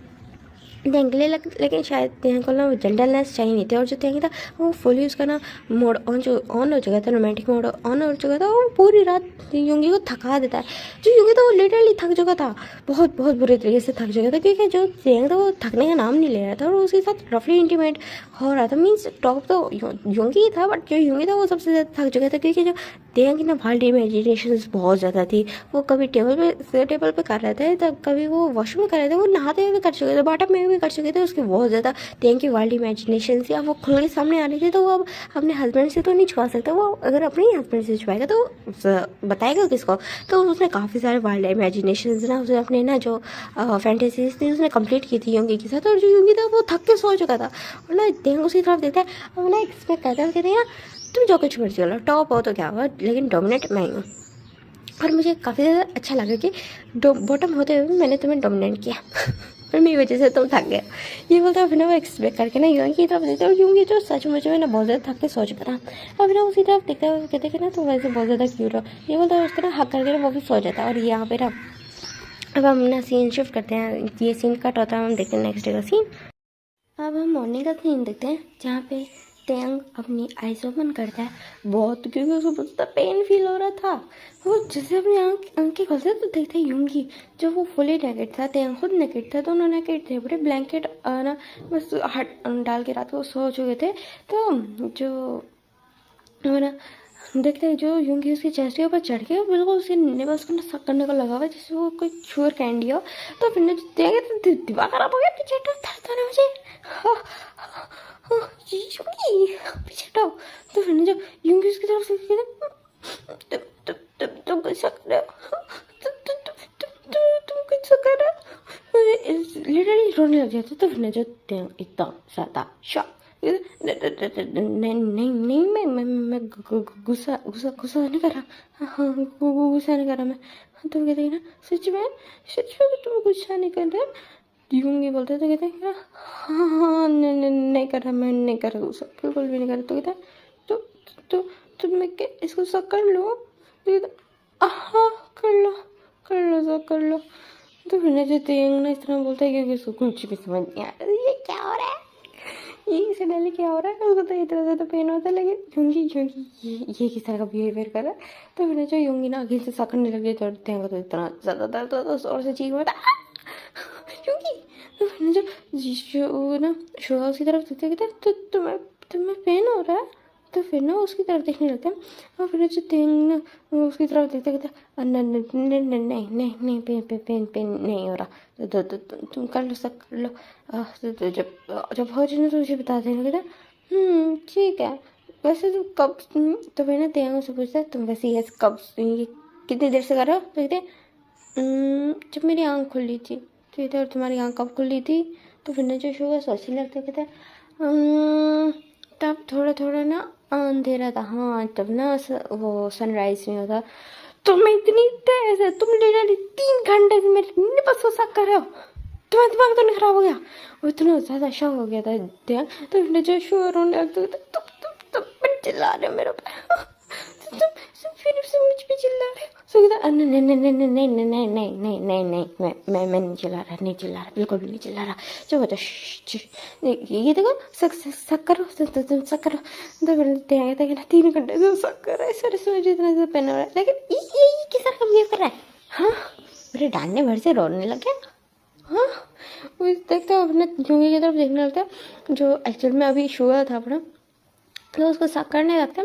त्यांग के लिए, लेकिन शायद त्यांग को ना जेंटलनेस चाहिए नहीं थी। और जो त्यांग था वो फुली उसका ना मोड ऑन हो चुका था, रोमांटिक मोड ऑन हो चुका था। वो पूरी रात यूंगी को थका देता है। जो यूंगी था वो लिटरली थक चुका था, बहुत बुरे तरीके से थक चुका था, क्योंकि जो त्यांग था वो थकने का नाम नहीं ले रहा था और उसके साथ रफली इंटीमेट हो रहा था। मीन्स टॉप तो यूंगी ही था बट जो यूंगी था वो सबसे ज़्यादा थक चुका था, क्योंकि जो त्यांग की ना वाइल्ड इमेजिनेशन बहुत ज़्यादा थी। वो कभी टेबल पे कर रहे थे, तब कभी वो वॉशरूम में कर रहे थे, वो नहाते हुए भी कर चुके थे, बाटअप में भी कर चुके थे। उसकी बहुत ज़्यादा त्यांग की वाइल्ड इमेजिनेशन थी। अब वो खुल के सामने आ रही थी तो वो अब अपने हस्बैंड से तो नहीं छुपा सकता। वो अगर अपने ही हस्बैंड से छुपाएगा तो बताएगा किसको। तो उसने काफ़ी सारे वाइल्ड इमेजिनेशन ना उसने अपने ना जो फैंटेसीज थी उसने कंप्लीट की थी यूंगी के साथ। और जो यूंगी था वो थक के सो चुका था और ना त्यांग उसी तरफ देखता है और ना एक्सपेक्ट करता है, कहते हैं ना तुम जो कुछ मर्जी करो, टॉप हो तो क्या हुआ, लेकिन डोमिनेट मैं ही हूँ। और मुझे काफ़ी ज़्यादा अच्छा लगा कि बॉटम होते हुए मैंने तुम्हें डोमिनेट किया और मेरी वजह से तुम थक गए। ये बोलता है फिर ना वो एक्सपेक्ट करके ना यूं की तरफ देखते और यूं जो सच मुझ में ना बहुत ज़्यादा थक के सोच पड़ा। और फिर ना उसी तरफ देखता है, कहते कि ना तुम वैसे बहुत ज़्यादा क्यूट हो। ये बोलता है उसको ना हक करके ना वो भी सो जाता है। और यहाँ पे ना अब हम ना सीन शिफ्ट करते हैं, ये सीन कट होता है, हम देखते हैं नेक्स्ट डे का सीन। अब हम मॉर्निंग का सीन देखते हैं जहाँ पे टैंग अपनी आइज ओपन करता है बहुत, क्योंकि उसको बहुत ज़्यादा पेन फील हो रहा था। वो जैसे अपनी आंखें खोलते तो देखते हैं यूंगी जो वो फुली नेकेड था, टैंग खुद नेकेड था, दोनों नेकेड थे, बड़े ब्लैंकेट ना बस हट डाल के रात को सो चुके थे। तो जो ना देखते हैं जो यूंगी उसकी चेस्ट के ऊपर चढ़ के बिल्कुल उसके नेबल्स को ना सक करने को लगा हुआ है जैसे वो कोई श्योर कैंडी हो। तो फिर देखे तो दिमाग खराब हो गया, पीछे हटो था ना मुझे यूंगी पीछे हटो। तो फिर जो यूंगी उसकी तरफ से तुम गुस्सा कर रहे हो, तुम गुस्सा कर रहे हो, लिटरली रोने लग जाते। तो फिर जो इतना ज़्यादा शॉक नहीं नहीं नहीं मैं गुस्सा नहीं कर रहा, हाँ गुस्सा नहीं कर रहा मैं। तो कहते हैं ना सच में तुम गुस्सा नहीं कर रहे, यूंगी बोलते तो कहते हैं हाँ नहीं कर रहा, मैं नहीं कर रहा गुस्सा, बिल्कुल भी नहीं कर रहा। तो कहते हैं तो मैं क्या इसको सब कर लो, हाँ कर लो सब कर लो। तो फिर जैसे ना इस तरह बोलता है क्योंकि उसको कुछ भी समझ नहीं आ रहा ये क्या हो रहा है, ये सडनली क्या हो रहा है। उसको तो इतना ज़्यादा पेन होता है, लेकिन यूंगी ये किस तरह का बिहेवियर कर रहा है। तो मैंने जो यूंगी ना आगे से सकड़ने लगी तो त्यांग तो इतना ज़्यादा दर्द होता जोर से चीख मारता यूंगी। तो मैंने जो ना शुआ उसकी तरफ देखते कहते तो तुम्हें पेन हो रहा है, तो फिर ना उसकी तरफ देखने लगता है। और फिर जो तेंग ना वो उसकी तरफ देखते कहता नहीं नहीं नहीं नहीं नहीं नहीं पेन पेन पेन पेन नहीं हो रहा, तुम कर लो, सब कर लो। तो जब जब हो जाए ना तो मुझे बता देना। कहता ठीक है। वैसे तुम कब तो फिर ना तेंग से पूछता है तुम वैसे ये कब ये कितनी देर से कर रहे हो? तो कहते जब मेरी आँख खुली थी। तो कहते और तुम्हारी आँख कब खुली थी? तो फिर ना जो शुगर सोचने लगता है। कहता तब थोड़ा थोड़ा ना अंधेरा था, हाँ तब ना वो सनराइज नहीं होता। तुम इतनी तेज है, तुम लिटरली 3 घंटे से मेरे निपस हो सक कर रहे हो, तुम्हारा दिमाग तो नहीं खराब हो गया? वो इतना ज़्यादा शौक हो गया था ध्यान। तो फिर जो शुगर रोने लगता था तुम चिल्ला रहे हो मेरे ऊपर तुम फिर से मुझ पे चिल्ला रहे हो। सो कहता नहीं नहीं नहीं नहीं नहीं नहीं नहीं नहीं नहीं नहीं नहीं मैं नहीं चिल्ला रहा, नहीं चिल्ला रहा, बिल्कुल भी नहीं चिल्ला रहा। जो बता ये देखो सक करो, तुम सक करो। तो फिर 3 घंटे से सक कर रहा है, सर से मुझे इतना ज़्यादा पेन हो रहा है, लेकिन ये किस तरह का बिहेव कर रहा है? हाँ मेरे डांटने भर से रोने लग गया। हाँ वो देखते हो अपने जूंगी की तरफ देखने लगता है, जो एक्चुअल में अभी शुगर था अपना। तो उसको शक करने लगता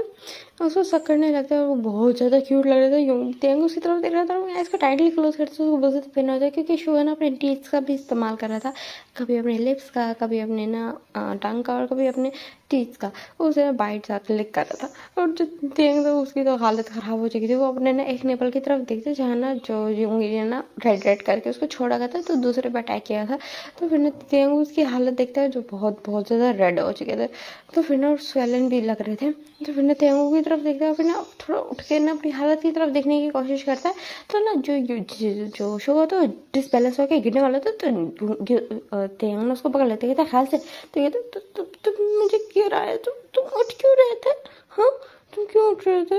है, और वो बहुत ज़्यादा क्यूट लग रहा था। यूं तेंग उसकी तरफ देख रहा था, मैं इसको टाइटली क्लोज करते उसको बोलते तो पहना हो जाए, क्योंकि शुगर ना अपने टीथ का भी इस्तेमाल कर रहा था, कभी अपने लिप्स का, कभी अपने ना टंग का, और कभी अपने टीथ का। उसे बाइट सा क्लिक कर रहा था। और जो तेंग था उसकी तो हालत ख़राब हो चुकी थी। वो अपने ना एक नेपल की तरफ देखते जहाँ ना जो यूंगी ने ना रेड करके उसको छोड़ा गया था, तो दूसरे पर अटैक किया था। तो फिर ना तेंग उसकी हालत देखता है जो बहुत बहुत ज़्यादा रेड हो चुके थे। तो फिर ना स्वेलन भी लग रहे थे। तो फिर ना तेंगू की तरफ देखता है, फिर ना थोड़ा उठ के ना अपनी हालत की तरफ देखने की कोशिश करता है। तो ना जो शो हुआ तो डिसबैलेंस होकर गिरने वाला था। तो तेंग ना उसको पकड़ लेते, कहता ख्याल से। तो कहते तुम मुझे क्यों रहा है, तुम उठ क्यों रहे थे? हाँ तुम क्यों उठ रहे थे?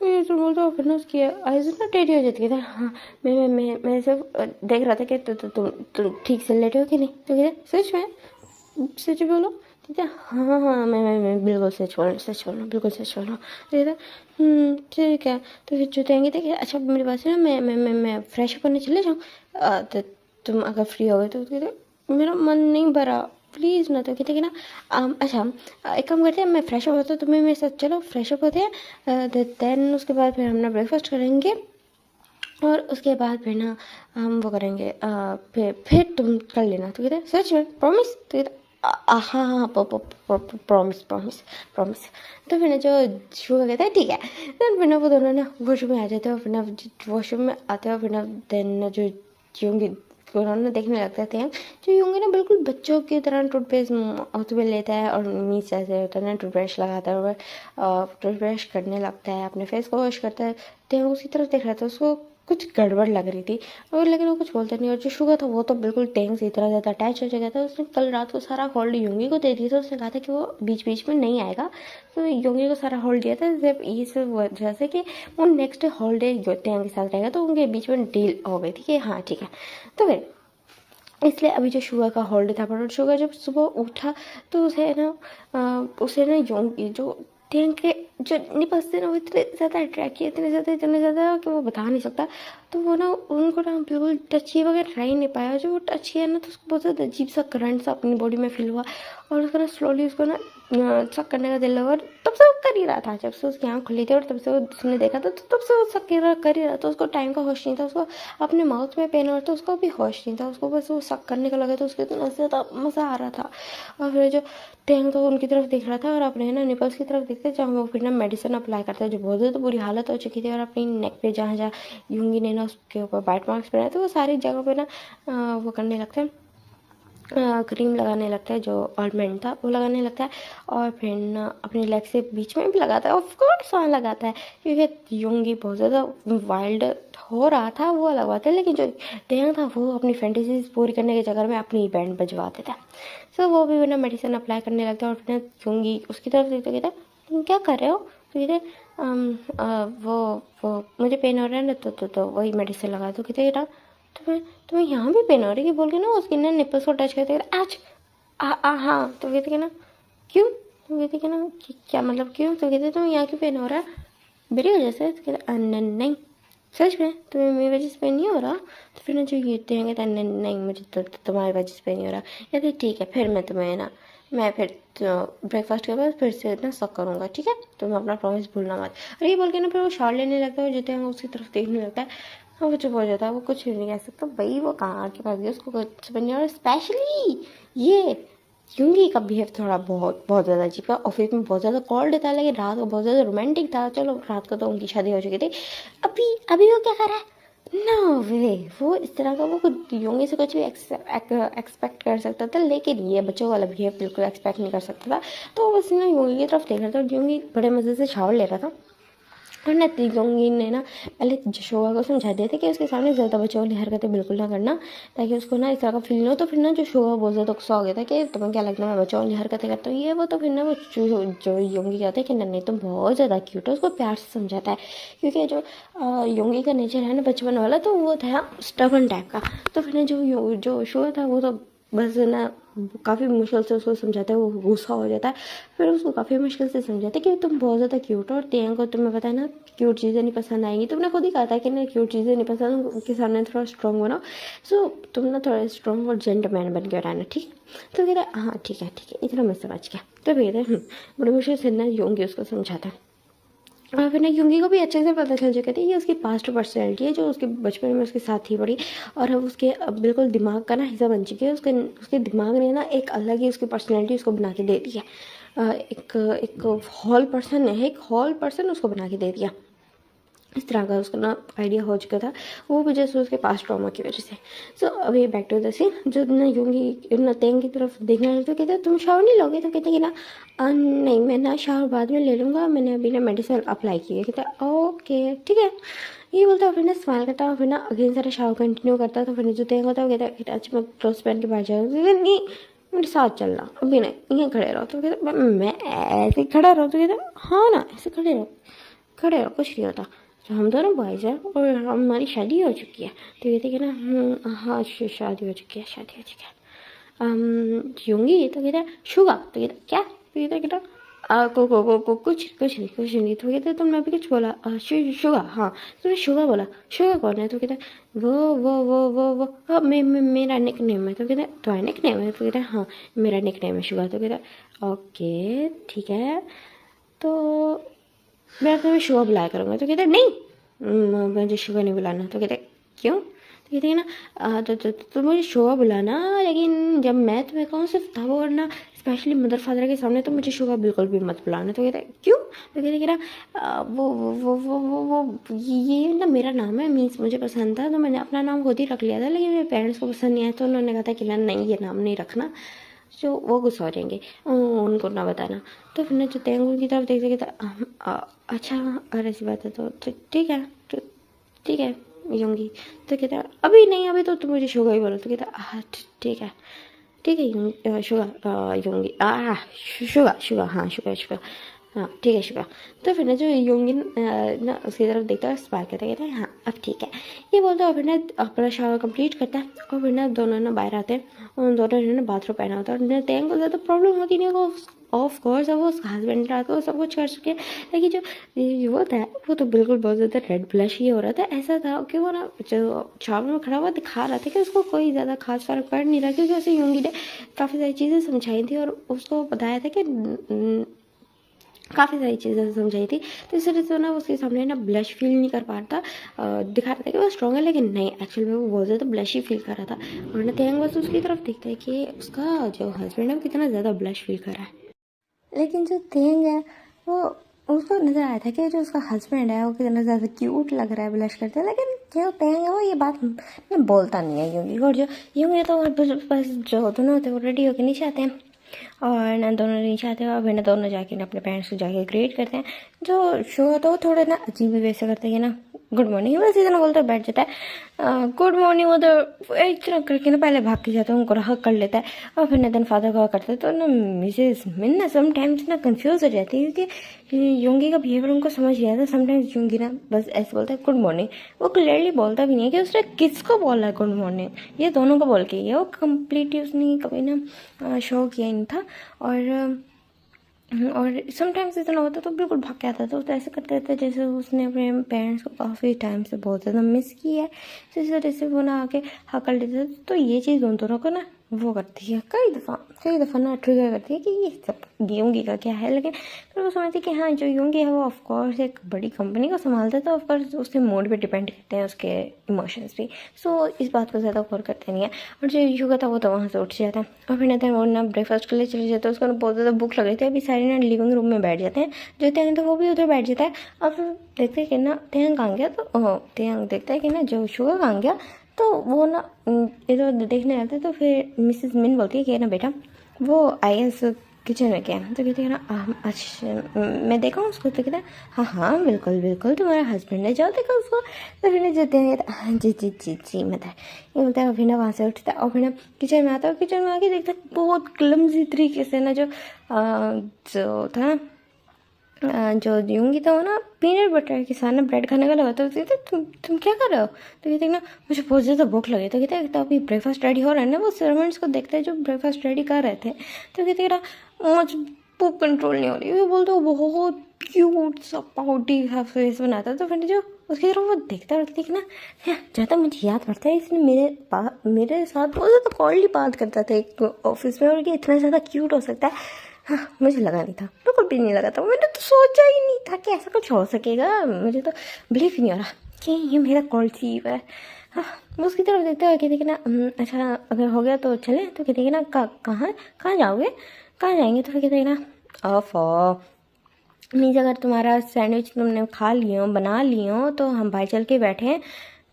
ये तो बोलता। फिर ना उसकी आइज ना टेढ़ी हो जाती है। हाँ मैं सिर्फ देख रहा था कि तुम ठीक से लेटे हो कि नहीं। तो कहते सच में, सच बोलो। ठीक है, हाँ हाँ मैं बिल्कुल सच बोल रहा हूँ, बिल्कुल सच बोल रहा हूँ। ठीक है, ठीक है। तो फिर जुतेंगे थे कि अच्छा मेरे पास है ना, मैं फ्रेश अप होने चले जाऊँ, तो तुम अगर फ्री हो गए तो कहते मेरा मन नहीं भरा, प्लीज़ ना। तो कहते कि ना अच्छा एक काम करते हैं, मैं फ्रेश अप होता हूँ, तुम्हें मेरे साथ चलो, फ्रेश अप होते हैं। देन उसके बाद फिर हम ना ब्रेकफास्ट करेंगे, और उसके बाद फिर ना हम वो करेंगे, फिर तुम कर लेना। तो कहते सच में, प्रॉमिस? तो कहते हाँ हाँ प्रॉमिस प्रॉमिस प्रॉमिस। तो फिर ना जो शुगर कहता है ठीक है। तो फिर ना वो दोनों ना वॉशरूम में आ जाते हैं। फिर ना वॉशरूम में आते हैं, फिर ना देन जो यूंगी उन्होंने देखने लगते थे जो यूंगी ना बिल्कुल बच्चों की तरह टूथपेस्ट हाथ में लेता है, और मीस ऐसे होता है ना, टूथब्रश लगाता है, और टूथब्रश करने लगता है, अपने फेस को वॉश करता है। तो उसी तरफ देख रहा था, उसको कुछ गड़बड़ लग रही थी, और लेकिन वो कुछ बोलता नहीं। और जो शुगर था वो तो बिल्कुल टेंग से इतना ज़्यादा अटैच हो चुका था, उसने कल रात को सारा होल्ड यूंगी को दे दिया था। उसने कहा था कि वो बीच बीच में नहीं आएगा, तो यूंगी को सारा होल्ड दिया था जब ये सब वजह से कि वो नेक्स्ट हॉलीडे टेंग के साथ रहेगा। तो उनके बीच में डील हो गई थी कि हाँ ठीक है। तो फिर इसलिए अभी जो शुगर का हॉलीडे था, पर शुगर जब सुबह उठा तो उसे ना जो टेंग के जो निपल्स थे ना, वो इतने ज़्यादा अट्रैक्ट किए, इतने ज़्यादा कि वो बता नहीं सकता। तो वो ना उनको ना बिल्कुल टच किए बगैर रह ही नहीं पाया। जो वो टच किया ना, तो उसको बहुत ज़्यादा अजीब सा करंट सा अपनी बॉडी में फील हुआ, और उसको ना स्लोली उसको ना सक करने का दिल लगा। और तब से वो कर ही रहा था, जब से उसकी आँख खुली थी और तब से वो उसने देखा था, तो तब से वो सक कर ही रहा था। उसको टाइम का होश नहीं था, उसको अपने माउथ में पेन हो रहा था, उसको भी होश नहीं था, उसको बस वो सक करने का लगा था। उसको इतना ज़्यादा मज़ा आ रहा था। और फिर जो टेंग तो उनकी तरफ देख रहा था, और अपने ना निपल्स की तरफ देखते जहाँ वो फिर ना मेडिसिन अप्लाई करता है, जो बहुत ज़्यादा बुरी हालत हो चुकी थी। और अपनी नेक पे जहाँ जहाँ यूंगी ने ना उसके ऊपर बाइट मार्क्स बनाए, तो वो सारी जगह पे ना वो करने लगता है, क्रीम लगाने लगता है, जो ऑइंटमेंट था वो लगाने लगता है। और फिर ना अपने लेग से बीच में भी लगाता है, ऑफकोर्स वहाँ लगाता है, क्योंकि यूंगी बहुत ज़्यादा वाइल्ड हो रहा था, वो लगवाते हैं। लेकिन जो टेंग था वो अपनी फैंटेसीज पूरी करने के चक्कर में अपनी बैंड बजवा देता है। सो वो भी ना मेडिसिन अप्लाई करने लगता है। और फिर यूंगी उसकी तरफ देखते कहता तुम क्या कर रहे हो? तो कहते वो मुझे पेन हो रहा है ना, तो वही मेडिसिन लगा। तो कहते ना तुम्हें यहाँ भी पेन हो रही है बोल के ना उसकी ना निपल्स को टच करते आज हाँ। तो कहते कि ना क्यों? तो कहते कि ना क्या मतलब क्यों? तो कहते तुम्हें यहाँ क्यों पेन हो रहा है, मेरी वजह से? तो कहते नहीं सच में तुम्हें मेरी वजह से पेन नहीं हो रहा? तो फिर ना जो ये कहेंगे तो नहीं नहीं मुझे तो तुम्हारी वजह से पेन नहीं हो रहा, या फिर ठीक है फिर मैं तुम्हें ना मैं फिर ब्रेकफास्ट के बाद फिर से ना शक करूँगा, ठीक है? तुम अपना प्रॉमिस भूलना मत। और ये बोल के ना फिर वो शावर लेने लगता है, जितने हम उसकी तरफ देखने लगता है। हाँ वो चुप हो जाता है, वो कुछ भी नहीं कह सकता भाई, वो कहाँ के पास गया, उसको कुछ समझ नहीं आ रहा। स्पेशली ये क्योंकि का बिहेव थोड़ा बहुत बहुत ज़्यादा अजीब है। ऑफिस में बहुत ज़्यादा कॉल देता है, लेकिन रात को बहुत ज़्यादा रोमांटिक था। चलो रात को तो उनकी शादी हो चुकी थी। अभी अभी वो क्या कर रहा है? नो वे, वो इस तरह का वो खुद योंगी से कुछ भी एक्सपेक्ट कर सकता था, लेकिन ये बच्चों वाला बिहेव बिल्कुल एक्सपेक्ट नहीं कर सकता था। तो बस ना योंगी की तरफ देख रहा था और योंगी बड़े मज़े से शावर ले रहा था। और ना योंगी ने ना पहले शोगा को समझा दिया था कि उसके सामने ज़्यादा बच्चों वाली हरकतें बिल्कुल ना करना, ताकि उसको ना इस तरह का फील ना हो। तो फिर ना जो शोगा बहुत ज़्यादा गुस्सा हो गया था कि तुम्हें क्या लगता है मैं बच्चों वाली हरकतें करता हूँ ये वो। तो फिर ना वो जो योंगी कहता है कि नहीं तुम बहुत ज़्यादा क्यूट हो, उसको प्यार से समझाता है। क्योंकि जो योंगी का नेचर है ना बचपन वाला, तो वो था स्टबर्न टाइप का। तो फिर ना जो शोगा था वो तो बस ना काफ़ी मुश्किल से उसको समझाता है, वो गुस्सा हो जाता है। फिर उसको काफ़ी मुश्किल से समझाता है कि तुम बहुत ज़्यादा क्यूट हो और तेंग को तुम्हें पता है ना क्यूट चीज़ें नहीं पसंद आएंगी। तुमने खुद ही कहा था कि ना क्यूट चीज़ें नहीं पसंद, उनके सामने थोड़ा स्ट्रॉन्ग बनाओ। सो तुम ना थोड़ा स्ट्रॉन्ग और जेंटलमैन बन के रहना, ठीक है? तो कहता है हाँ ठीक है इतना मैं समझ गया। तो कहते हैं बड़े मुश्किल से ना योंगी उसको समझाता है। और फिर ना योंगी को भी अच्छे से पता चल चुका था ये उसकी पास्ट पर्सनैलिटी है, जो उसके बचपन में उसके साथ ही पड़ी और अब उसके बिल्कुल दिमाग का ना हिस्सा बन चुकी है। उसके दिमाग ने ना एक अलग ही उसकी पर्सनैलिटी उसको बना के दे दी है। एक हॉल पर्सन है, एक हॉल पर्सन उसको बना के दे दिया। इस तरह का उसको ना आइडिया हो चुका था, वो वजह से उसके पास ट्रॉमा की वजह से। सो अभी बैक टू द सीन, जब ना योंगी ना तेंग की तरफ देखने लगे तो कहते तुम शावर नहीं लोगे? तो कहते कि ना नहीं मैं ना शावर बाद में ले लूँगा, मैंने अभी ना मेडिसिन अप्लाई की है। कहते ओके ठीक है। ये बोलता फिर ना स्माइल करता और फिर ना अगेन सारा शावर कंटिन्यू करता। तो फिर जो तेंग होता है वो कहता अच्छा मैं क्लोथ पहन के बाहर जाऊँगा। नहीं मेरे साथ चलना, अभी नहीं यहीं खड़े रहो। तो कहते मैं ऐसे खड़ा रहो? तो कहते हाँ ना ऐसे खड़े रहो कुछ नहीं होता। तो हम दोनों बॉयज़ हैं और हमारी शादी हो चुकी है। तो कहते कि ना हाँ शादी हो चुकी है। योंगी तो कहता है शुगा? तो कहता क्या? तो कहता कि ना कुछ नहीं। तो कहते तुमने अभी कुछ बोला शुगा? हाँ तुमने शुगा बोला। शुगा कौन है? तो कहता वो हाँ मेरा निक नेम है। तो कहता तुम्हारा निक नेम है? तो कहता हाँ मेरा निक नेम है शुगा। तो कहता ओके ठीक है, तो मैं तुम्हें शुगा बुलाया करूँगा। तो कहते नहीं मुझे शुगा नहीं बुलाना। तो कहते क्यों? तो कहते हैं ना तो मुझे शुगा बुलाना, लेकिन जब मैं तुम्हें कहूँ सिर्फ तब, और ना स्पेशली मदर फादर के सामने तो मुझे शुगा बिल्कुल भी मत बुलाना। तो कहते क्यों? तो कहते कि ना वो ये ना मेरा नाम है, मीन्स मुझे पसंद था तो मैंने अपना नाम खुद ही रख लिया था, लेकिन मेरे पेरेंट्स को पसंद नहीं आया तो उन्होंने कहा था कि ना नहीं ये नाम नहीं रखना। जो वो गुस्सा हो जाएंगे, उनको ना बताना। तो फिर ना जो तेंगू की तरफ देखते तो अच्छा और ऐसी बात है तो ठीक है तो ठीक है योंगी। तो कहता अभी नहीं अभी तो तुम मुझे शुगा ही बोलो। तो कहता हाँ ठीक है शुगा योंगी शुगा हाँ शुगा हाँ ठीक है शुगा। तो फिर ना जो योंगी ना उसकी तरफ देखता है स्माइल कहता है हाँ अब ठीक है। ये बोलता है फिर ना अपना शावर कंप्लीट करता है और फिर ना दोनों ना बाहर आते हैं। उन दोनों ने ना बाथरूम पहना होता है और तेंग को ज़्यादा प्रॉब्लम होती नहीं है। ऑफ कोर्स अब वो उसका हस्बैंड रहा तो सब कुछ कर सके, लेकिन जो वो था वो तो बिल्कुल बहुत ज़्यादा रेड ब्लश ही हो रहा था। ऐसा था कि वो ना जो शावर में खड़ा हुआ दिखा रहा था कि उसको कोई ज़्यादा खास फर्क पड़ नहीं रहा, क्योंकि उसे योंगी ने काफ़ी सारी चीज़ें समझाई थी और उसको बताया था कि काफ़ी सारी चीज़ें समझाई थी। तो इस वजह से ना उसके सामने ना ब्लश फील नहीं कर पा रहा था। दिखा रहा था कि वो स्ट्रॉन्ग है, लेकिन नहीं एक्चुअल में वो बहुत ज़्यादा ब्लश ही फील कर रहा था। और ना तेंग बस उसकी तरफ देखता है कि उसका जो हस्बैंड है वो कितना ज़्यादा ब्लश फील कर रहा है। लेकिन जो तेंग है वो उसको नज़र आया था कि जो उसका हस्बैंड है वो कितना ज़्यादा क्यूट लग रहा है ब्लश करते हैं, लेकिन जो तेंग है वो ये बात बोलता नहीं है योंगी को। और जो योंगी तो बस जो दोनों होते हैं वो रेडी होकर नीचे आते हैं और ना दोनों नीचे आते हैं और फिर ना दोनों जाके ना अपने पेरेंट्स को जाके ग्रेट करते हैं। जो शो होता है वो थोड़ा ना अजीब ही वैसे करते हैं ना गुड मॉर्निंग, बस इतना बोलते बैठ जाता है गुड मॉर्निंग। वो तो इतना करके ना पहले भाग के जाता है, उनको हक कर लेता है और फिर ना फादर को करता है। तो ना मिसेस मिन ना समटाइम्स ना कंफ्यूज हो जाती है क्योंकि योंगी का बिहेवियर उनको समझ नहीं आता। समटाइम्स योंगी ना बस ऐसे बोलता है गुड मॉर्निंग, वो क्लियरली बोलता भी नहीं है कि उसने किसको बोला है गुड मॉर्निंग, ये दोनों को बोल के ये वो कम्प्लीटली उसने कभी ना शो किया नहीं था। और और समटाइम्स इतना होता तो बिल्कुल भाग के आता, तो ऐसे करते रहते जैसे उसने अपने पेरेंट्स को काफ़ी टाइम से बहुत ज़्यादा मिस किया है, तो इस वजह से वो ना आके हकल देते। तो ये चीज़ उन दोनों को ना वो करती है कई दफ़ा ना ट्रिगर करती है कि ये सब योंगी का क्या है। लेकिन फिर वो समझती है कि हाँ, जो योंगी है वो ऑफकोर्स एक बड़ी कंपनी को संभालता है, तो ऑफकोर्स उसके मूड पे डिपेंड करते हैं उसके इमोशंस भी। सो इस बात को ज़्यादा गौर करते नहीं है। और जो युगा था वो तो वहाँ से उठ जाता है और फिर ना वो ना ब्रेकफास्ट के लिए चले जाते हैं। उसको ना बहुत ज़्यादा भूख लग रही थी, अभी सारे ना लिविंग रूम में बैठ जाते हैं। जो त्यांग तो वो भी उधर बैठ जाता है और फिर देखते हैं कि ना त्यांग कहाँ गया, तो त्यांग देखता है कि ना जो शुगा कहाँ गया, तो वो ना इधर देखने आते हैं। तो फिर मिसेस मिन बोलती है कि ना बेटा वो IS किचन में क्या है, तो कहती है ना अच्छा मैं देखा हूँ उसको, तो कहता है हाँ हाँ बिल्कुल बिल्कुल तुम्हारा हस्बैंड है, जाओ देखो उसको। तो फिर जाते हैं, हाँ जी जी जी जी मतलब ये बोलता है। फिर ना वहाँ से उठता है और फिर ना किचन में आता है, और किचन में आके देखता है बहुत क्लमजी तरीके से ना जो था ना जो यूंगी तो ना पीनट बटर के साथ ना ब्रेड खाने का लगा। तो कहते तुम क्या कर रहे हो, तो कहते ना मुझे बहुत ज़्यादा भूख लगी। तो कहते तो अभी ब्रेकफास्ट रेडी हो रहा है ना, वो सर्वेंट्स को देखते हैं जो ब्रेकफास्ट रेडी कर रहे थे। तो कहते ना मुझे भूख कंट्रोल नहीं हो रही, वो बोलते बहुत क्यूट सा पाउटी सा फेस बनाता है। तो फिर जो उसकी तरफ वो देखता है और देखना जहाँ तक मुझे याद पड़ता है इसने मेरे साथ बहुत ज़्यादा कॉल्डली बात करता था एक ऑफिस में, और ये इतना ज़्यादा क्यूट हो सकता है। हाँ मुझे लगा नहीं था, बिल्कुल भी नहीं लगा था, मैंने तो सोचा ही नहीं था कि ऐसा कुछ हो सकेगा। मुझे तो बिलीव ही नहीं हो रहा कि ये मेरा कॉल चीव है। हाँ मैं उसकी तरफ देखते हुए कहते कि ना अच्छा अगर हो गया तो चले। तो कहते कि ना कहाँ कहाँ जाओगे, कहाँ जाएंगे। तो फिर कहते ना ऑफ मीन्स अगर तुम्हारा सैंडविच तुमने खा लिए हो बना लिए हो तो हम भाई चल के बैठे हैं।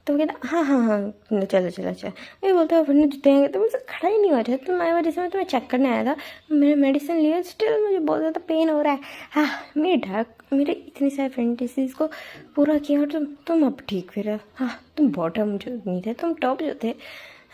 तो कहता हाँ हाँ हाँ चलो चलो चलो। ये बोलते हो फिर जुटेंगे, तो मुझसे खड़ा ही नहीं हो रहा। तो मैं वजह से मैं तुम्हें चेक करने आया था, मैंने मेडिसिन लिया, स्टिल मुझे बहुत ज़्यादा पेन हो रहा है। हाँ मेरे इतनी सारी फैंटेसीज को पूरा किया और तुम अब ठीक फिर। हाँ तुम बॉटम जो नहीं थे, तुम टॉप जो थे।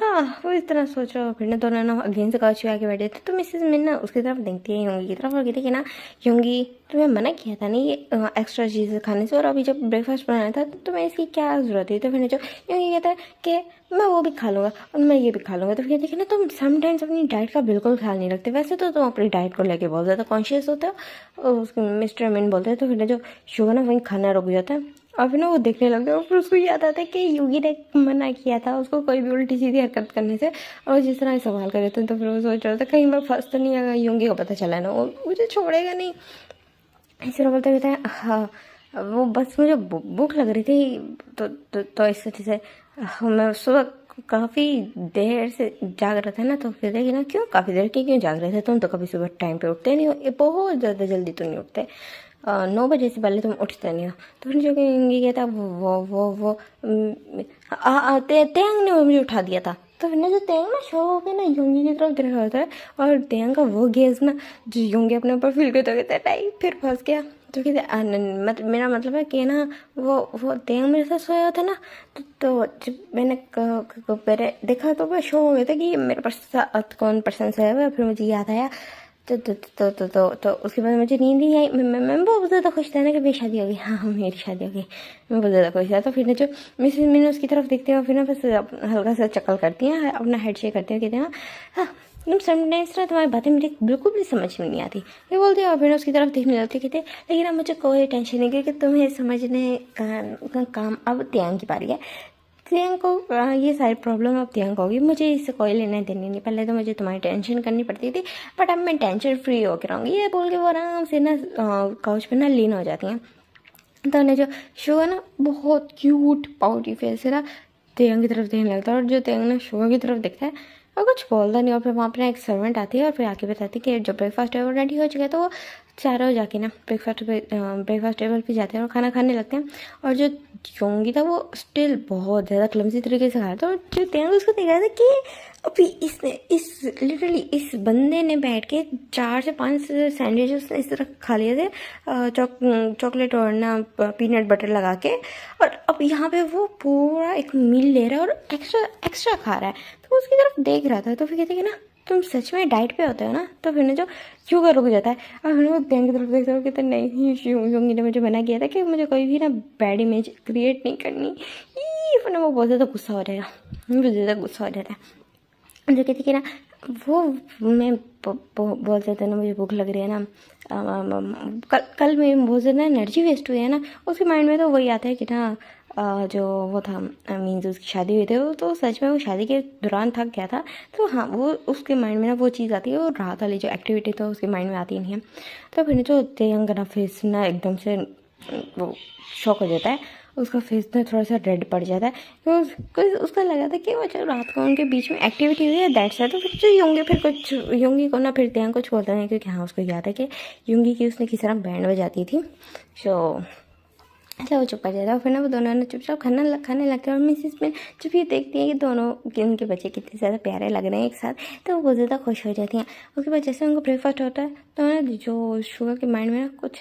हाँ वो इस तरह सोच रहा हो। फिर ना दोनों ना अगेंस्ट काउच पे आके बैठे थे। तो मिसेस मिन ना उसकी तरफ देखती है योंगी की तरफ और कहती है कि ना योंगी तुम्हें मना किया था नहीं ये एक्स्ट्रा चीज़ें खाने से, और अभी जब ब्रेकफास्ट बनाया था तो तुम्हें इसकी क्या ज़रूरत है। तो फिर जो योंगी कहता है कि मैं वो भी खा लूँगा और मैं ये भी खा लूँगा। तो फिर कहती है कि ना तुम समटाइम्स अपनी डाइट का बिल्कुल ख्याल नहीं रखते, वैसे तो तुम अपनी डाइट को लेके बहुत ज़्यादा कॉन्शियस होते हो। उसको मिस्टर मिन बोलते हैं। तो फिर जो शुगर ना वहीं खाना रुक जाता है और फिर ना वो देखने लगता है और फिर उसको याद आता है कि योगी ने मना किया था उसको कोई भी उल्टी सीधी हरकत करने से, और जिस तरह सवाल कर रहे थे। तो फिर वो सोच रहा था कहीं मैं फंस तो नहीं आएगा, योगी को पता चला ना वो मुझे छोड़ेगा नहीं। इस तरह बोलते कहते हैं हाँ वो बस मुझे भूख लग रही थी, तो इस वजह से मैं सुबह काफ़ी देर से जाग रहा था ना। तो फिर देखिए ना क्यों काफ़ी देर के क्यों जाग रहे थे तुम, तो कभी सुबह टाइम पे उठते नहीं हो, ये बहुत ज़्यादा जल्दी तो नहीं उठते, 9 बजे से पहले तुम उठते नहीं हो। तो फिर जो कहेंगे कहता वो तेंग ने मुझे उठा दिया था। तो फिर ना जो तेंग ना शो हो गया ना योंगी की तरफ देख रहा था, और तेंग का वो गेज ना जो योंगी अपने ऊपर फील करता कहता है नहीं फिर फंस गया। तो कहते मेरा मतलब है कि ना वो तेंग मेरे साथ सोया था ना, तो जब मैंने पहले देखा तो मैं शो हो गया था कि मेरे पास कौन पर्सन सोया हुआ है। फिर मुझे याद आया तो उसके बाद मुझे नींद नहीं आई। मैं बहुत ज़्यादा खुश था ना कि मेरी शादी हो गई। हाँ मेरी शादी हो गई, मैं बहुत ज़्यादा खुश था। तो फिर ना जो मिसेस मैंने उसकी तरफ देखती हूँ, फिर ना बस हल्का सा चक्कर करती हैं, अपना हेड शेक करती हूँ, कहते हैं हाँ तुम समटाइम्स ना तुम्हारी बातें मुझे बिल्कुल भी समझ में नहीं आती, ये बोलते हैं। और फिर उसकी तरफ देखने लगती कहते लेकिन अब मुझे कोई टेंशन नहीं, क्योंकि तुम्हें समझने का काम अब त्यांग की बारी है। त्यांग को ये सारी प्रॉब्लम अब त्यांग को होगी, मुझे इससे कोई लेना देनी नहीं। पहले तो मुझे तुम्हारी टेंशन करनी पड़ती थी, बट अब मैं टेंशन फ्री होकर रहूँगी, ये बोल के वो आराम से ना काउच पे ना लीन हो जाती हैं। तो उन्हें जो शो है ना बहुत क्यूट पाउटी फेस है ना त्यांग की तरफ देखने लगता है, और जो त्यांग ना शो की तरफ देखता है और कुछ बोलता नहीं। और फिर वहाँ पर एक सर्वेंट आती है और फिर आके बताती है कि जो ब्रेकफास्ट है वो रेडी हो चुका है। तो वो चारों जाके ना ब्रेकफास्ट टेबल पे जाते हैं और खाना खाने लगते हैं। और जो योंगी था वो स्टिल बहुत ज़्यादा क्लमसी तरीके से खा रहा था, और जो त्यांग उसको देख रहा था कि अभी लिटरली इस बंदे ने बैठ के 4 से 5 सैंडविच इस तरह खा लिए थे चॉकलेट और ना पीनट बटर लगा के, और अब यहाँ पे वो पूरा एक मील ले रहा है और एक्स्ट्रा खा रहा है। तो उसकी तरफ देख रहा था। तो फिर कहते कि ना तुम सच में डाइट पे होते हो ना। तो फिर ना जो शुगर रुक जाता है और फिर वो त्यांग की तरफ देखता है, कहते नहीं योंगी ने मुझे मना किया था कि मुझे कोई भी ना बैड इमेज क्रिएट नहीं करनी। फिर ना वो बहुत ज़्यादा गुस्सा हो जाएगा, बहुत ज़्यादा गुस्सा हो जाता है। जो कहती कि ना वो मैं बहुत ज़्यादा ना मुझे भूख लग रही है ना। कल में बहुत ज़्यादा एनर्जी वेस्ट हुई है ना, उसके माइंड में तो वही आता है कि ना जो वो था मीन्स उसकी शादी हुई थी वो, तो सच में वो शादी के दौरान थक गया था। तो हाँ, वो उसके माइंड में ना वो चीज़ आती है, और रात वाली जो एक्टिविटी तो उसके माइंड में आती नहीं है। तो फिर जो तेयंग ना फेस ना एकदम से वो शॉक हो जाता है, उसका फेस ना थोड़ा सा रेड पड़ जाता है, क्योंकि उसका लगा था कि वो जो रात को उनके बीच में एक्टिविटी हुई है दैट्स है। तो फिर जो योंगी फिर कुछ योंगी को ना फिर तेयंग कुछ बोलता नहीं, क्योंकि हाँ उसको याद है कि योंगी की उसने किस तरह बैंड बजाती थी। सो ऐसा वो चुप कर जाता है। फिर ना वो दोनों ना चुपचाप खाने लगते हैं, और मिसिस मिन जब ये देखती है कि दोनों कि उनके बच्चे कितने ज़्यादा प्यारे लग रहे हैं एक साथ, तो वो बहुत ज़्यादा खुश हो जाती हैं। उसके बाद जैसे उनको ब्रेकफास्ट होता है तो ना जो शुगर के माइंड में ना कुछ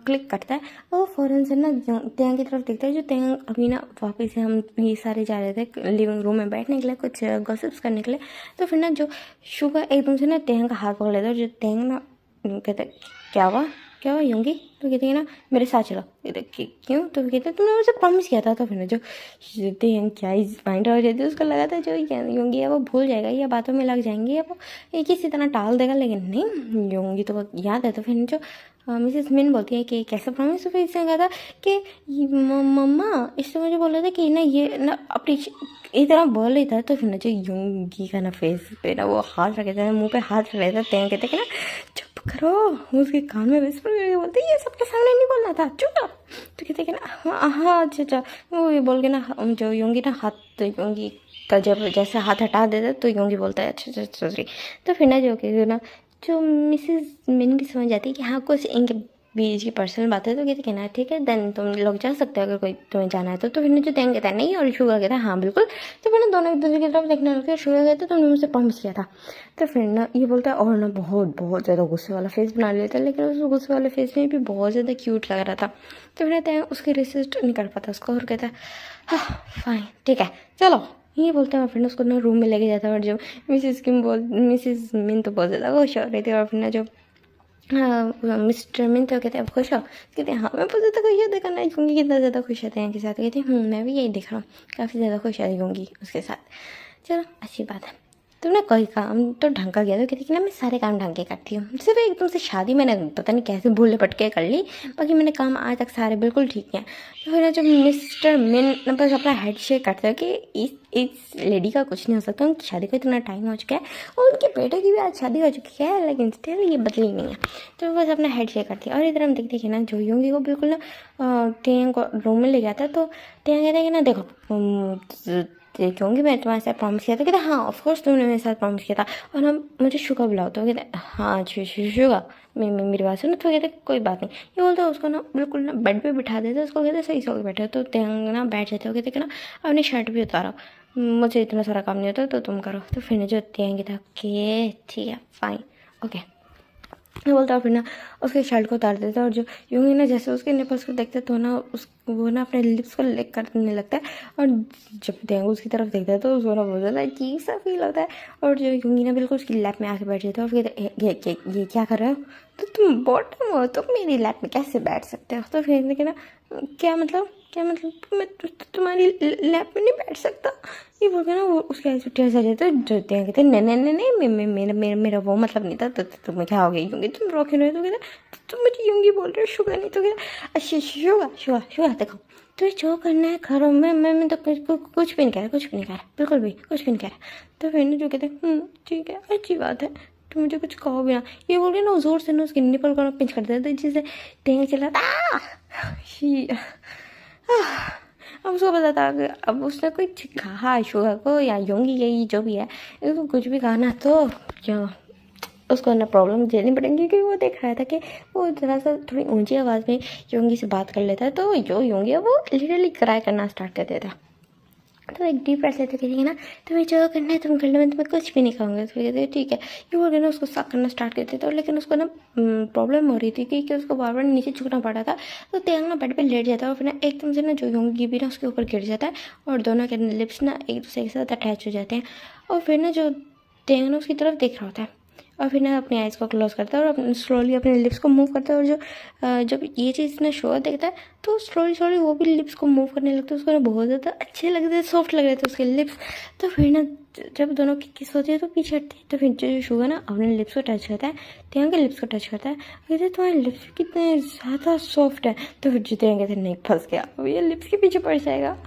क्लिक करता है, और वो फ़ौरन से ना तेयंग की तरफ देखता है। जो तेयंग अभी ना वापस से हम ये सारे जा रहे थे लिविंग रूम में बैठने के लिए, कुछ गॉसिप्स करने के लिए। तो फिर ना जो शुगर एकदम से ना तेयंग का हाथ पकड़ लेता है, और जो तेयंग ना कहते क्या हुआ योंगी? तो कहती है ना मेरे साथ चलो। कहते क्यों? तो कहते तुमने मुझे प्रॉमिस किया था। तो फिर ना जो तेयंग क्या माइंड हो जाती है, उसको लगा था जो योंगी है वो भूल जाएगा, या बातों में लग जाएंगे, या वो किसी तरह टाल देगा, लेकिन नहीं, योंगी तो याद है। तो फिर जो मिसेस मिन बोलती है कि कैसा प्रॉमिस? तो फिर इसने कहा था कि मम्मा इससे मुझे बोला था कि ना ये ना अपनी इतना बोल रही था। तो फिर ना जो योंगी का ना फेस पे ना वो हाथ रखे थे, मुंह पे हाथ रख रहे थे, तेयंग कहते कि ना चुप करो, उसके कान में विस्पर करके बोलते ये सबके सामने नहीं बोलना था, चुप। तो कहते कि ना हाँ हाँ अच्छा वो ये बोल के ना जो योंगी ना हाथ, तो योंगी का जब जैसे हाथ हटा देता तो योंगी बोलता है अच्छा सॉरी। तो फिर ना जो कि ना जो मिसेस मिन भी समझ जाती है कि हाँ कुछ इनके बीच की पर्सनल बात है। तो कहते कहना ठीक है देन तुम लोग जा सकते हो अगर कोई तुम्हें जाना है। तो फिर जो तेंग कहता है नहीं, और शुगर कहता है हाँ बिल्कुल। तो फिर ना दोनों एक दूसरे की तरफ देखने लगते। शुगर कहते तुमने मुझसे प्रॉमिस किया था। तो फिर ना ये बोलता है, और ना बहुत बहुत ज़्यादा गुस्से वाला फेस बना लेता है, लेकिन उस गुस्से वाले फेस में भी बहुत ज़्यादा क्यूट लग रहा था। तो फिर तेंग उसकी रेसिस्ट नहीं कर पाता उसको, और कहता है हाँ फाइन ठीक है चलो। ये बोलते हैं, फिर उसको ना रूम में लेके जाता है। और जो मिसिस मिन तो बहुत ज़्यादा खुश हो रही थी। और फिर ना जो मिस्टर मिन तो कहते हैं आप खुश हो? कहते हैं हाँ मैं बहुत ज़्यादा खुश हूँ, देखा ना योंगी कितना ज़्यादा खुश होते हैं के साथ। कहते हैं मैं भी यही देख रहा हूँ, काफ़ी ज़्यादा खुश है योंगी उसके साथ। चलो अच्छी बात है, तुमने कोई काम तो ढंग का किया। तो कहती कि ना मैं सारे काम ढंग के करती हूँ, सिर्फ एक तुमसे शादी मैंने पता नहीं कैसे भूले पटके कर ली, बाकी मैंने काम आज तक सारे बिल्कुल ठीक हैं। तो फिर जब मिस्टर मिन बस अपना हेड शेक करते हो कि इस लेडी का कुछ नहीं हो सकता, उनकी शादी को इतना टाइम हो चुका है, और उनके बेटे की भी आज शादी हो चुकी है, लेकिन स्टिल ये बदली नहीं है। तो बस अपना हेड शेक करती है। और इधर हम देखते कि ना जो योंगी को बिल्कुल ना तेयंग को रूम में ले गया था। तो तेयंग कहते हैं कि ना देखो देखूँगी, मैं तुम्हारे साथ प्रॉमिस किया था। कहते हाँ ऑफ कोर्स तुमने मेरे साथ प्रॉमिस किया था, और हम मुझे शुगर बुलाओ। तो कहते हाँ शुगर मेरी बात सुनो। तो कहते कोई बात नहीं। ये बोलते उसको ना बिल्कुल ना बेड पे बिठा देते, उसको कहते सही से बैठे। तो तेंग ना बैठ जाते हो, कहते कि ना अपनी शर्ट भी उतारो, मुझे इतना सारा काम नहीं होता तो तुम करो। तो फिर जो तेंग था कि ठीक है फाइन ओके ये बोलता है। फिर ना उसके शर्ट को उतार देता है, और जो यूं ही ना जैसे उसके निपल्स को देखते तो ना वो ना अपने लिप्स को लिक करने लगता है। और जब तेंगू उसकी तरफ देखता है तो उसको ना बहुत ज़्यादा अजीब सा फील होता है। और जो यूंगी ना बिल्कुल उसकी लैप में आके बैठ जाता है, और फिर ये क्या कर रहे हो? तो तुम बॉटम हो, तुम मेरी लैप में कैसे बैठ सकते हो? तो फिर ना क्या मतलब मैं तुम्हारी लैप में नहीं बैठ सकता। ये बोल के ना वो उसके ऐसे टेस्ट आ जाते हैं। जो कहते हैं नहीं मेरा वो मतलब नहीं था। तो तुम्हें क्या हो गया यूंगी, तुम रोके रहे? तो कहते तुम मुझे यूंगी बोल रहे हो, शुगर नहीं। तो कहते अच्छा शुगर देखो तो जो करना है करो, मैं तो कुछ भी नहीं कह रहा, कुछ भी नहीं कह रहा, बिल्कुल भी कुछ भी नहीं कह रहा। तो फिर जो कहते ठीक है अच्छी बात है, तो मुझे कुछ कहो भी ना। ये बोल के ना जोर से ना उसकी निपल को पिंच कर देते, जिससे तेंग चला अब उसको पता था कि अब उसने कोई कहा शुगर को या योंगी यही जो भी है, इसको कुछ भी कहा ना तो जो उसको ना प्रॉब्लम झेलनी पड़ेगी। क्योंकि वो देख रहा था कि वो ज़रा सा थोड़ी ऊंची आवाज़ में योंगी से बात कर लेता है, तो जो योंगी है वो लिटरली क्राई करना स्टार्ट कर देता है। तो एक डीप ब्रेथ लेते कहेंगे ना तुम्हें जो करना है तुम कर लो, मैं तुम्हें कुछ भी नहीं कहूँगा। तो कहते ठीक है। ये बोल के ना उसको सक करना स्टार्ट कर देते, लेकिन उसको ना प्रॉब्लम हो रही थी क्योंकि उसको बार बार नीचे झुकना पड़ा था। तो तेंग ना बेड पे लेट जाता है, और फिर ना एकदम से ना जो योंगी भी ना उसके ऊपर गिर जाता है, और दोनों के लिप्स ना एक दूसरे के साथ अटैच हो जाते हैं। और फिर ना जो तेंग ना उसकी तरफ देख रहा होता है, और फिर ना अपनी आइज़ को क्लोज करता है, और स्लोली अपने लिप्स को मूव करता है। और जो जब ये चीज़ ना शोर देखता है तो स्लोली वो भी लिप्स को मूव करने लगता है। उसको ना बहुत ज़्यादा अच्छे लगते हैं, सॉफ्ट लग रहे थे उसके लिप्स। तो फिर ना जब दोनों की किस होती है तो पीछे हटती है, तो फिर जो शुगर ना अपने लिप्स को टच करता है, तेंग के लिप्स को टच करता है, कहते हैं तुम्हारे लिप्स कितने ज़्यादा सॉफ्ट है। तो फिर जो तेंग कहते हैं नहीं फंस गया, अब ये लिप्स के पीछे पड़ जाएगा।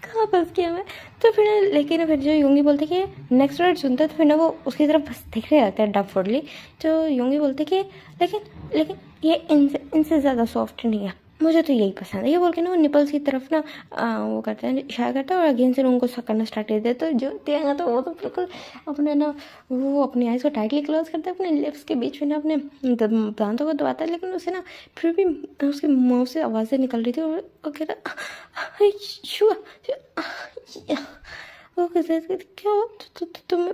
कहाँ फंस गया मैं। तो फिर लेकिन फिर जो योंगी बोलते कि नेक्स्ट वर्ड सुनता है तो फिर ना वो उसकी तरफ बस देखने लगता है डाउटफुली। तो योंगी बोलते कि लेकिन लेकिन ये इनसे ज़्यादा सॉफ्ट नहीं है, मुझे तो यही पसंद है। ये बोल के ना वो निपल्स की तरफ ना वो करते हैं, इशारा करता है और अगेन से उनको सक करना स्टार्ट कर देते। तो जो तेंगा तो वो तो बिल्कुल अपने ना वो अपनी आइज़ को टाइटली क्लोज करता है, अपने लिप्स के बीच में ना अपने दांतों को दबाता है, लेकिन उसे ना फिर भी उसके मुँह से आवाज़ें निकल रही थी और वो कहता शुआ वो कहते क्या हो तुम्हें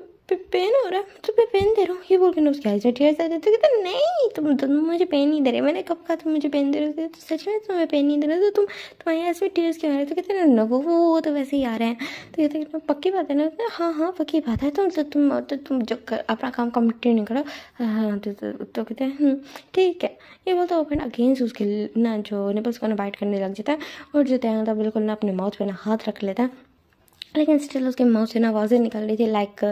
पेन हो रहा है, तुम्हें पेन दे रहा हूँ। ये बोल के ना उसकी आइज़ में टीयर्स आ जाते, कहते नहीं तुम मुझे पेन नहीं दे रहे, मैंने कब कहा तुम मुझे पेन दे रहे हो, तो सच में तुम्हें पेन नहीं दे रहे, तो तुम्हारी आइज़ में टीयर्स क्यों आ रहे। तो कहते ना वो तो वैसे ही आ रहे हैं। तो कहते पक्की बात है ना, हाँ पक्की बात है, तुम जो अपना काम कंटिन्यू करो। हाँ तो कहते हैं ठीक है। ये बोलता है फिर अगेंस्ट उसके ना जो निपल्स को ना बाइट करने लग जाता है, और जो तैयार बिल्कुल ना अपने माउथ पे ना हाथ रख लेता है, लेकिन स्टिल उसके माउथ से ना आवाज़ें निकल रही थी लाइक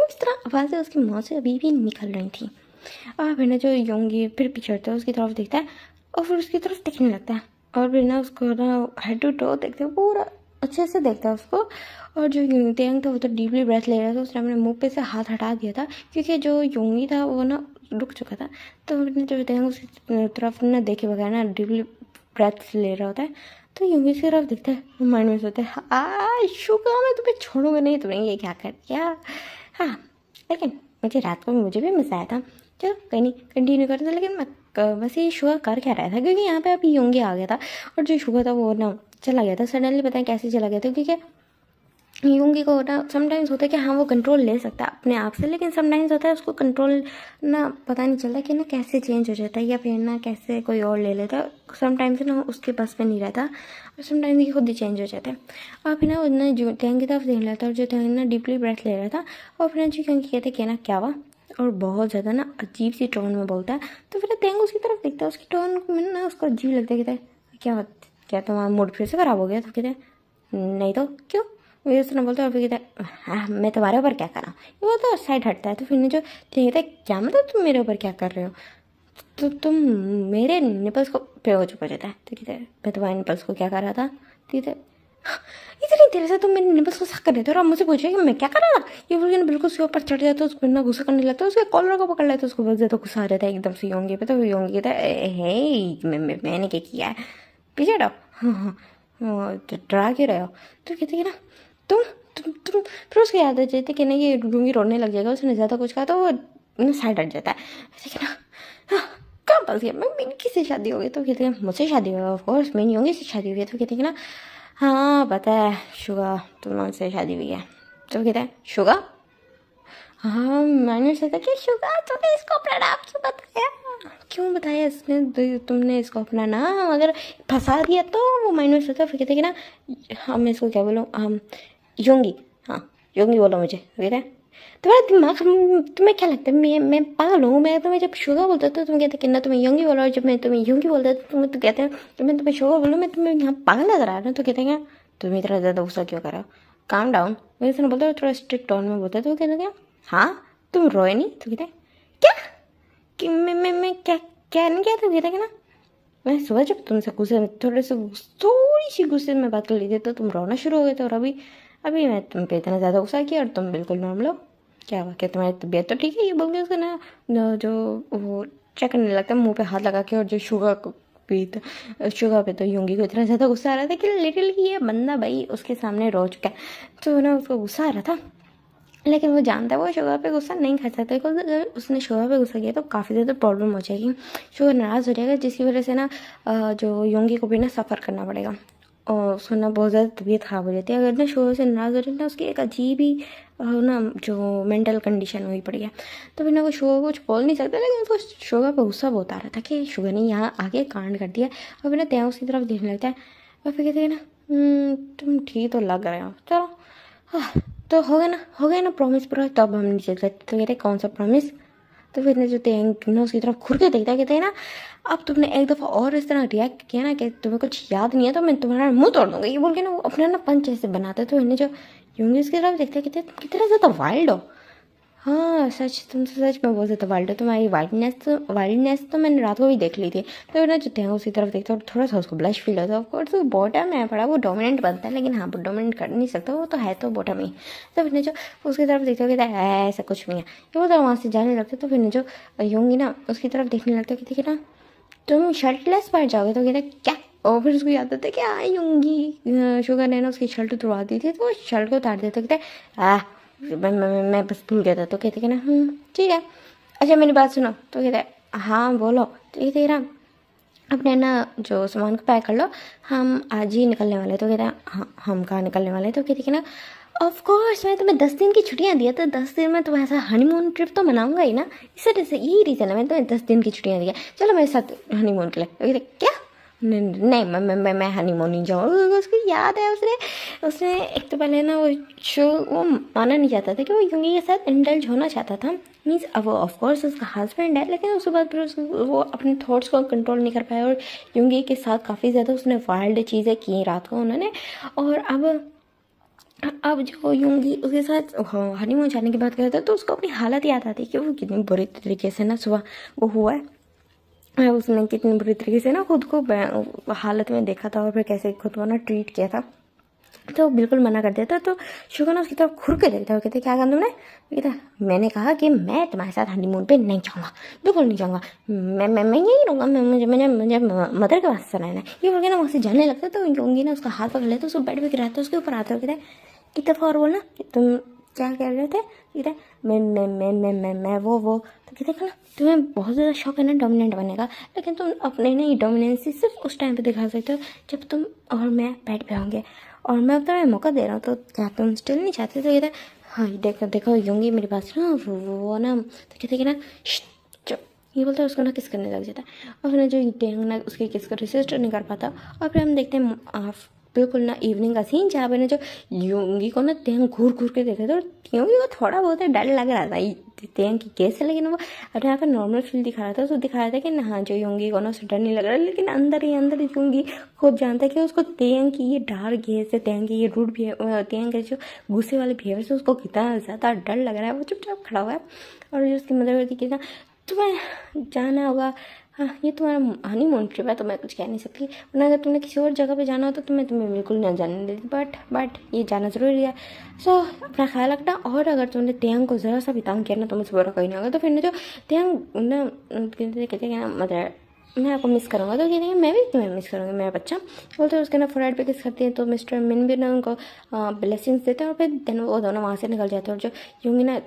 इस तरह आवाज़ें उसके माउथ से अभी भी निकल रही थी। और फिर ना जो योंगी फिर पीछे हटता है, उसकी तरफ देखता है और फिर उसकी तरफ देखने लगता है, और फिर ना उसको ना हेड टू टो देखते हैं, पूरा अच्छे से देखता है उसको। और जो तेंग था वो तो डीपली ब्रेथ ले रहा था, उसने अपने मुँह पे से हाथ हटा दिया था क्योंकि जो योंगी था वो ना रुक चुका था। तो जो तेंग उसकी तरफ ना देखे बगैर ना डीपली ब्रेथ ले रहा होता है। तो योंगी की तरफ देखते हैं, माइंड में सोचते हैं शुक्र मैं तुम्हें छोड़ूंगा नहीं, तुमने ये क्या कर दिया। हाँ लेकिन मुझे रात को मुझे भी मज़ा आया था, चलो कहीं नहीं कंटिन्यू करते थे। लेकिन मैं वैसे ये शुगर कर क्या रहा था, क्योंकि यहाँ पे अभी योंगी आ गया था और जो शुगर था वो ना चला गया था सडनली, पता है कैसे चला गया था, क्योंकि योंगी को ना समटाइम्स होता है कि हाँ वो कंट्रोल ले सकता है अपने आप से, लेकिन समटाइम्स होता है उसको कंट्रोल ना पता नहीं चलता कि ना कैसे चेंज हो जाता है या फिर ना कैसे कोई और ले लेता है। समटाइम्स ना उसके पास में नहीं रहता और समटाइम्स ये खुद ही चेंज हो जाता है। और फिर ना उन्हें जो तेंग की तरफ देख रहा था और जो तेंग ना डीपली ब्रेथ ले रहा था, और फिर जो क्योंकि कहते कि ना क्या हुआ, और बहुत ज़्यादा ना अजीब सी टोन में बोलता है। तो फिर तेंग उसकी तरफ देखता है, उसकी टोन में ना उसको अजीब लगता है, कहता है क्या तुम्हारा मूड फिर से ख़राब हो गया। तो कहते हैं नहीं तो क्यों, वो उसने बोलता है, और फिर कहता है हाँ मैं तुम्हारे ऊपर क्या कर रहा हूँ। ये बोलता है साइड हटता है। तो फिर जो कहता है क्या मतलब तुम मेरे ऊपर क्या कर रहे हो, तो तुम मेरे निपल्स को पे हो चुका जाता है। तो कहते हैं मैं तुम्हारे निपल्स को क्या कर रहा था। तो कहते इतनी देर से तुम मेरे निपल्स को साफ कर रहे थे और अब मुझे पूछे कि मैं क्या कर रहा था। ये बोल के बिल्कुल उसके ऊपर चढ़ जाता है, उसको ना गुस्सा करने लगता है, उसके कॉलर को पकड़ लेता है, उसको बहुत ज़्यादा गुस्सा आ जाता है एकदम से योंगी पे। तो योंगी कहता है हे मैंने क्या किया है, पीछे हटो, डरा क्यों रहे हो। तो कहते हैं कि ना तुम फिर उसको याद आ जाती कि ना ये योंगी रोने लग जाएगा, उसने ज़्यादा कुछ कहा तो वो साइड हट जाता है। ऐसे कि ना कहाँ फंस गया मैं, मेरी किससे शादी हो गई। तो कहते हैं मुझसे शादी हुई, ऑफ कोर्स मेरी योंगी से शादी हुई है। तो कहते हैं कि ना हाँ पता है शुगा तुम से शादी हुई है। तो कहते हैं शुगा, हाँ मैंने सोचा कि शुगा तूने इसको अपना नाम क्यों बताया इसने, तुमने इसको अपना नाम अगर फंसा दिया तो वो माइनस होता। फिर कहते कि ना हाँ मैं इसको क्या बोलूँ, योंगी, हाँ योंगी बोलो मुझे। कहते हैं तुम्हारा दिमाग, तुम्हें क्या लगता है मैं पागल हूँ, मैं तुम्हें जब शुगर बोलता था तुम कहते कि ना तुम्हें योंगी बोलो, और जब मैं तुम्हें योंगी बोलता था तुम्हें तो कहते हैं तो मैं तुम्हें शुगर बोलूँ, मैं तुम्हें यहाँ पागल नजर आ रहा हूँ। तो कहते हैं तुम इतना ज़्यादा गुस्सा क्यों कर रहे हो, काम डाउन। मैं इसने बोलता थोड़ा स्ट्रिक्ट टोन में बोलता। तो कहते क्या हाँ तुम रोए नहीं। तो कहते क्या कि मैं क्या नहीं किया। तो कहते कि ना मैं सुबह जब तुमसे गुस्से में थोड़ी सी गुस्से में बात कर ली थी तो तुम रोना शुरू हो गए थे, और अभी मैं तुम पे इतना ज़्यादा गुस्सा किया और तुम बिल्कुल नॉर्मल हो, क्या हुआ, क्या तुम्हारी तबीयत तो ठीक है। ये बोल के उसका ना जो वो चेक करने लगता है मुंह पे हाथ लगा के, और जो शुगर पे तो योंगी को इतना ज़्यादा गुस्सा आ रहा था कि लिटरली ये बंदा भाई उसके सामने रो चुका है। तो ना उसको गुस्सा आ रहा था, लेकिन वो जानता है वो शुगर पे गुस्सा नहीं कर सकता, बिकॉज अगर उसने शुगर पे गुस्सा किया तो काफ़ी ज़्यादा प्रॉब्लम हो जाएगी, शुगर नाराज़ हो जाएगा, जिसकी वजह से ना जो योंगी को भी ना सफ़र करना पड़ेगा और उसको ना बहुत ज़्यादा तबीयत ख़राब हो जाती है। अगर ना शुगर से नाराज़ हो जाए ना उसकी एक अजीब ही ना जो मेंटल कंडीशन हुई पड़ी है। तो फिर ना वो शुगर कुछ बोल नहीं सकता, लेकिन उसको शुगर पर गुस्सा बहुत आ रहा था कि शुगर ने यहाँ आके कांड कर दिया। और फिर ना त्या उसकी तरफ देखने लगता है और फिर कहते हैं ना तुम ठीक तो लग रहे हो, चलो तो हो गया ना प्रॉमिस पूरा। तो अब हम नहीं चल सकते। तो कहते कौन सा प्रॉमिस। तो तो फिर जो तेंग ना उसकी तरफ घूर के देखता है, कहते हैं ना अब तुमने एक दफ़ा और इस तरह रिएक्ट किया ना कि तुम्हें कुछ याद नहीं है तो मैं तुम्हारा मुंह तोड़ दूंगा, ये बोल के ना वो अपना ना पंच ऐसे बनाते। तो इन्हें जो यूंगी उसकी तरफ देखते कहते तुम कितना ज़्यादा वाइल्ड हो। हाँ सच, तुम तो सच में बहुत ज़्यादा वाइल्ड हो, तुम्हारी वाइल्डनेस तो मैंने रात को भी देख ली थी। तो ना जो थे उसी तरफ देखते और थोड़ा सा उसको ब्लश फील होता है। ऑफकोर्स वो बॉटम है पड़ा, वो डोमिनेंट बनता है, लेकिन हाँ वो डोमिनेंट कर नहीं सकता, वो तो है तो बॉटम ही। तो फिर जो उसकी तरफ देखते हो कहता है ऐसा कुछ नहीं है, ये वो तो वहाँ से जाने लगते। तो फिर जो यूंगी ना उसकी तरफ देखने लगते कहते कि ना तुम शर्टलेस बैठ जाओगे। तो कहते क्या, और फिर उसको याद आता है कि हाँ यूंगी शुगर ने ना उसकी शर्ट उतरवा दी थी, तो वो शर्ट को उतार देते कहते मैं बस भूल गया था। तो कहते कि ना ठीक है, अच्छा मेरी बात सुनो। तो कहते हाँ बोलो। तो कहते ना अपने ना जो सामान को पैक कर लो, हम आज ही निकलने वाले। तो कहते हैं हाँ हम कहाँ निकलने वाले। तो कहते कि ना ऑफ कोर्स मैं तुम्हें 10 दिन की छुट्टियां दिया, तो 10 दिन में तुम्हें ऐसा हनीमून ट्रिप तो मनाऊंगा ही ना, इस वजह से यही रीज़न है मैं तुम्हें 10 दिन की छुट्टियां दिया, चलो मेरे साथ हनीमून के लिए। तो कहते क्या, नहीं मैं हनीमून नहीं जाऊँगा। उसको याद है उसने एक तो पहले ना वो शो वो माना नहीं चाहता था कि वो यूंगी के साथ इंडल्ज होना चाहता था। मीन्स अब वो ऑफकोर्स उसका हस्बैंड है, लेकिन उसके बाद फिर वो अपने थॉट्स को कंट्रोल नहीं कर पाया और यूंगी के साथ काफ़ी ज़्यादा उसने वाइल्ड चीज़ें की रात को उन्होंने। और अब जो यूंगी उसके साथ हनीमून जाने की बात करता है तो उसको अपनी हालत याद आती है कि वो कितनी बुरी तरीके से ना सुबह वो हुआ है, उसने कितनी बुरी तरीके से ना खुद को हालत में देखा था और फिर कैसे खुद को ना ट्रीट किया था। तो बिल्कुल मना कर देता। तो शुगर ना उसकी तरफ घूर के देखता है, कहते क्या कहा तुमने। कहता मैंने कहा कि मैं तुम्हारे साथ हनीमून पे नहीं जाऊँगा, बिल्कुल नहीं जाऊँगा, मैं यहीं रहूँगा, मुझे मदर के पास रहना है। ये बोल के ना वहाँ से जाने लगता। तो यूंगी ना उसका हाथ पकड़ लेता, उसको बेड पे गिराता, उसके ऊपर आता है, कहता है एक दफ़ा और बोलना तुम क्या कह रहे थे। कहते मैं वो। तो कहते ना तुम्हें बहुत ज़्यादा शौक है ना डोमिनेंट बनने का, लेकिन तुम अपने नहीं डोमिनेंसी सिर्फ उस टाइम पे दिखा सकते हो जब तुम और मैं बेड पे होंगे, और मैं अब तुम्हें मौका दे रहा हूँ, तो क्या तुम स्टिल नहीं चाहते। तो कहते हाँ देखो यूंगी मेरी बात सुनो, वो ना। तो कहते कि ना चुप, ये बोलता है उसको ना किस करने लग जाता है। और फिर ना जो टेंग ना उसकी किस को रेसिस्ट नहीं कर पाता। और फिर हम देखते हैं बिल्कुल ना इवनिंग का सीन, जहाँ पे ना जो यूंगी को ना तेंग घूर के देखे थे, और यूंगी को थोड़ा बहुत डर लग रहा था तेंग की केस है, लेकिन वो अपने यहाँ पे नॉर्मल फील दिखा रहा था। उसको दिखा रहा था कि हाँ जो यूंगी को ना उसे डर नहीं लग रहा, लेकिन अंदर ही अंदर यूंगी खुद जानता है कि उसको तेंग की ये डार्क गेस है, तेंग की ये रूड बिहेवियर, तेंग के जो गुस्से वाले बिहेवियर से उसको कितना ज़्यादा डर लग रहा है। वो चुपचाप खड़ा हुआ है और जो उसकी मदर होती कि ना तुम्हें जाना होगा, हाँ ये तुम्हारा हनीमून ट्रिप है तो मैं कुछ कह नहीं सकती, वरना अगर तुमने किसी और जगह पे जाना हो तो तुम्हें बिल्कुल नहीं जाने देती, बट ये जाना ज़रूरी है। सो अपना ख्याल रखना, और अगर तुमने तेंग को ज़रा सा भी तंग किया ना तो मुझसे बुरा कोई नहीं होगा। तो फिर ना जो तेंग ना कहते हैं ना मदर मैं आपको मिस करूँगा। तो कहते हैं मैं भी तुम्हें मिस करूँगी मेरा बच्चा। बोलते हैं उसके ना फोरहेड पे किस करती है, तो मिस्टर मिन भी ना उनको ब्लेसिंग्स देते हैं और फिर देन वो दोनों वहाँ से निकल जाते हैं। और जो यूंगी ना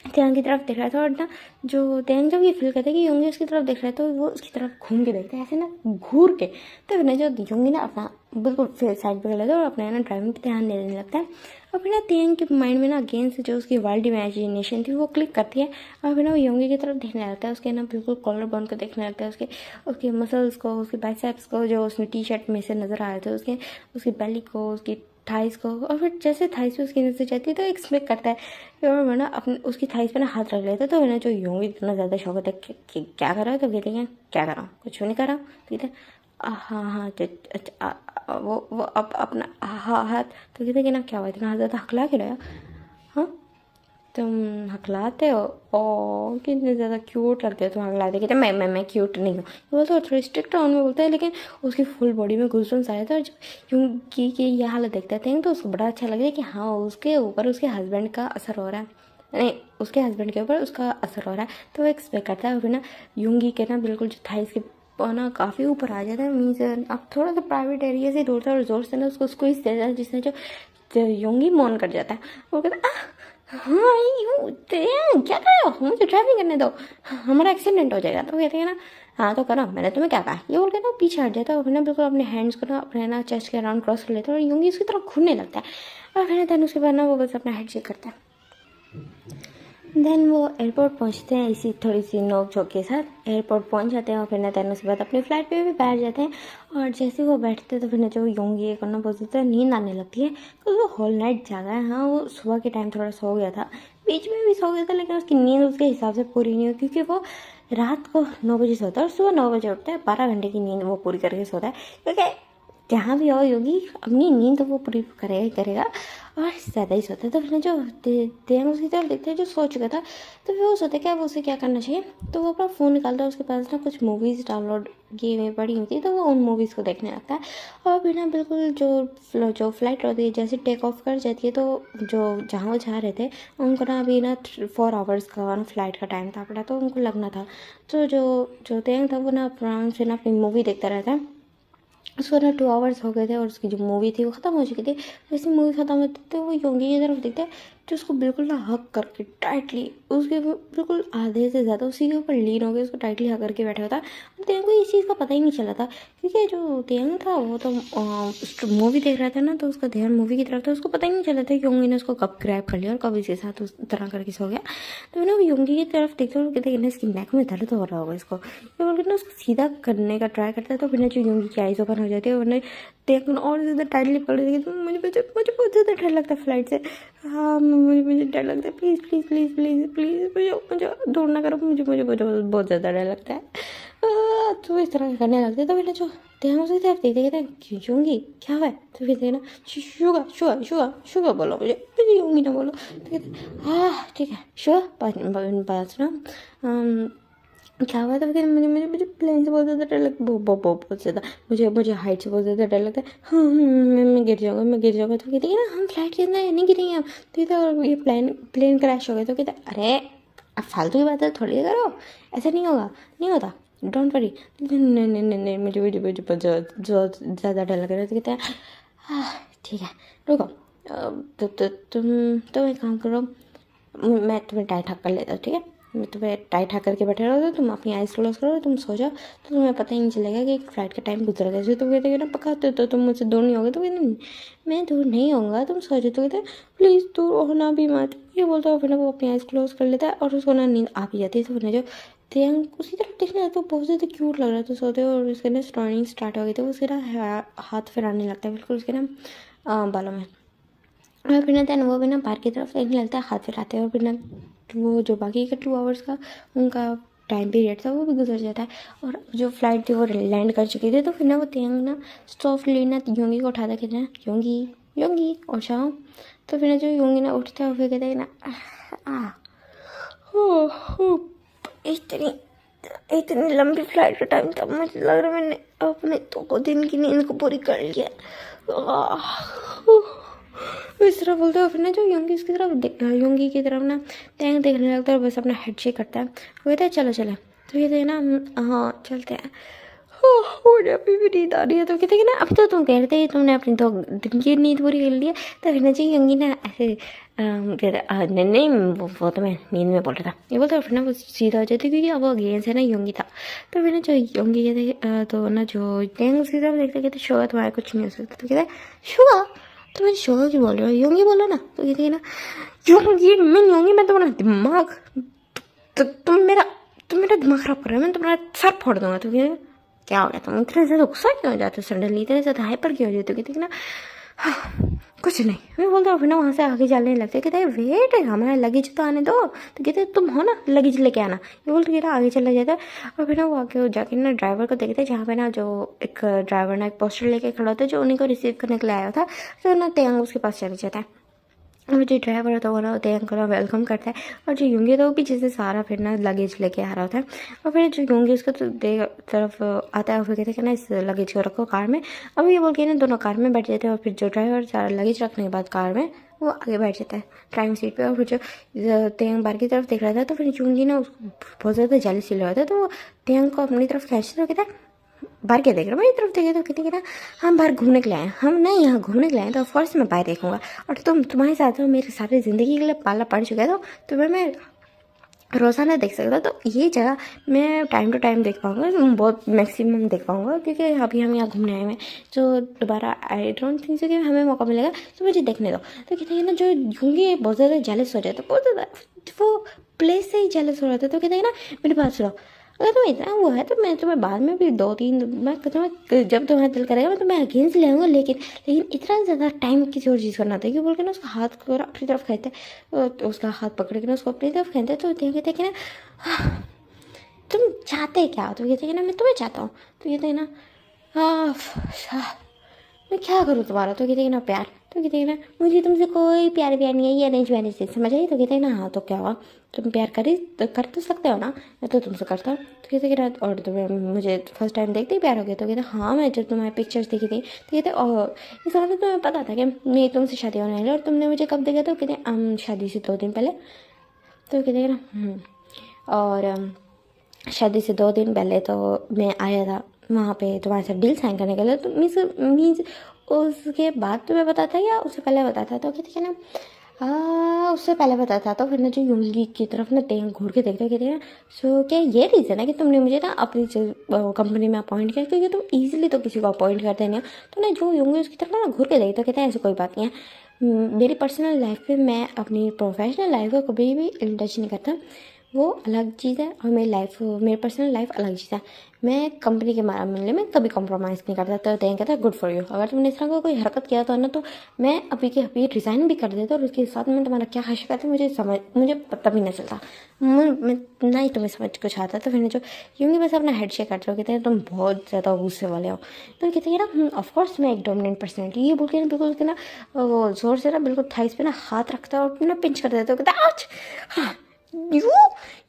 तेंग की तरफ देख रहा था, और ना जो तेंग जब ये फील करता है कि यूंगी उसकी तरफ देख रहा है तो वो उसकी तरफ घूम के देखता है ऐसे ना घूर के। तो फिर ना जो यूंगी ना अपना बिल्कुल फिर साइड पे कर लेता है और अपने ना ड्राइविंग पे ध्यान देने लगता है। और फिर ना तेंग के माइंड में ना अगेन से जो उसकी वाइल्ड इमेजिनेशन थी वो क्लिक करती है, और फिर ना वो यूंगी की तरफ देखने लगता है, उसके ना बिल्कुल कॉलर बोन को देखने लगता है, उसके मसल्स को, उसके बाइसेप्स को जो उसने टी शर्ट में से नज़र आ रहे थे, उसकी बेली को, उसकी थाइस को। और फिर जैसे थाइस पे उसकी नजर जाती है तो एक्सपेक्ट करता है और वरना अपने उसकी थाइस पे ना हाथ रख लेता है। तो वरना जो यूंगी इतना ज़्यादा शौक होता है कि क्या कर रहा है। तो कहते हैं क्या कर रहा हूँ, कुछ नहीं कर रहा हूँ। ठीक है हाँ अच्छा वो अपना हाँ हाथ। तो कहते हैं कि ना क्या हुआ इतना हाथ ज़्यादा हकला के रहा। हाँ तुम हकलाते हो, ओ कितने ज़्यादा क्यूट लगते हो तुम हकलाते। कहते मैं क्यूट नहीं हूँ, ये बोलते थोड़ा स्ट्रिक्ट टोन में बोलता है, लेकिन उसकी फुल बॉडी में गुस्सा आया था। और जब यूं की ये हालत देखते थे तो उसको बड़ा अच्छा लगा कि हाँ उसके ऊपर उसके हस्बैंड का असर हो रहा है, नहीं उसके हस्बैंड के ऊपर उसका असर हो रहा है। तो वो एक्सपेक्ट करता है। फिर ना यूंगी के ना बिल्कुल जो थाइस के ना काफ़ी ऊपर आ जाता है, मीन्स अब थोड़ा सा प्राइवेट एरिया से ढूंढता है और जोर से ना उसको स्क्वीज दे जाता है, जिससे जो यूंगी मौन कर जाता है। वो कहता है हाँ यूँ क्या कर रहे हो, मुझे ड्राइविंग करने दो, हमारा एक्सीडेंट हो जाएगा। तो कहते हैं ना हाँ तो करो, मैंने तुम्हें क्या कहा। ये बोल के ना पीछे हट जाता है और फिर ना बिल्कुल अपने हैंड्स को ना अपने ना चेस्ट के अराउंड क्रॉस कर लेता है और यूंगी उसकी तरफ घूरने लगता है। और फिर देन उसके बाद ना वो बस अपना हेड शेक करता है। देन वो एयरपोर्ट पहुंचते हैं इसी थोड़ी सी नोक झोंक के साथ। एयरपोर्ट पहुंच जाते हैं और फिर ना देन उसके बाद अपनी फ़्लाइट पे भी बैठ जाते हैं। और जैसे वो बैठते हैं तो फिर ना जो यूंगी करना बहुत ज़्यादा नींद आने लगती है, तो वो होल नाइट जागा है। हाँ वो सुबह के टाइम थोड़ा सो गया था, बीच में भी सो गया था, लेकिन उसकी नींद उसके हिसाब से पूरी नहीं हुई, क्योंकि वो रात को 9 बजे सोता है और सुबह 9 बजे उठता है। 12 घंटे की नींद वो पूरी करके सोता है, क्योंकि जहाँ भी हो योगी अपनी नींद तो वो पूरी करेगा ही करेगा, और ज़्यादा ही सोता है। तो फिर जो देंग उसकी तरफ देखते हैं जो सो चुका था, तो फिर वो सोचते क्या वो उसे क्या करना चाहिए, तो वो अपना फ़ोन निकालता है, उसके पास ना कुछ मूवीज़ डाउनलोड की हुई पड़ी हुई थी, तो वो उन मूवीज़ को देखने लगता है। और फिर ना बिल्कुल जो फ्लाइट होती है जैसे टेक ऑफ कर जाती है, तो जो जहाँ वो जा रहे थे उनको ना अभी ना 4 आवर्स का ना फ्लाइट का टाइम था पड़ा, तो उनको लगना था। तो जो जो देंग था वो ना आराम से ना अपनी मूवी देखता रहता है। उसको ना 2 आवर्स हो गए थे और उसकी जो मूवी थी वो ख़त्म हो चुकी थी। वैसे मूवी ख़त्म होती तो वो योंगी की तरफ देखते जो उसको बिल्कुल ना हक करके टाइटली उसके बिल्कुल आधे से ज़्यादा उसी के ऊपर लीन हो गए, उसको टाइटली हक करके बैठा हुआ था। तेंग को इस चीज़ का पता ही नहीं चला था, क्योंकि जो तेंग था वो तो मूवी देख रहा था ना, तो उसका ध्यान मूवी की तरफ था। उसको पता ही नहीं चला था कि योंगी ने उसको कब ग्रैब कर लिया और कब इसके साथ उस तरह करके सो गया। तो ना वो योंगी की तरफ देखते हुए कहते हैं इसकी नेक में दर्द हो रहा होगा इसको, ये बोल के ना उसको सीधा करने का ट्राई करता है। तो फिर जो योंगी की आइज़ ओपन हो जाती है, वरना तेंग और ज़्यादा टाइटली पकड़ देगी। तो मुझे बहुत ज़्यादा डर लगता है फ्लाइट से। हाँ मुझे डर लगता है, please please please please please मुझे दूर ना करो, मुझे बहुत ज़्यादा डर लगता है। तो इस तरह करने लगते हैं। तो फिर जो ध्यान उसे तरफ देखते कहते हैं क्यों योंगी क्या हुआ है, तो कहते हैं ना शुगा शुगा शुगा शुगा बोलो, मुझे योंगी ना बोलो। तो कहते हाँ ठीक है शुगा बात ना क्या हुआ था। फिर मुझे प्लेन से बहुत ज़्यादा डर लगता है, बहुत ज़्यादा मुझे हाइट से बहुत ज़्यादा डर लगता है। हाँ मैं गिर जाऊँगा। तो कहते हैं ना हम फ्लाइट के अंदर नहीं गिरेंगे हम, तो कहते और ये प्लेन क्रैश हो गया। तो कहते अरे अब फालतू की बात है थोड़ी करो, ऐसा नहीं होगा, नहीं होता, डोंट वरी। नहीं मुझे बहुत ज़्यादा डर लग रहा है। तो कहते हैं हाँ ठीक है रुको, तुम एक काम करो, मैं तुम्हें टाइट हक कर लेता हूँ, ठीक है मैं तुम्हें टाइट हक करके बैठे रहो, तुम अपनी आइज़ क्लोज करो, तुम सो जाओ, तो तुम्हें पता ही नहीं चलेगा कि फ्लाइट का टाइम गुजर गया। तो कहते हैं ना पकाते तो तुम मुझसे दूर नहीं होगे। तो कहते नहीं मैं दूर नहीं होऊंगा, तुम सो जाओ। तो कहते हैं प्लीज़ दूर होना भी मत, ये बोलता है। फिर वो अपनी आइज़ क्लोज कर लेता है और उसको ना नींद आ भी जाती है। तो फिर जो तेंग उसी तरफ देखने लगता है, बहुत ज़्यादा क्यूट लग रहा था सोते, और उसके ना स्टॉर्निंग स्टार्ट हो गई थी। उसके ना हाथ फिराने लगता है बिल्कुल उसके ना बालों में, और फिर ना वो भी ना बाहर की तरफ देखने लगता है हाथ फिराते हैं। और फिर ना वो जो बाकी का 2 आवर्स का उनका टाइम पीरियड था वो भी गुजर जाता है, और जो फ्लाइट थी वो लैंड कर चुकी थी। तो फिर ना वो तेंग ना सॉफ्टली ना योंगी को उठाता कहते हैं योंगी और जाओ। तो फिर ना जो योंगी ना उठता है फिर कहते हैं ना इतनी लंबी फ्लाइट का टाइम था, मुझे लग रहा है मैंने अपने 2 दिन की नींद को पूरी कर लिया। इस तरह बोलते हो। फिर ना जो योंगी की तरफ ना तेंग देखने लगता है, बस अपना हेड शेक करता है। वो कहता है चलो चले। तो कहते हैं ना हाँ चलते हैं, मुझे अभी भी नींद आ रही है। तो कहते हैं ना अब तो तुम कह रहे थे तुमने अपनी 2 दिन की नींद पूरी कर ली है। तो फिर ना जी योंगी ना ऐसे कहते नहीं वो तो मैं नींद में बोल रहा था, ये बोलता फिर ना वो सीधा हो जाती, क्योंकि अब वो अगेंस्ट है ना योंगी था। तो फिर ना जो योंगी कहते तो ना जो तेंग उसकी तरफ देखते कहते शुगा तुम्हारा कुछ नहीं हो सकता। तो कहते शुगा तो मैं शुगर क्यों बोल रही हूँ, योंगी बोलो ना। तो कहती है ना योंगी मैं तुम्हारा दिमाग तो तुम मेरा दिमाग खराब कर रहे हो, मैं तुम्हारा सर फोड़ दूंगा। तो क्या हो गया तुम इतने ज़्यादा गुस्सा क्यों हो जाते हो, सडनली इतने ज़्यादा हाइपर क्यों हो जाते हो। कहती ना कुछ नहीं, मैं बोलता हूँ। फिर ना वहाँ से आगे चलने लगते, कहते हैं वेट हमारा लगेज तो आने दो। तो कहते तुम हो ना लगेज लेके आना, ये बोलते कहते आगे चला जाता है। और फिर ना वो आगे जाके ना ड्राइवर को देखते हैं, जहाँ पे ना जो एक ड्राइवर ना एक पोस्टर लेके खड़ा होता है जो उन्हीं को रिसीव करने के लिए आया था। तो ना तेंग उसके पास चले जाता है, और जो ड्राइवर होता है वो ना तेंग को वेलकम करता है। और जो योंगी होता है वो पीछे से सारा फिर ना लगेज लेके आ रहा होता है। और फिर जो योंगी उसको तो तरफ आता है, फिर कहते हैं कि ना इस लगेज को रखो कार में। अब ये बोल के ना दोनों कार में बैठ जाते हैं, और फिर जो ड्राइवर सारा लगेज रखने के बाद कार में वो आगे बैठ जाता है ड्राइविंग सीट पे। और फिर जो तेंग बाहर की तरफ देख रहा था, तो फिर योंगी ना उसको बहुत ज़्यादा जेलस फील हो रहा था। तो वो तेंग को अपनी तरफ खींचता तो कहता है बाहर क्या देख रहे हो, मेरी तरफ देखे। तो कहते कि ना हम बाहर घूमने के लिए आए, हम नहीं यहाँ घूमने के लिए आए, तो ऑफकोर्स मैं बाहर देखूंगा। और तुम्हारे साथ हो, मेरी सारी ज़िंदगी के लिए पाला पड़ चुका है, तो तुम्हें मैं रोज़ाना देख सकता। तो ये जगह मैं टाइम टू टाइम देख पाऊँगा, बहुत मैक्सिमम देख पाऊँगा, क्योंकि अभी हम यहाँ घूमने आए हुए हैं। जो दोबारा आई डोंट थिंक सो कि हमें मौका मिलेगा, तो मुझे देखने दो। तो कहते हैं ना जो योंगी बहुत ज़्यादा जेलस हो जाता है, बहुत ज़्यादा वो प्लेस से ही जेलस हो रहा था। तो कहते हैं ना मेरी बात सुनो, अगर तुम्हें इतना वो है तो मैं तुम्हें बाद में भी 2-3 मैं तुम्हें जब तुम्हें दिल करेगा मैं तुम्हें अगेंस्ट ले आऊँगा, लेकिन इतना ज़्यादा टाइम किसी और चीज़ करना था क्यों बोल के ना उसका हाथ को अपनी तरफ खींचते, तो उसका हाथ पकड़ के ना उसको अपनी तरफ खींचते, तो कहते कि ना तुम चाहते क्या हो, तो कहते कि ना मैं तुम्हें चाहता हूँ, तो कहते ना मैं क्या करूँ तुम्हारा, तो कहते ना प्यार, तो कहते ना मुझे तुमसे कोई प्यार नहीं है, ये अरेंज मैरिज से समझ आई, तो कहते ना हाँ तो क्या हुआ, तुम प्यार कर तो सकते हो ना, मैं तो तुमसे करता हूँ, तो कहते कि ना और तुम्हें मुझे फर्स्ट टाइम देखते ही प्यार हो गया, तो कहते हाँ मैं जब तुम्हारी पिक्चर्स देखी थी, तो कहते और इस वक्त तुम्हें पता था कि मेरी तुमसे शादी होने वाली, और तुमने मुझे कब देखा, तो कहते शादी से 2 दिन पहले, तो कहते ना और शादी से 2 दिन पहले तो मैं आया था वहाँ पे तुम्हारे साथ डील साइन करने के लिए, तो मीन्स उसके बाद तुम्हें पता था या उससे पहले पता था, तो कहते हैं ना उससे पहले पता था, तो फिर ना जो यूंगी की तरफ ना तेंग घूर के देखते हो, कहते हैं सो क्या ये रीज़न है कि तुमने मुझे ना अपनी कंपनी में अपॉइंट किया, क्योंकि तुम ईजिली तो किसी को अपॉइंट करते नहीं हो, तो ना जो यूंगी उसकी तरफ ना घूर के देखते हो, कहते हैं ऐसी कोई बात नहीं है, मेरी पर्सनल लाइफ में मैं अपनी प्रोफेशनल लाइफ को कभी भी टच नहीं करता, वो अलग चीज़ है, और मेरी पर्सनल लाइफ अलग चीज़ है, मैं कंपनी के मामले में कभी कॉम्प्रोमाइज़ नहीं करता, तो तें कहता है गुड फॉर यू, अगर तुमने इस तरह का कोई हरकत किया तो ना, तो मैं अभी के अभी रिज़ाइन भी कर देता, और उसके साथ में तुम्हारा क्या हर्कत है मुझे पता भी नहीं चलता, मैं ना ही तुम्हें समझ कुछ आता, तो फिर जो यूँगी बस अपना हेड शेक करते हो, कहते हैं तुम बहुत ज़्यादा गुस्से वाले हो, तो कहते हैं ना ऑफकोर्स मैं एक डोमिनेंट पर्सनैलिटी, ये बोल के बिल्कुल के ना वो जोर से ना बिल्कुल थाइस पे ना हाथ रखता है और ना पिंच कर देता है, कहता है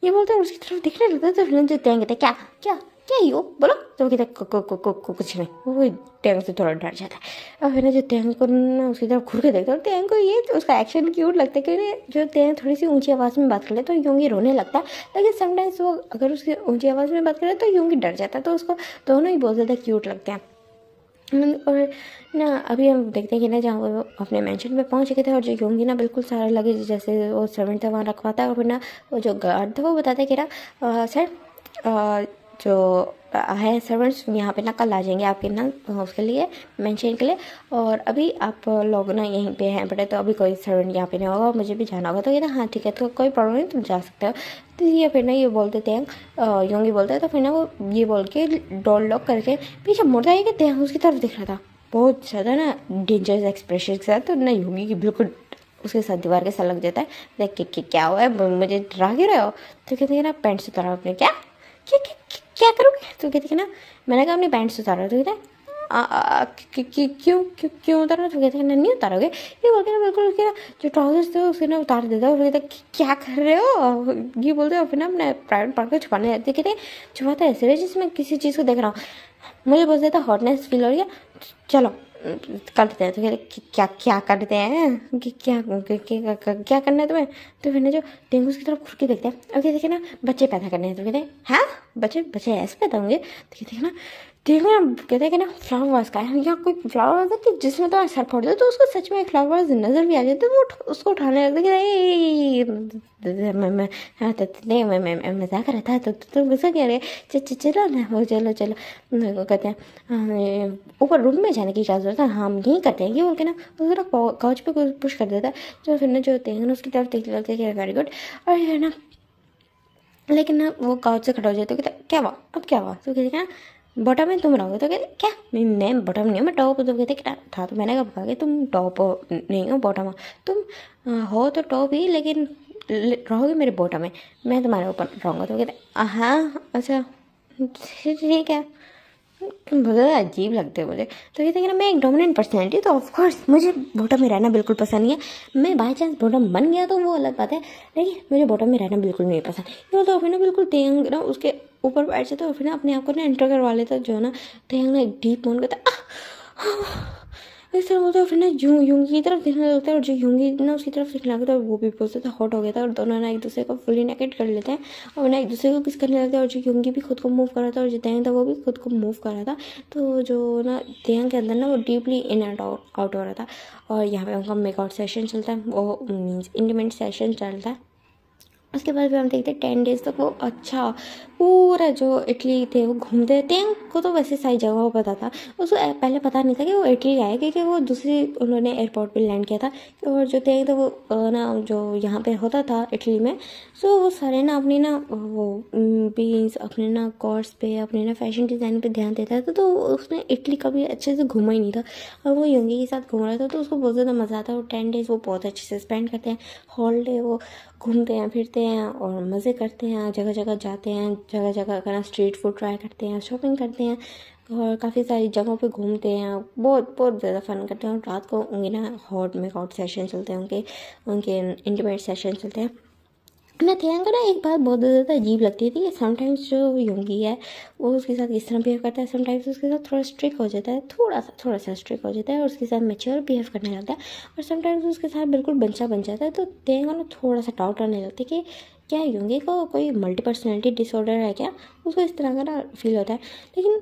ये बोलते हैं, उसकी तरफ देखने लगता है, तो फिर जो टैंक कहते क्या क्या क्या ही हो बोलो, तो कहते कुछ नहीं, वो टैंक से थोड़ा डर जाता है, और फिर ना जो टैंक को ना उसकी तरफ घूर के देखता है, टैंक को ये उसका एक्शन क्यूट लगता है, क्योंकि जो टैंक थोड़ी सी ऊंची आवाज़ में बात कर ले तो यूंगी रोने लगता है, लेकिन समटाइम्स वो अगर उसकी ऊंची आवाज़ में बात करे तो यूंगी डर जाता है, तो उसको दोनों ही बहुत ज़्यादा क्यूट लगते हैं। और ना अभी हम देखते हैं कि ना जहाँ वो अपने मेंशन में पहुँच गए थे, और जो यूंगी ना बिल्कुल सारा लगेज जैसे वो सर्वेंट था वहाँ रखवाता है, और फिर ना वो जो गार्ड था वो बताता है कि ना सर जो है सर्वेंट्स यहाँ पे ना कल आ जाएंगे आपके ना उसके लिए मेंशन के लिए, और अभी आप लोग ना यहीं पे हैं बटे, तो अभी कोई सर्वेंट यहाँ पे नहीं होगा, मुझे भी जाना होगा, तो ये ना हाँ ठीक है, तो कोई प्रॉब्लम नहीं, तुम जा सकते हो, तो ये फिर ना ये बोलते थे योंगी बोलते हैं, तो फिर ना वो ये बोल के डोर लॉक करके पीछे मुड़ता है कि तेंग उसकी तरफ दिख रहा था बहुत ज़्यादा ना डेंजरस एक्सप्रेशन के साथ, तो ना योंगी की बिल्कुल उसके साथ दीवार के साथ लग जाता है, देख के क्या हुआ है मुझे डरा क्यों रहे हो, तो कहते हैं ना पैंट से उतारा आपने, क्या क्या क्या क्या करोगे, तो कहते हैं ना मैंने कहा अपनी पैंट से उतारा, तो कहते हैं क्यों क्यों क्यों उतारा, तो कहते हैं ना नहीं उतारोगे, ये बोलते ना बिल्कुल उसके ना जो ट्राउजर्स थे उसके ना उतार देता है, और कहते हैं क्या कर रहे हो, ये बोलते हैं, फिर ना अपने प्राइवेट पार्ट को छुपाने लगते, कहते हैं छुपाता है ऐसे जिसमें मैं किसी चीज़ को देख रहा हूँ, मुझे बहुत ज़्यादा हॉटनेस फील हो रही है, चलो करते हैं, तो कहते क्या क्या करते हैं कि क्या करना है तुम्हें, तो फिर ना जो डेंगू की तरफ घुर के देखते हैं, और कहते हैं ना बच्चे पैदा करने हैं, तो कहते हैं हाँ बच्चे ऐसे पैदा होंगे, तो कहते हैं ना देखो ना कहते हैं कि ना फ्लावर वास का है, या कोई फ्लावर वास है कि जिसमें तो सर फोड़ दे तो उसको सच में एक फ्लावर वास नजर भी आ जाए, तो वो उसको उठाने लगता है मैं मजाक रहता है, तो तुम गुस्सा कह रहे चलो ना हो चलो कहते हैं ऊपर रूम में जाने की क्या जरूरत है, हम यहीं करते हैं ये बोल के ना उसको काउच पे पुश कर देता है, तो फिर ना जो होते हैं उसकी तरफ देखने लगते हैं वेरी गुड, और है ना लेकिन ना वो काउच से खड़ा हो जाते, कहते क्या हुआ अब क्या हुआ, तो कहते ना बॉटम में तुम रहोगे, तो कहते क्या मैं बॉटम नहीं हूँ मैं टॉप, तो कहते क्या था, तो मैंने कहा कि तुम टॉप नहीं हो बॉटम हो, तुम हो तो टॉप ही लेकिन रहोगे मेरे बॉटम में, मैं तुम्हारे ऊपर रहूँगा, तो कहते हाँ अच्छा ठीक है, बहुत अजीब लगते हैं मुझे, तो कहते हैं कि ना मैं एक डोमिनेंट पर्सनैलिटी, तो ऑफकोर्स मुझे बॉटम में रहना बिल्कुल पसंद नहीं है, मैं बाई चांस बॉटम बन गया तो वो अलग बात है, लेकिन मुझे बॉटम में रहना बिल्कुल नहीं पसंद, तो फिर ना बिल्कुल तेंग ना उसके ऊपर बैठ जाता है, और फिर ना अपने आप को ना एंटर करवा लेता है, जो है ना तेंग ना एक डीप मोन करता है इस तरह बोलता है, फिर ना यूंगी की तरफ देखने लगता है, और जो यूंगी ना उसकी तरफ देखने लगता है वो भी बहुत ज़्यादा हॉट हो गया था, और दोनों ना एक दूसरे को फुली नेकेट कर लेते हैं, और ना एक दूसरे को किस करने लगता है, और जो यूंगी भी खुद को मूव कर रहा था और जो तेंग था वो भी खुद को मूव कर रहा था, तो जो ना तेंग के अंदर ना वो डीपली इन एंड आउट हो रहा था, और यहाँ पे उनका मेकआउट सेशन चलता है, वो मीन्स इंटीमेट सेशन चलता है, उसके बाद भी हम देखते हैं 10 डेज़ तक वो अच्छा पूरा जो इटली थे वो घूमते थे। को तो वैसे सारी जगहों पता था, उसको पहले पता नहीं था कि वो इटली आया, क्योंकि वो दूसरी उन्होंने एयरपोर्ट पे लैंड किया था। और जो थे तो वो ना जो यहाँ पे होता था इटली में, सो वो सारे ना अपनी ना वो बीन्स अपने ना कोर्स पे अपने ना फैशन डिज़ाइन पे ध्यान देता था। तो उसने इटली कभी अच्छे से घूमा ही नहीं था, और वो योंगी के साथ घूम रहा था, तो उसको बहुत ज़्यादा मज़ा आता है। और 10 डेज़ वो बहुत अच्छे से स्पेंड करते हैं। हॉलीडे वो घूमते हैं फिरते हैं और मज़े करते हैं, जगह जगह जाते हैं, जगह जगह का ना स्ट्रीट फूड ट्राई करते हैं, शॉपिंग करते हैं और काफ़ी सारी जगहों पे घूमते हैं। बहुत बहुत ज़्यादा फन करते हैं। और रात को उनके ना हॉट मेकआउट सेशन चलते हैं, उनके उनके इंटीमेट सेशन चलते हैं। मैं थियांग को ना एक बात बहुत ज़्यादा अजीब लगती थी कि समटाइम्स जो योंगी है वो उसके साथ इस तरह बिहेव करता है, समटाइम्स उसके साथ थोड़ा स्ट्रिक्ट हो जाता है, थोड़ा सा स्ट्रिक्ट हो जाता है और उसके साथ मैच्योर बिहेव करने लगता है, और समटाइम्स उसके साथ बिल्कुल बच्चा बन जाता है। तो थियांग को ना थोड़ा सा डाउट आने लगता है कि क्या योंगी को कोई मल्टी पर्सनैलिटी डिसऑर्डर है क्या, उसको इस तरह का ना फील होता है। लेकिन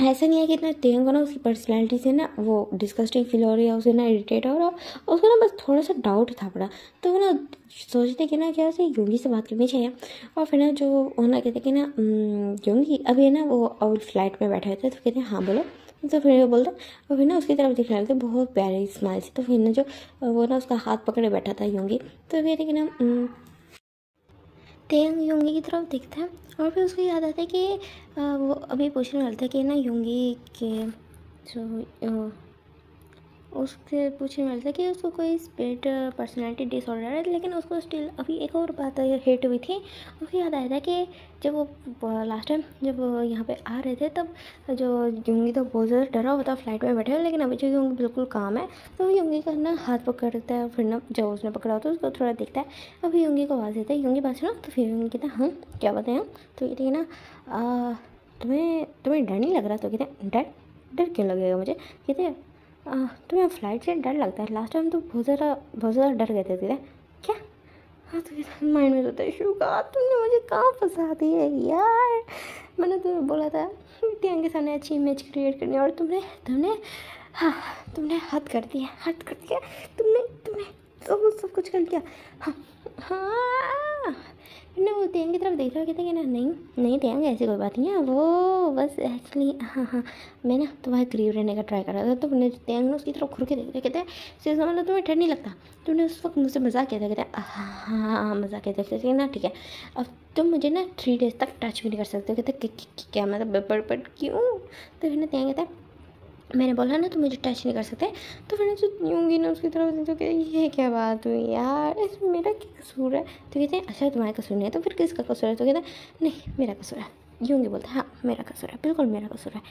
ऐसा नहीं है कि इतना तेंग को ना उसकी पर्सनैलिटी से ना वो डिस्गस्टिंग फील हो रही है, उसे ना इरिटेट हो रहा, उसको ना बस थोड़ा सा डाउट था पड़ा। तो वो ना सोचते कि ना क्या उसे योंगी से बात करनी चाहिए। और फिर ना जो वो ना कहते कि ना योंगी अभी है ना वो और फ्लाइट में बैठे थे, तो कहते हैं हाँ बोलो। तो फिर वो बोलता और फिर ना उसकी तरफ देखने लगते बहुत प्यारी स्माइल से। तो फिर ना जो वो ना उसका हाथ पकड़े बैठा था योंगी, तो कहते कि ना तेंग योंगी की तरफ देखता है। और फिर उसको याद आता है कि वो अभी पूछने वाला था कि ना योंगी के जो उससे पूछने वाला था कि उसको कोई स्प्लिट पर्सनालिटी डिसऑर्डर है, लेकिन उसको स्टिल अभी एक और बात हिट हुई थी। उसको याद आया था कि जब वो लास्ट टाइम जब वो यहाँ पे आ रहे थे, तब जो योंगी तो बहुत ज़्यादा डरा हुआ था फ्लाइट में बैठे हुए, लेकिन अभी जो योंगी बिल्कुल काम है। तो योंगी का ना हाथ पकड़ता है, फिर ना जब उसने पकड़ा होता है उसको थोड़ा देखता है। अभी योंगी को आवाज़ देता है, योंगी बात सुनो। तो फिर योंगी कहता है हाँ क्या बताएं हम। तो कहते हैं ना तुम्हें तुम्हें डर नहीं लग रहा। तो कहते हैं डर डर क्यों लगेगा मुझे। कहते हैं तुम्हें फ्लाइट से डर लगता है, लास्ट टाइम तो बहुत ज़्यादा डर गए थे तेरे क्या। हाँ तो माइंड में होता है शुगा तुमने मुझे कहाँ फंसा दी है यार। मैंने तुम्हें बोला था टियांग के सामने अच्छी इमेज क्रिएट करनी, और तुमने तुमने हाँ तुमने हद कर दिया। तुमने तुमने सब कुछ कर दिया। हाँ हाँ ना वो टियांग की तरफ देख रहा कहते हैं कि ना नहीं नहीं टियांग ऐसी कोई बात नहीं है, वो बस एक्चुअली हाँ मैं ना तुम्हारे करीब रहने का ट्राई कर रहा था। तो मैंने टियांग ने उसकी तरफ घूर के देख रहे कहते हैं सीधा मतलब तुम्हें डर नहीं लगता, तुमने उस वक्त मुझसे मजाक किया था। कहते हैं हाँ मजाक किया था। कहते ना ठीक है अब तुम मुझे ना 3 डेज़ तक टच भी नहीं कर सकते। कहते क्या मतलब बट क्यों। तो फिर ना टियांग कहता है मैंने बोला ना तुम मुझे टच नहीं कर सकते। तो फिर जो यूँगी ना उसकी तरफ तो कहते ये क्या बात हुई यार, इसमें मेरा क्या कसूर है। तो कहते हैं अच्छा तुम्हारा कसूर नहीं है तो फिर किसका कसूर है। तो कहते हैं नहीं मेरा कसूर है। यूँगी बोलता है हाँ मेरा कसूर है, बिल्कुल मेरा कसूर है,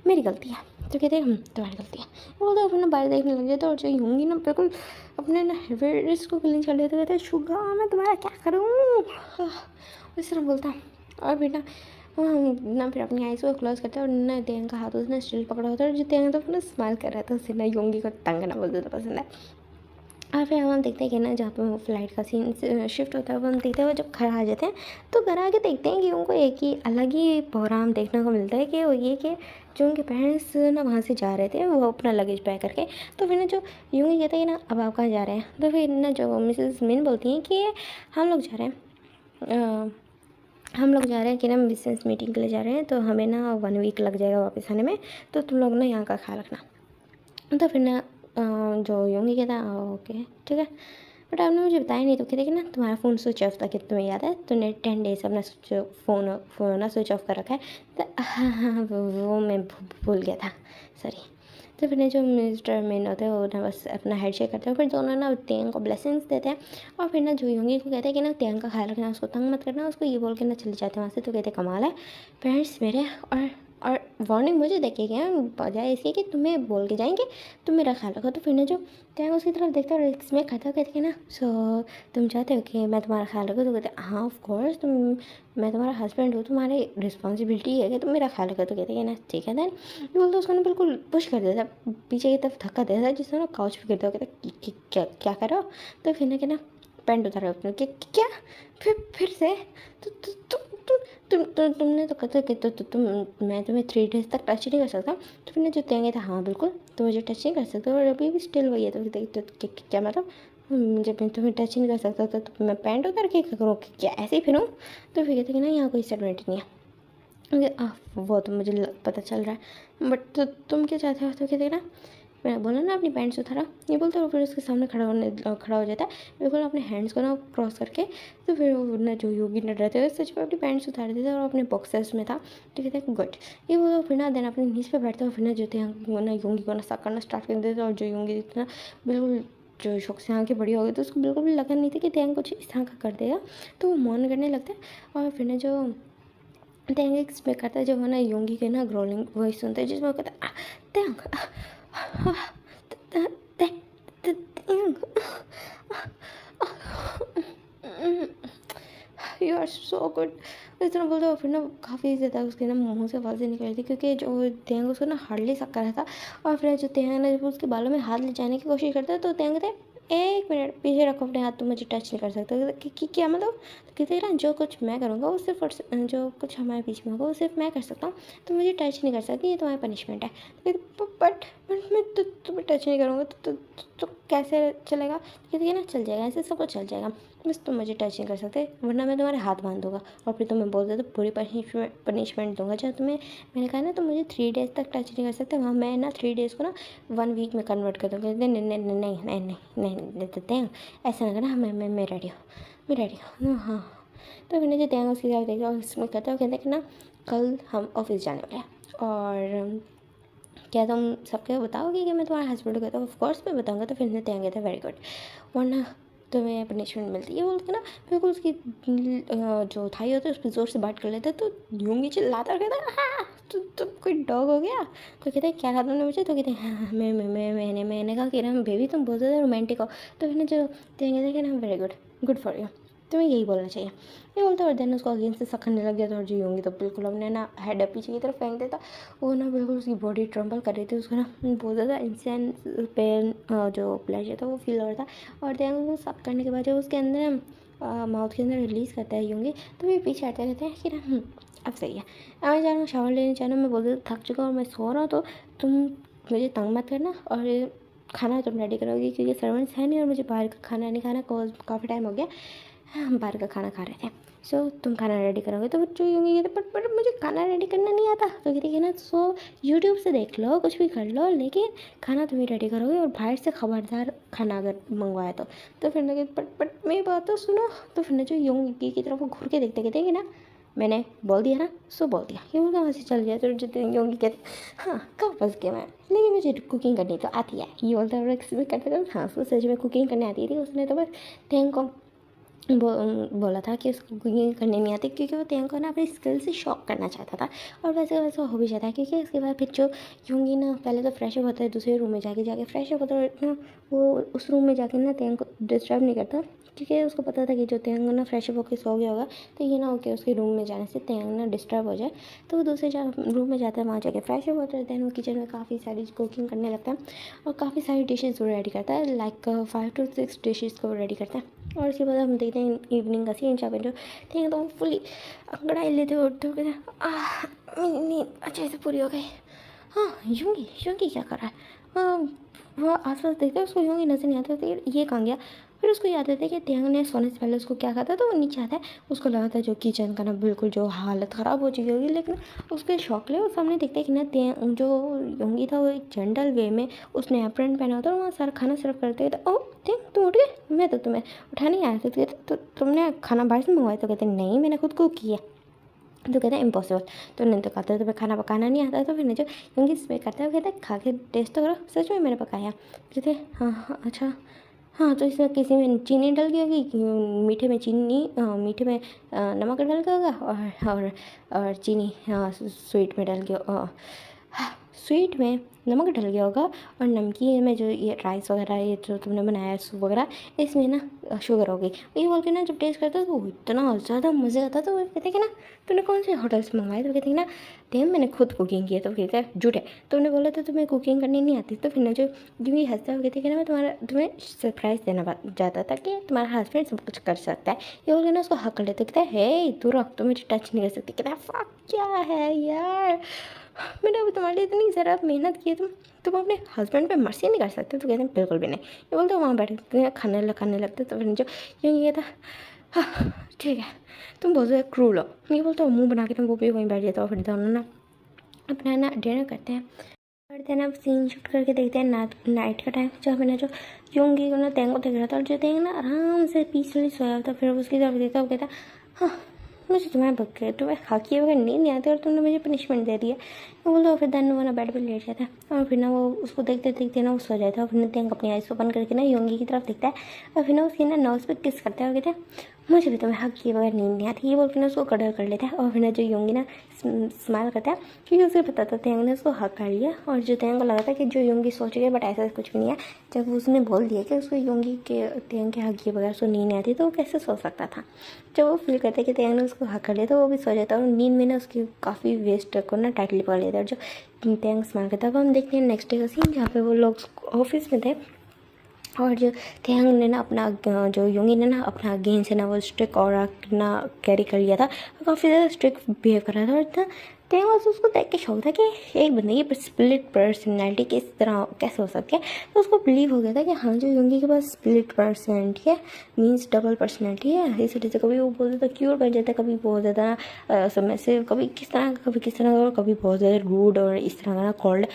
मेरी गलती है। तो कहते हैं तुम्हारी गलती है। वो तो अपना बाहर देखने लग जाता। और जो यूँगी ना बिल्कुल अपने ना रिस्ट को क्लीन कर लेते। कहते हैं शुगा मैं तुम्हारा क्या करूँ इस तरह बोलता। और बेटा ना फिर अपनी आइज़ को क्लोज करता है और ना टियांग का हाथ उसने स्टिल पकड़ा होता है। और जो टियांग तो अपना स्माइल कर रहा था, उससे ना योंगी को तंग करना बहुत ज़्यादा पसंद है। और फिर हम देखते हैं कि ना जहाँ पे वो फ्लाइट का सीन शिफ्ट होता है वो हम देखते हैं वो जब घर आ जाते हैं, तो घर आके देखते हैं कि उनको एक ही अलग ही प्रोग्राम देखने को मिलता है कि वो ये कि जो उनके पेरेंट्स ना वहाँ से जा रहे थे वो अपना लगेज पैक करके। तो फिर ना जो यूँ ही कहते हैं कि ना अब आप कहाँ जा रहे हैं। तो फिर ना जो मिसेस मिन बोलती हैं कि हम लोग जा रहे हैं कि ना बिजनेस मीटिंग के लिए जा रहे हैं, तो हमें ना 1 वीक लग जाएगा वापस आने में, तो तुम लोग ना यहाँ का ख्याल रखना। तो फिर ना जो योंगी कहता है ओके ठीक है बट आपने मुझे बताया नहीं। तो कहते कि ना तुम्हारा फ़ोन स्विच ऑफ था कि तुम्हें याद है तुमने 10 डेज अपना फ़ोन ना स्विच ऑफ कर रखा है। तो हाँ वो मैं भूल गया था सॉरी। तो फिर जो मिस्टर मेन होते हैं वो ना बस अपना हेड शेक करते हैं, फिर दोनों ना टियांग को ब्लेसिंग्स देते हैं। और फिर ना जो योंगी को कहते हैं कि ना टियांग का ख्याल रखना, उसको तंग मत करना, उसको ये बोल के ना चले जाते हैं वहाँ से। तो कहते कमाल है पेरेंट्स मेरे, और वार्निंग मुझे देखे गए बजाय इसके कि तुम्हें बोल के जाएंगे तुम मेरा ख्याल रखो। तो फिर ना जो टियांग उसकी तरफ देखता है और इसमें खाता कहते कि ना सो तुम चाहते हो कि मैं तुम्हारा ख्याल रखूँ। तो कहते हाँ ऑफ कोर्स मैं तुम्हारा हस्बैंड हूँ, तुम्हारी रिस्पॉन्सिबिलिटी है कि तुम मेरा ख्याल रखो। तो कहते हैं ना ठीक है देन बोलते उसको ना बिल्कुल पुश कर देता पीछे की तरफ धक्का देता है जिससे ना काउच पे गिरता है। कहता क्या क्या कर रहे हो। तो फिर ना कि ना पैंट उतारा अपने क्या फिर से तो तुमने तो कहते कि तुम मैं तुम्हें 3 डेज तक टच नहीं कर सकता। तो फिर जो कहेंगे था हाँ बिल्कुल तो मुझे टच नहीं कर सकते और अभी भी स्टिल वही है। तो क्या मतलब जब मैं तुम्हें टच नहीं कर सकता तो मैं पैंट उतार के करूँ, क्या ऐसे ही फिरूँ? तो फिर कहते कि ना यहाँ कोई सेटलमेंट नहीं है। वो तो मुझे पता चल रहा है, बट तो तुम क्या चाहते हो? तो कहते ना, मैं बोला ना अपनी पैंट्स उतारा, ये बोलते हो, फिर उसके सामने खड़ा हो जाता है, बिल्कुल अपने हैंड्स को ना क्रॉस करके। तो फिर वो ना जो योगी नट रहते हुए सच में अपनी पैंट्स उतार देते और अपने बॉक्सर्स में था। तो कहते हैं गुड, ये बोलो, फिर ना देन अपने नीज पे बैठते हो, फिर ना जो थे ना योगी को ना साफ करना स्टार्ट कर देते। और जो योगी इतना बिल्कुल जो शौक से आँखें बड़ी हो गई, तो उसको बिल्कुल भी लगा नहीं था कि त्यांग कुछ इस तरह का कर देगा। तो वो मौन करने लगता है। और फिर ना जो त्यांग एक्सपेक्ट करता है, जब वो ना योंगी के ना ग्रोलिंग वॉइस सुनते हैं जिसमें वो कहता है त्यांग, यू आर सो गुड, इतना बोलते हो। फिर ना काफ़ी ज़्यादा उसके ना मुंह से आवाज़ें निकल रही थी, क्योंकि जो त्यांग उसको ना हार्डली सक रहा था। और फिर जो त्यांग ना जब उसके बालों में हाथ ले जाने की कोशिश करता है, तो त्यांग कहते हैं 1 मिनट पीछे रखो अपने हाथ, तुम मुझे टच नहीं कर सकते। क्या मतलब? तो कहते हैं ना, जो कुछ मैं करूँगा वो सिर्फ जो कुछ हमारे बीच में होगा वो सिर्फ मैं कर सकता हूँ, तो मुझे टच नहीं कर सकती, ये तुम्हारी पनिशमेंट है। तो बट मैं तो तुम्हें टच नहीं करूँगा तो कैसे चलेगा? तो कहती है ना, चल जाएगा, ऐसे सब कुछ चल जाएगा, बस तुम मुझे टच नहीं कर सकते, वरना मैं तुम्हारे हाथ बांध दूंगा और फिर तुम्हें बोल दे तो पूरी पनिशमेंट दूंगा। जब तुम्हें मैंने कहा ना, तो मुझे 3 डेज़ तक टच नहीं कर सकते, वहाँ मैं ना 3 डेज़ को ना 1 वीक में कन्वर्ट कर दूँगा। नहीं नहीं नहीं नहीं नहीं नहीं नहीं देते हैं, ऐसा ना करना, मैं रेडी हूँ, मैं रेडी हूँ। हाँ, तो मैंने जो त्यांग उसकी तरफ देखा, उसमें कहता है, कहते कि ना कल हम ऑफिस जाने वाले हैं, और क्या तुम सबके बताओगे कि मैं तुम्हारा हस्बैंड को कहता हूँ? ऑफकोर्स मैं बताऊँगा। तो फिर त्यांग कहता है वेरी गुड, वरना तुम्हें पनिशमेंट मिलती है। बोल के ना बिल्कुल उसकी जो थाई होती है उस पर जोर से बात कर लेता है। तो यूंगी चिल्लाता और कहता है हाँ तो कोई डॉग हो गया? तो कहते हैं क्या कहा तुमने मुझे? तो कहते हैं हाँ मैंने कहा कि ना बेबी तुम बहुत ज़्यादा रोमांटिक हो। तो फिर जो त्यांग कहते हैं कि ना very good, good for you, तुम्हें यही बोलना चाहिए, ये बोलता। और देन उसको अगेंस्ट से सखने लग गया था। और जो योंगी तो बिल्कुल अपने ना हेड पीछे की तरफ फेंक देता। वो ना बिल्कुल उसकी बॉडी ट्रम्बल कर रही थी, उसको ना बहुत ज़्यादा इंसेंस पेन जो प्लेजर था वो फील हो रहा था। और देन उसको सक करने के बाद जब उसके अंदर माउथ के अंदर रिलीज़ करता है योंगी, तो वे पीछे हटते रहते हैं कि ना अब सही है, अब मैं जा रहा हूँ शावर लेने जाना, मैं बोल देता थक चुका और मैं सो रहा हूँ, तो तुम मुझे तंग मत करना। और खाना तुम रेडी करोगी, क्योंकि सर्वेंट्स है नहीं और मुझे बाहर का खाना नहीं खाना, काफ़ी टाइम हो गया हम बाहर का खाना खा रहे थे। सो तुम खाना रेडी करोगे? तो बच्चों यूँगी कहते बट मुझे खाना रेडी करना नहीं आता। तो कहती है ना, सो यूट्यूब से देख लो, कुछ भी कर लो, लेकिन खाना तुम ही रेडी करोगे, और बाहर से खबरदार खाना अगर मंगवाया तो फिर लगे बट मेरी बात तो सुनो। तो फिर ना जो यूँगी की तरफ वो घूर के देखते कहते कि ना मैंने बोल दिया ना, सो बोल दिया, ये बोल वहाँ से चल गया। तो जितने योंगी कहते हाँ कब फंस गया मैं, लेकिन मुझे कुकिंग करनी तो आती है, ये बोलता है। और एक्सपेक्ट करते हाँ उसको सच में कुकिंग करने आती थी। उसने तो बस त्यांग को बोला था कि उसको कुकिंग करने नहीं आती, क्योंकि वो त्यांग को ना अपनी स्किल से शॉक करना चाहता था। और वैसे वैसे हो भी जाता है, क्योंकि उसके बाद फिर जो योंगी ना पहले तो फ्रेश अप होता है, दूसरे रूम में जाके फ्रेश अप होता है ना, वो उस रूम में जाके ना त्यांग को डिस्टर्ब नहीं करता, क्योंकि उसको पता था कि जो त्यांग ना फ्रेश अप होकर सो गया होगा, तो ये ना हो कि उसके रूम में जाने से त्यांग ना डिस्टर्ब हो जाए। तो वो दूसरे रूम में जाता है, वहाँ जाके फ्रेश अप होता है। दैन वो किचन में काफ़ी सारी कुकिंग करने लगता है और काफ़ी सारी डिशेज़ वो रेडी करता है, लाइक 5 to 6 डिशेज़ को वो रेडी करता है। और उसके बाद हम देखते हैं इवनिंग का सीन, जहाँ पे जो ठीक तो फुली अंगड़ाई लेते उठते हो, कहते मेरी नींद अच्छे से पूरी हो गई। हाँ यूंगी क्या कर रहा है? वो आसपास देखते हैं, उसको यूंगी नजर नहीं आता, तो ये कहाँ गया? फिर उसको याद आता है कि त्यांग ने सोने से पहले उसको क्या कहा था, तो वो नीचे आता है। उसको लगा था जो किचन का ना बिल्कुल जो हालत ख़राब हो चुकी होगी, लेकिन उसके शौक ले वो सामने देखते हैं कि ना त्यांग जो योंगी था वो एक जनरल वे में उसने एप्रन पहना होता है और वहाँ सारा खाना सर्व करते हैं। तो ओ त्यांग तुम उठ गए? मैं तो तुम्हें उठा नहीं आया था। तो तुमने खाना बाहर से मंगवाया? तो कहते नहीं मैंने खुद कुक किया। तो कहता है इम्पॉसिबल। तो नहीं तो कहता है तुम्हें खाना पकाना नहीं आता। तो फिर नहीं जो योंगी इसमें करता है, वो कहता है खा के टेस्ट तो करो, सच में मैंने पकाया। कहते हाँ अच्छा हाँ, तो इसमें किसी में चीनी डल गई होगी, मीठे में चीनी मीठे में नमक डल गया होगा, और चीनी स्वीट में डल गया, स्वीट में नमक डल गया होगा, और नमकीन में जो ये राइस वगैरह ये जो तुमने बनाया सूप वगैरह, इसमें ना शुगर हो गई। ये बोल के ना जब टेस्ट करता तो इतना ज़्यादा मज़े आता। तो वो कहते कि ना तूने कौन से होटल से मंगवाए? तो कहते कि ना देम मैंने खुद कुकिंग की है। तो कहते हैं झूठ है, तुमने बोला था तुम्हें कुकिंग करनी नहीं आती। तो फिर ना जो यूँ हंसता है, कहते कि ना मैं तुम्हें सरप्राइज़ देना चाहता था कि तुम्हारा हस्बैंड सब कुछ कर सकता है। ये बोल के ना उसको हक कर लेते, कहता है हे तू रख, तुम मुझे टच नहीं कर सकती। कहता है फक क्या है यार, मैंने अभी तुम्हारे लिए इतनी ज़रा मेहनत की है, तुम अपने हस्बैंड पे मर्सी नहीं कर सकते? तो कहते हैं बिल्कुल भी नहीं। ये बोलते वहाँ बैठे खाने लगते। तो फिर जो ये कहता हाँ ठीक है, तुम बोलते हो क्रूल हो। ये बोलते हो मुँह बना के तुम वो भी वहीं बैठ जाता हो। फिर दोनों ना अपना ना डिनर करते हैं ना सीन शूट करके देखते हैं नाइट का टाइम। जहाँ पे ना जो योंगी को ना तेंग को देख रहा था और जो तेंग ना आराम से पीसफुली सोया था। फिर उसकी तरफ देखता वो कहता हाँ मुझे तुम्हें खाकी वगैरह नींद नहीं आती और तुमने मुझे पनिशमेंट दे दी है। वो बोलता फिर देन वो ना बेड पे लेट जाता है और फिर ना वो उसको देखते देखते ना वो सो जाता है। और फिर तेंग अपनी आइज़ ओपन करके ना योंगी की तरफ देखता है और फिर ना उसकी ना नोज़ पे किस करता है और कहते हैं मुझे भी तुम्हें हक किए बगैर नींद नहीं आती। ये बोल के ना उसको कडर कर लेता है और फिर ना जो योंगी ना स्माइल करता है क्योंकि उसे पता था तेंग ने उसको हक कर लिया। और जो तेंग को लगा था कि जो योंगी सोच रही है बट ऐसा कुछ भी नहीं है। जब उसने बोल दिया कि उसको योंगी के तेंग के हक किए बगैर उसको नींद नहीं आती तो वो कैसे सो सकता था। जब वो फील करता है कि तेंग ने उसको हक कर लिया तो वो भी सो जाता है और नींद में ना उसकी काफ़ी वेस्ट को ना टाइटली पकड़ लेता है। और जो तेंग स्माइल करता है अब हम देखते हैं नेक्स्ट डे का सीन जहाँ पे वो लोग ऑफिस में थे और जो तेंग ने ना अपना जो योंगी ने ना अपना गेंद से ना वो स्ट्रिक और ना कैरी कर लिया था। काफ़ी ज़्यादा स्ट्रिक बिहेव कर रहा था और इतना तेंग उसको देख के शौक था कि एक बंदे की स्प्लिट पर्सनैलिटी किस तरह कैसे हो सकती है। तो उसको बिलीव हो गया था कि हाँ जो योंगी के पास स्प्लिट पर्सनैलिटी है मीन्स डबल पर्सनैलिटी है। इस वजह से कभी वो बोल देता क्यूट बन जाता है, कभी बहुत ज़्यादा सबमिसिव, कभी किस तरह और कभी बहुत ज़्यादा रूड और इस तरह का ना कॉल्ड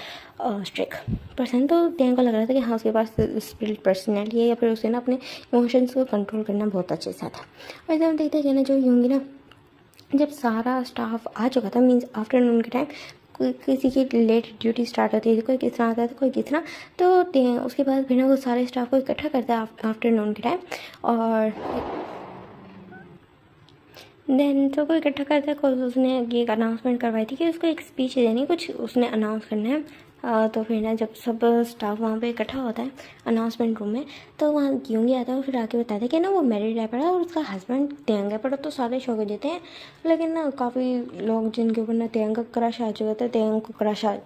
स्ट्रिक पर्सन। तो तेंग को लग रहा था कि हाँ उसके पास स्प्लिट पर्सनैलिटी है या फिर उसे ना अपने इमोशंस को कंट्रोल करना बहुत अच्छे से आता। और जब हम देखते हैं कि ना जो योंगी ना जब सारा स्टाफ आ चुका था मीन्स आफ्टरनून के टाइम कोई किसी की लेट ड्यूटी स्टार्ट होती थी, कोई किस तरह आता था कोई किस तरह। तो उसके बाद फिर ना वो सारे स्टाफ को इकट्ठा करता है आफ्टरनून के टाइम और देन तो कोई इकट्ठा करता है। कोई उसने ये अनाउंसमेंट करवाई थी कि उसको एक स्पीच देनी, कुछ उसने अनाउंस करना है। तो फिर ना जब सब स्टाफ वहाँ पे इकट्ठा होता है अनाउंसमेंट रूम में तो वहाँ योंगी आता है और फिर आके बताता है कि ना वो मैरिड है पड़ा और उसका हस्बैंड तेंग है पड़ा। तो सारे शौक देते हैं लेकिन ना काफ़ी लोग जिनके ऊपर ना तेंग का क्रश आ चुका था, तेंग को क्रश आ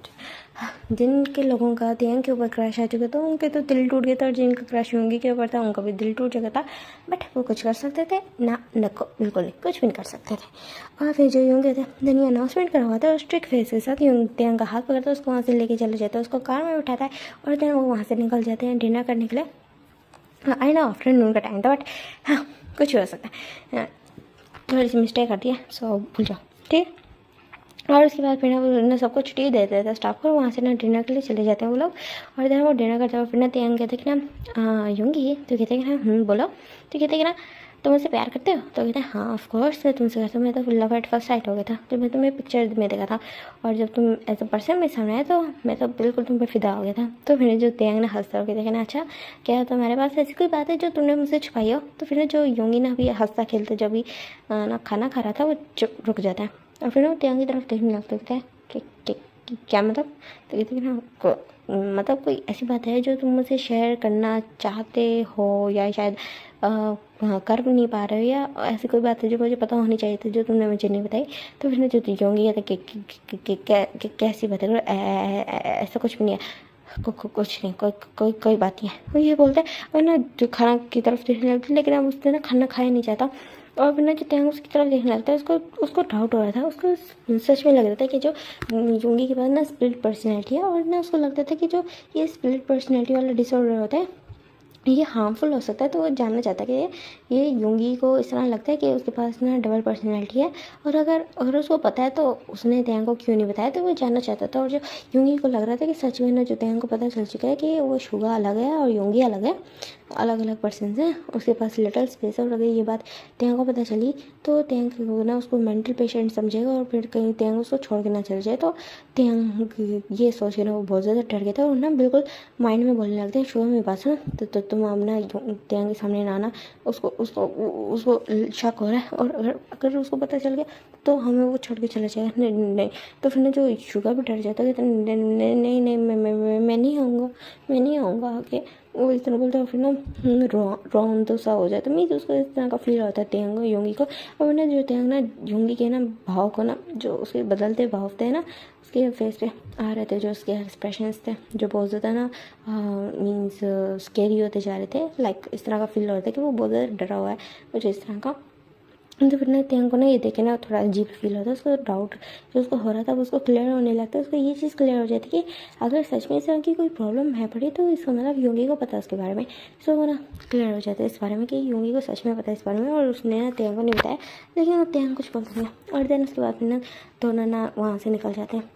जिनके लोगों का तेंग के ऊपर क्रश आ चुका था उनके तो दिल टूट गया था और जिनका क्रश योंगी के ऊपर था उनका भी दिल टूट चुका था। बट वो कुछ कर सकते थे ना, नको बिल्कुल नहीं, कुछ भी नहीं कर सकते थे। और फिर जो योंगी थे दिन अनाउंसमेंट करवाता है और स्ट्रिक्ट फेस के साथ तेंग का हाथ पकड़ता है, उसको वहाँ से लेके चले जाता है, उसको कार में उठाता है और देन वो वहाँ से निकल जाते हैं डिनर करने के लिए। आई ना आफ्टरनून का टाइम था बट हाँ कुछ हो सकता है, थोड़ी सी मिस्टेक आती है सो भूल जाओ ठीक। और उसके बाद फिर ना वो सबको छुट्टी दे देता है स्टाफ को, वहाँ से ना डिनर के लिए चले जाते हैं वो लोग। और इधर वो डिनर करते हैं फिर ना तेंग कहते कि ना योंगी तो कहते हैं कि ना बोलो। तो कहते हैं कि ना तुम मुझसे प्यार करते हो? तो कहते हैं हाँ ऑफ कोर्स मैं तुमसे करता हूँ, मैं तो लव एट फर्स्ट साइट हो गया था जब मैं तुम्हें पिक्चर में देखा था और जब तुम एज अ पर्सन मेरे सामने आए तो मैं तो बिल्कुल तुम पे फिदा हो गया था। तो फिर जो तेंग ने हंसता हो कहते हैं ना अच्छा क्या तुम्हारे पास ऐसी कोई बात है जो तुमने मुझसे छुपाई हो? तो फिर जो योंगी ना भी हंसता खेलते जब भी ना खाना खा रहा था वो रुक जाता है और फिर वो तेंग की तरफ देखने लगता है कि क्या मतलब। तो कहते हैं ना मतलब कोई ऐसी बात है जो तुम मुझसे शेयर करना चाहते हो या शायद कर नहीं पा रहे हो या ऐसी कोई बात है जो मुझे पता होनी चाहिए थी जो तुमने मुझे नहीं बताई। तो फिर जो योंगी कहता कैसी बात है, ऐसा कुछ भी नहीं है, कुछ नहीं, कोई बात नहीं है। वो ये बोलते हैं और ना जो खाना की तरफ देखने लगती लेकिन अब उसने ना खाना खाया नहीं चाहता और फिर ना जो तेंग उसकी तरफ देखने लगता है उसको डाउट हो रहा था, उसको सच में लग रहा था कि जो योंगी के पास ना स्प्लिट पर्सनैलिटी है और ना उसको लगता था कि जो ये स्प्लिट पर्सनैलिटी वाला डिसऑर्डर होता है ये हार्मफुल हो सकता है। तो वो जानना चाहता है कि ये योंगी को इस तरह लगता है कि उसके पास ना डबल पर्सनैलिटी है और अगर उसको पता है तो उसने तेंग को क्यों नहीं बताया, तो वो जानना चाहता था। और जो योंगी को लग रहा था कि सच में ना जो तेंग को पता चल चुका है कि वो शुगा अलग है और योंगी अलग है, अलग अलग पर्सन हैं, उसके पास लिटल स्पेस है। और अगर ये बात तेंग को पता चली तो तेंग ना उसको मेंटल पेशेंट समझेगा और फिर कहीं तेंग उसको छोड़ के ना चल जाए। तो तेंग ये सोच के ना वो बहुत ज़्यादा डर गया था और ना बिल्कुल माइंड में बोलने लगते हैं शुगर मेरे पास ना तो तुम अब ना तेंग के सामने ना आना, उसको शक हो रहा है और अगर उसको पता चल गया तो हमें वो छोड़ के चला जाएगा। नहीं। तो फिर ना जो शुगर भी डर जाता है कि नहीं मैं नहीं आऊँगा आके वो इस तरह बोलता है। फिर ना रॉन्ग तो सा हो जाता है मीन्स उसको इस तरह का फील होता है तेंग योंगी को। और ना जो तेंग ना योंगी के ना भाव को ना जो उसके बदलते भाव थे ना उसके फेस पे आ रहे थे, जो उसके एक्सप्रेशंस थे जो बहुत ज़्यादा ना मीन्स स्केरी होते जा रहे थे, लाइक इस तरह का फील हो रहा था कि वो बहुत ज़्यादा डरा हुआ है कुछ इस तरह का। तो फिर ना त्यांग को ना ये देखे ना थोड़ा अजीब फील होता है, उसको डाउट जो उसको हो रहा था वो उसको क्लियर होने लगता है। उसको ये चीज़ क्लियर हो जाती है कि अगर सच में इस तरह की कोई प्रॉब्लम है पड़ी तो इसका मतलब योंगी को पता है उसके बारे में। सो वो ना क्लियर हो जाता है इस बारे में कि योंगी को सच में पता है इस बारे में, और उसने ना त्यांग को नहीं बताया, लेकिन वो त्यांग कुछ बोलती है। और देन उसके बाद फिर ना दोनों ना वहाँ से निकल जाते हैं,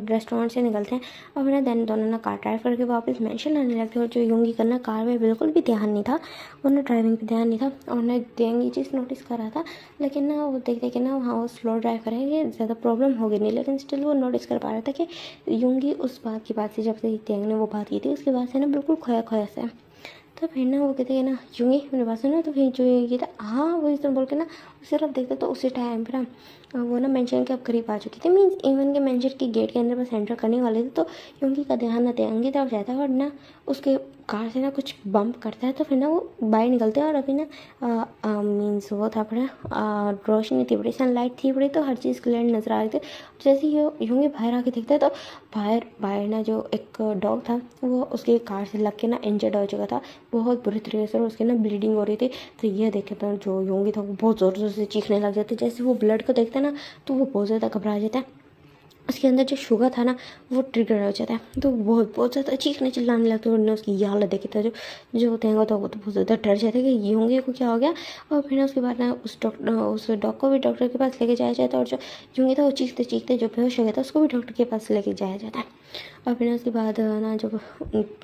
रेस्टोरेंट से निकलते हैं, और फिर देन दोनों ना कार ड्राइव करके वापस मेंशन आने लगते हैं। और जो योंगी करना कार में बिल्कुल भी ध्यान नहीं था, उन्हें ड्राइविंग पे ध्यान नहीं था, और उन्हें देंग ये चीज़ नोटिस कर रहा था, लेकिन ना वो देख देख के ना वहाँ वो स्लो ड्राइव करेंगे, ज़्यादा प्रॉब्लम होगी नहीं, लेकिन स्टिल वो नोटिस कर पा रहा था कि योंगी उस बात की बात से, जब से देंग ने वो बात की थी उसके बाद से ना बिल्कुल खोया खोया सा है। तो फिर ना वो कहते हैं ना योंगी मेरे पास सुनो, तो फिर जो ये था हाँ वो इस तरह बोल के ना उसे तरफ देखते, तो उसी टाइम पर ना वो ना मेंशन के अब करीब आ चुकी थी, मीन्स इवन के मेंशन की गेट के अंदर बस एंटर करने वाले थे, तो योंगी का ध्यान ना त्यांग की तरफ जाता है, और ना उसके कार से ना कुछ बम्प करता है। तो फिर ना वो बाहर निकलते हैं, और अभी ना मीन्स वो था बड़ा रोशनी थी बड़ी, सनलाइट थी बड़ी, तो हर चीज़ क्लियर नज़र आ रही थी। जैसे ही योंगी बाहर आके देखता है तो बाहर ना जो एक डॉग था वो उसके कार से लग के ना इंजर्ड हो चुका था बहुत बुरी तरीके से, और उसकी ना ब्लीडिंग हो रही थी। तो ये देखे तो जो योंगी था वो बहुत ज़ोर ज़ोर से चीखने लग जाते, जैसे वो ब्लड को देखता है ना तो वो बहुत ज़्यादा घबरा जाता है, उसके अंदर जो शुगर था ना वो ट्रिगर हो जाता है, तो बहुत बहुत ज़्यादा चीखने चिल्लाने लगते हैं। उन्होंने उसकी ये हालत देखी था जो होते हैं तो वो तो बहुत ज़्यादा डर जाते हैं कि योंगी को क्या हो गया। और फिर उसके बाद ना उस डॉग को भी डॉक्टर के पास लेके जाया जाता है, और जो योंगी था वो चीखते चीखते जो बेहोश हो गया था उसको भी डॉक्टर के पास लेके जाया जाता है। और फिर उसके बाद ना जब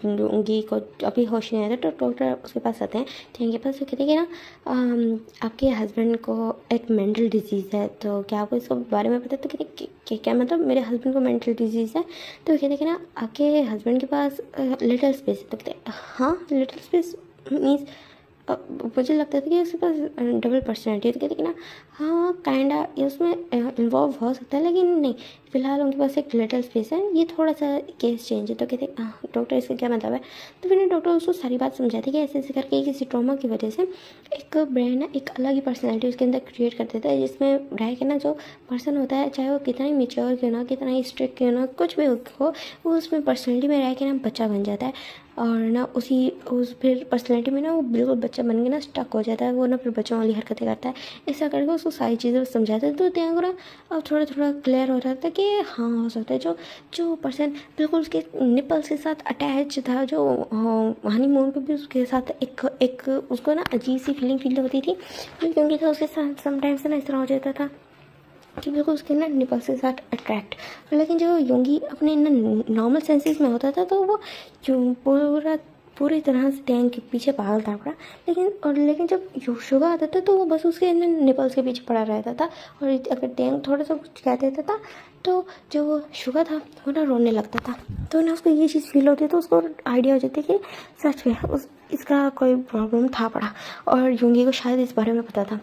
योंगी को अभी होश नहीं आया था तो डॉक्टर उसके पास आते हैं, तो के पास वो कहते हैं कि ना आपके हस्बैंड को एक मेंटल डिजीज़ है, तो क्या आपको इसके बारे में पता है? तो कहते क्या मतलब मेरे हस्बैंड को मेंटल डिजीज़ है? तो कहते कि ना आपके हस्बैंड के पास लिटिल स्पेस है। तो कहते हाँ लिटिल स्पेस मीन्स मुझे लगता था कि उसके पास डबल पर्सनैलिटी है। तो कहते कि ना हाँ काइंडा ये उसमें इन्वॉल्व हो सकता है, लेकिन नहीं फिलहाल उनके पास एक लिटिल स्पेस है, ये थोड़ा सा केस चेंज है। तो कहते डॉक्टर इसका क्या मतलब है? तो फिर डॉक्टर उसको सारी बात समझाती कि ऐसे ऐसे करके किसी ट्रॉमा की वजह से एक ब्रेन ना एक अलग ही पर्सनैलिटी उसके अंदर क्रिएट कर देता है, जिसमें रह के ना जो पर्सन होता है चाहे वो कितना ही मेच्योर क्यों ना, कितना ही स्ट्रिक्ट क्यों ना, कुछ भी हो वो उसमें पर्सनैलिटी में रह के ना बच्चा बन जाता है, और ना उस फिर पर्सनैलिटी में ना वो बिल्कुल बच्चा बन के ना स्टक हो जाता है, वो ना फिर बच्चों वाली हरकतें करता है। ऐसा करके उसको सारी चीज़ें समझाते हैं। तो ત્યાં को ना अब थोड़ा थोड़ा क्लियर हो रहा था कि हाँ हो सकता है जो जो पर्सन बिल्कुल उसके निपल्स के साथ अटैच था, जो हनीमून पे भी उसके साथ एक उसको ना अजीब सी फील होती थी, क्योंकि था उसके साथ समटाइम्स ना इस तरह हो जाता था कि बिल्कुल उसके ना निपल्स के साथ अट्रैक्ट। लेकिन जो योंगी अपने ना नॉर्मल सेंसेस में होता था तो वो जो पूरी तरह से टैंग के पीछे पागल था पड़ा, लेकिन जब शुगर आता था तो वो बस उसके निपल्स के पीछे पड़ा रहता था, और अगर टैंग थोड़ा सा कुछ कह देता था तो जो वो शुगर था वो ना रोने लगता था। तो ना उसको ये चीज़ फील होती तो उसको आइडिया हो जाती कि सच में इसका कोई प्रॉब्लम था पड़ा, और योंगी को शायद इस बारे में पता था।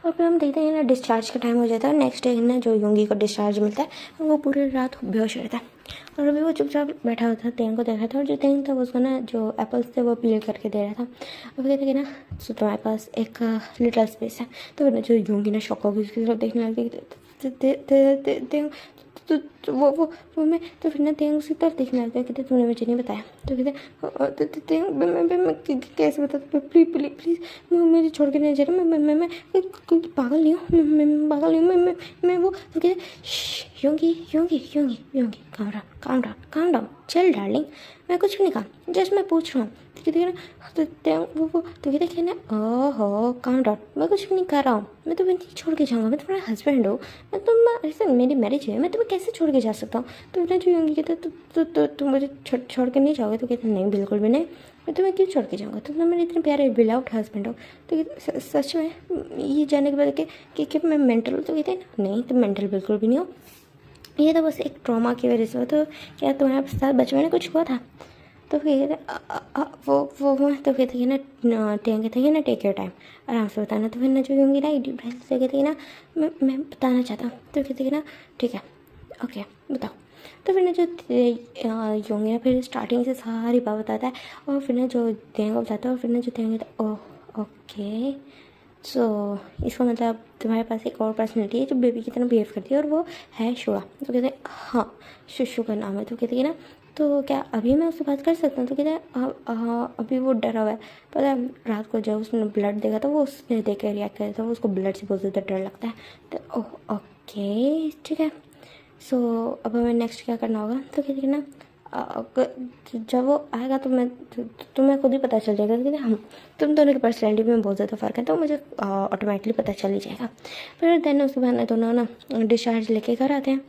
और फिर हम देखते हैं ना डिस्चार्ज का टाइम हो जाता है, नेक्स्ट डे ना जो योंगी को डिस्चार्ज मिलता है वो पूरी रात बेहोश रहता है, और अभी वो चुपचाप बैठा हुआ था, तेंग को देख रहा था, और जो तेंग था वो उसको ना जो एप्पल्स थे वो पील करके दे रहा था। और कहते कि ना तो तुम्हारे पास एक लिटिल स्पेस है। तो ना जो योंगी ना शॉक हो गई उसकी तरफ देखने लगी, तो वो मैं तो फिर ना तेंग उसकी तरफ देखने लगता है, कहते तूने मुझे नहीं बताया। तो कहते तेंग मैं कैसे बता, प्लीज़ प्लीज़ प्लीज़ मुझे छोड़ के नहीं जा रहा, मैं पागल नहीं हूँ, मैं पागल नहीं हूँ, मैं वो। तो कहते योंगी योंगी योंगी योंगी काम डाउन चल डार्लिंग, मैं कुछ भी नहीं कहा, जस्ट मैं पूछ रहा हूँ। तो कहते ना वो तो कहते ना ओहो काम डाउन, मैं कुछ भी नहीं कर रहा हूँ, मैं तुम्हें नहीं छोड़ के जाऊँगा, मैं तुम्हारा हस्बैंड हूँ, मैं तुम ऐसे मेरी मैरिज है, मैं तुम्हें कैसे छोड़ के जा सकता हूँ? तो ना जो योंगी कहते तुम मुझे छोड़ के नहीं जाओगे? तो कहते नहीं बिल्कुल भी नहीं, मैं तुम्हें क्यों छोड़ के जाऊँगा, तुम मेरे इतने प्यारे बिलाउड हस्बैंड हो। तो कहते सच में ये जानने के बाद कि मैं मेंटल हूँ? तो कहते नहीं तुम मेंटल बिल्कुल भी नहीं हो, ये तो बस एक ट्रॉमा की वजह से हो। तो क्या तुम्हारे साथ बचपन में कुछ हुआ था? तो फिर वो तो कहते हैं ना कहते हैं ना टेक योर टाइम, आराम से बताना। तो फिर ना जो होंगी ना डीप ब्रेथ से कहते हैं ना मैं बताना चाहता हूँ। तो कहते हैं ना ठीक है ओके बताओ। तो फिर ना जो योंगी ना फिर स्टार्टिंग से सारी बात बताता है, और फिर ना जो देंगा बताता है, और फिर ना जो देंगे ओह ओके सो इसका मतलब तुम्हारे पास एक और पर्सनैलिटी है जो बेबी की तरह बिहेव करती है, और वो है शुआ। तो कहते हैं हाँ शुशु का नाम है। तो कहते हैं ना तो क्या अभी मैं उससे बात कर सकता हूँ? तो कहता है अभी वो डरा हुआ है, पता है रात को जब उसने ब्लड देखा था वो उसने देख के रिएक्ट किया था, वो उसको ब्लड से बहुत ज़्यादा डर लगता है। तो ओके ठीक है। सो अब हमें नेक्स्ट क्या करना होगा? तो कहते हैं ना जब वो आएगा तो तुम्हें खुद ही पता चल जाएगा कि हम तुम दोनों की पर्सनैलिटी में बहुत ज़्यादा फ़र्क है, तो मुझे ऑटोमेटिकली पता चल ही जाएगा। फिर देन उसके बाद ना दोनों ना डिस्चार्ज लेके घर आते हैं।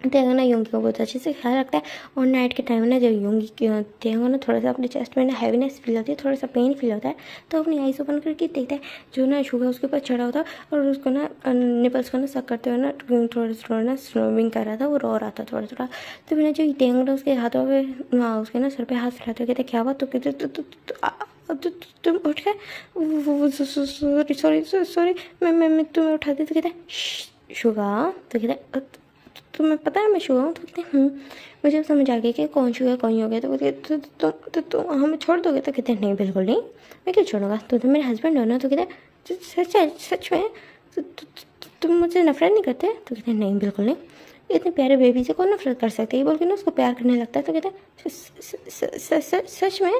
तेंगा ना योंगी को बहुत अच्छे से ख्याल रखता है, और नाइट के टाइम ना जब योंगी तेंगा ना थोड़ा सा अपने चेस्ट में ना हैवीनेस फील होती है, थोड़ा सा पेन फील होता है, तो अपनी आईज ओपन करके देखता है जो ना शुगर उसके ऊपर चढ़ा होता है, और उसको ना निपल्स को ना सक करते हुए ना थोड़ा ना स्विमिंग कर रहा था, वो रो रहा था थोड़ा थोड़ा। तो फिर जो तेंगा उसके हाथों पे उसके ना सर पे हाथ फिराते हुए कहते क्या हुआ? तो कहते तुम उठ गए, सॉरी मैं तुम्हें उठाती। तो कहते हैं शुगा। तो कहते तुम्हें पता है मैं शुगा हूँ? तो कहते मुझे समझ आ गया कि कौन शुगा कौन हो गया। तो कहते तुम हमें छोड़ दोगे? तो कहते नहीं बिल्कुल नहीं, मैं क्यों छोड़ूंगा, तुम मेरे हस्बैंड हो ना। तो कहते सच है, सच में तुम मुझसे नफरत नहीं करते? तो कहते नहीं बिल्कुल नहीं, इतने प्यारे बेबी से कौन नफरत कर सकते है, ये बोल के ना उसको प्यार करने लगता है। तो कहते सच में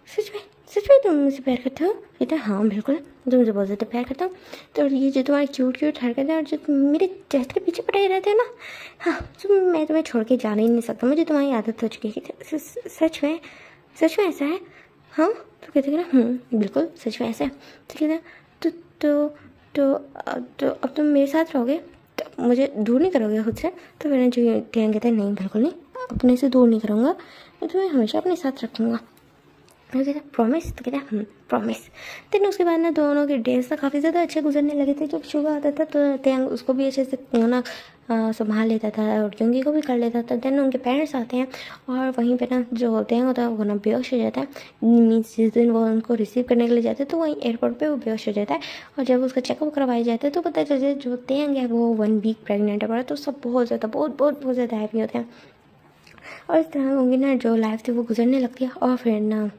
सच में सच में तुम मुझसे प्यार करते हो? कहते हैं हाँ बिल्कुल, तुमसे बहुत ज़्यादा प्यार करता हूँ। तो ये जो तुम्हारी क्यूट हरकत है और जो तुम मेरे चेस्ट के पीछे पड़े रहते हो ना, हाँ मैं तुम्हें छोड़ के जाने ही नहीं सकता, मुझे तुम्हारी आदत हो चुकी है। सच में ऐसा है? हाँ। तो कहते हैं ना बिल्कुल सच में ऐसा है। तो कहते हैं तो अब तुम मेरे साथ रहोगे, तो मुझे दूर नहीं करोगे खुद से? तो मैंने जो ध्यान कहता है नहीं बिल्कुल नहीं, अपने से दूर नहीं करूँगा, मैं तुम्हें हमेशा अपने साथ रखूँगा। तो कहते हैं प्रॉमिस? तो कहते हैं प्रॉमिस। देन उसके बाद ना दोनों के डेज ना काफ़ी ज़्यादा अच्छे गुजरने लगे थे। जब शुगर आता था तो त्यांग उसको भी अच्छे से ना संभाल लेता था और योंगी को भी कर लेता था। देन उनके पेरेंट्स आते हैं और वहीं पे ना जो त्यांग होता है वो ना बेहोश हो जाता है। मीन्स जिस दिन वो उनको रिसीव करने के लिए जाते हैं तो वहीं एयरपोर्ट पे वो बेहोश हो जाता है, और जब उसका चेकअप करवाया जाता है तो पता चलता है जो त्यांग है वो 1 वीक प्रेगनेंट है पड़ा। तो सब बहुत ज़्यादा हैप्पी होते हैं, और इस तरह उनकी ना जो लाइफ थी वो गुजरने लगती है। और फिर ना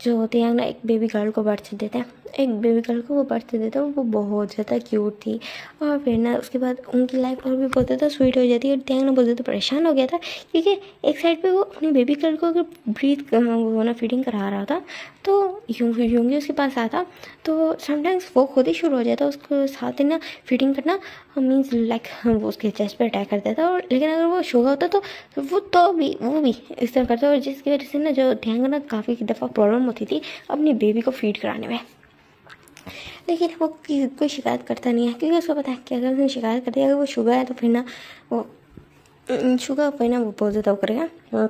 जो त्यांग ना एक बेबी गर्ल को बर्थ देते हैं, एक बेबी गर्ल को वो बर्थ देते हैं, वो बहुत ज़्यादा क्यूट थी। और फिर ना उसके बाद उनकी लाइफ और भी बहुत ज़्यादा स्वीट हो जाती है। और त्यांग ना बहुत ज़्यादा परेशान हो गया था क्योंकि एक साइड पे वो अपनी बेबी गर्ल को अगर ब्रीथ वो ना फीडिंग करा रहा था तो योंगी उसके पास आता, तो समटाइम्स वो खुद ही शुरू हो जाता उसको साथ ही ना फीडिंग करना, मीन्स लाइक वो उसके चेस्ट पे अटैक करता था। और लेकिन अगर वो शुगर होता तो वो भी इस तरह करता, और जिसकी वजह से ना जो त्यांग ना काफ़ी दफ़ा प्रॉब्लम होती थी अपनी बेबी को फीड कराने में। लेकिन वो कोई शिकायत करता नहीं है क्योंकि उसको पता है कि अगर उसने शिकायत कर दिया, अगर वो शुगर है तो फिर ना वो शुगर पे ना वो बहुत ज़्यादा वो करेगा,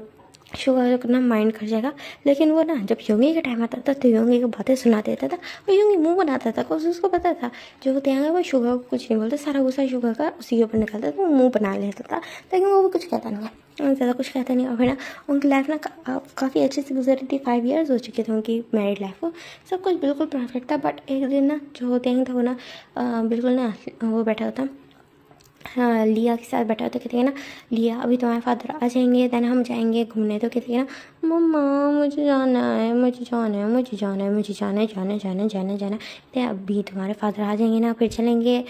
शुगर ना माइंड कर जाएगा। लेकिन वो ना जब योंगी का टाइम आता था तो योंगी को बातें सुना देता था और योंगी मुंह बनाता था, क्योंकि उसको पता था जो त्यांग है वो शुगर को कुछ नहीं बोलता, सारा गुस्सा शुगर का उसी के ऊपर निकलता था, तो वो मुँह बना लेता था, लेकिन वो भी कुछ कहता नहीं है, ज़्यादा कुछ कहता नहीं। और फिर ना उनकी लाइफ ना काफ़ी अच्छे से गुजर रही थी। 5 years हो चुके थे उनकी मैरिड लाइफ को, सब कुछ बिल्कुल परफेक्ट था। बट एक दिन ना जो त्यांग था वो ना बिल्कुल ना वो बैठा होता, हाँ लिया के साथ बैठा होता, कहते हैं ना लिया अभी तुम्हारे फादर आ जाएंगे, देन हम जाएंगे घूमने। तो कहते हैं ना मम्मा मुझे जाना है, कहते हैं अभी तुम्हारे फादर आ जाएंगे ना फिर चलेंगे,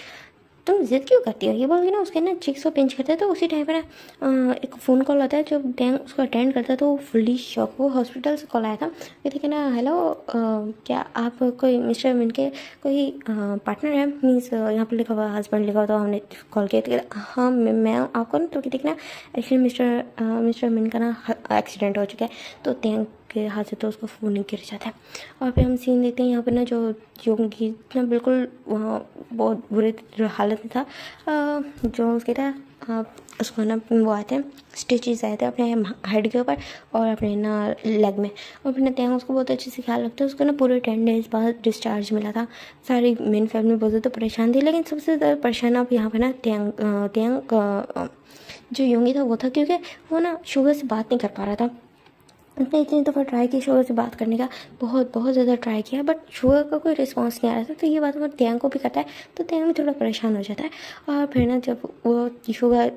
तुम जिद क्यों करती हो, ये बोल के ना उसके ना चिक्स को पिंच करते हैं। तो उसी टाइम पर ना एक फ़ोन कॉल आता है, जब डैंग उसको अटेंड करता है तो वो फुल्ली शॉक, वो हॉस्पिटल से कॉल आया था। कहते कि ना हेलो क्या आप कोई मिस्टर मिन के कोई पार्टनर है, मीन्स यहाँ पर लिखा हुआ हस्बैंड लिखा हुआ, तो हमने कॉल किया। तो हाँ मैं आपको ना, तो कहते कि ना एक्चुअली मिस्टर मिन का ना एक्सीडेंट हो चुका है, तो डैंग के हाथ से तो उसका फ़ोन ही गिर जाता है। और फिर हम सीन देखते हैं यहाँ पर ना जो योंगी ना बिल्कुल बहुत बुरे हालत में था, जो उसके था उसको ना वो आते हैं स्टिचेस आए थे अपने हेड के ऊपर और अपने ना लेग में। और फिर ना त्यांग उसको बहुत अच्छे से ख्याल रखता है, उसको ना पूरे 10 days बाद डिस्चार्ज मिला था। सारी मेन फैमिली बहुत ज़्यादा परेशान थी, लेकिन सबसे ज़्यादा परेशान अब यहाँ पे ना त्यांग जो योंगी था वो था, क्योंकि वो ना शुगर से बात नहीं कर पा रहा था। उसने इतनी दफ़ा ट्राई की शुगर से बात करने का, बहुत ज़्यादा ट्राई किया, बट शुगर का कोई रिस्पांस नहीं आ रहा था। तो ये बात अगर त्यांग को भी करता है तो त्यांग भी थोड़ा परेशान हो जाता है। और फिर ना जब वो शुगर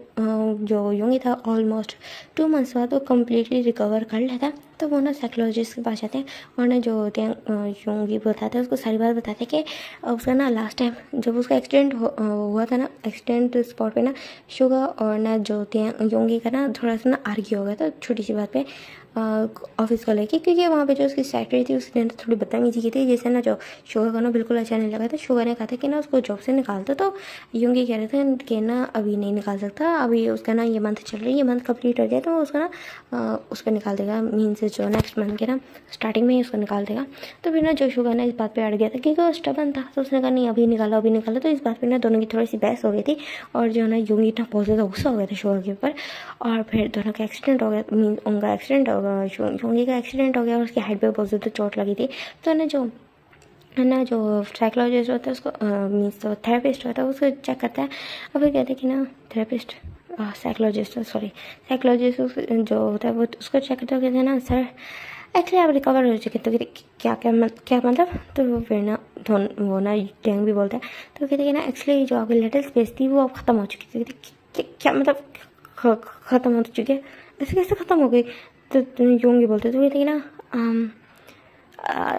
जो योंगी था ऑलमोस्ट 2 months बाद वो कम्प्लीटली रिकवर कर लेता है, तो वो ना साइकोलॉजिस्ट के पास जाते हैं और ना जो होते हैं योंगी बताते हैं उसको सारी बात बताते हैं कि उसका ना लास्ट टाइम जब उसका एक्सीडेंट हुआ था ना, एक्सीडेंट स्पॉट पे ना शुगा और ना जो होते हैं योंगी का ना थोड़ा सा ना आर्ग्यू हो गया था छोटी सी बात पे ऑफिस को लेके, क्योंकि वहाँ पे जो उसकी सेक्रेटरी थी उसने थोड़ी बदतमीजी की थी, जैसे ना जो शुगर को ना बिल्कुल अच्छा नहीं लगा था। शुगर ने कहा था कि ना उसको जॉब से निकाल दो, तो योंगी कह रहे थे कि ना अभी नहीं निकाल सकता, अभी उसका ना ये मंथ चल रही है, ये मंथ कंप्लीट हो जाए तो उसका ना उसको निकाल देगा, मीन्स जो नेक्स्ट मंथ के ना स्टार्टिंग में ही उसको निकाल देगा। तो फिर ना जो शुगर ने इस बात पे अड़ गया था क्योंकि वो स्टबन था, तो उसने कहा नहीं अभी निकाला। तो इस बात पे ना दोनों की थोड़ी सी बहस हो गई थी और जो है ना योंगी इतना बहुत ज़्यादा गुस्सा हो गया था शुगर के ऊपर, और फिर दोनों का एक्सीडेंट हो गया, मीन उनका एक्सीडेंट हो गया, योंगी का एक्सीडेंट हो गया और उसके हेड पे बहुत ज़्यादा चोट लगी थी। तो ना जो साइकोलॉजिस्ट होता है उसको मीन्स तो थेरेपिस्ट होता है उसको चेक करता है और फिर कहते हैं कि ना थेरेपिस्ट साइकोलॉजिस्ट जो होता है वो उसको चेक करते हो, कहते हैं ना सर एक्चुअली आप रिकवर हो चुके, तो क्या मतलब, तो वो फिर ना वो ना टैंग भी बोलता है, तो कहते हैं कि ना एक्चुअली जो आपकी लिटिल स्पेस थी वो अब ख़त्म हो चुकी थी। क्या मतलब ख़त्म हो चुकी है, ऐसे कैसे ख़त्म हो गई, तो योंगी बोलते, तो कहते हैं कि ना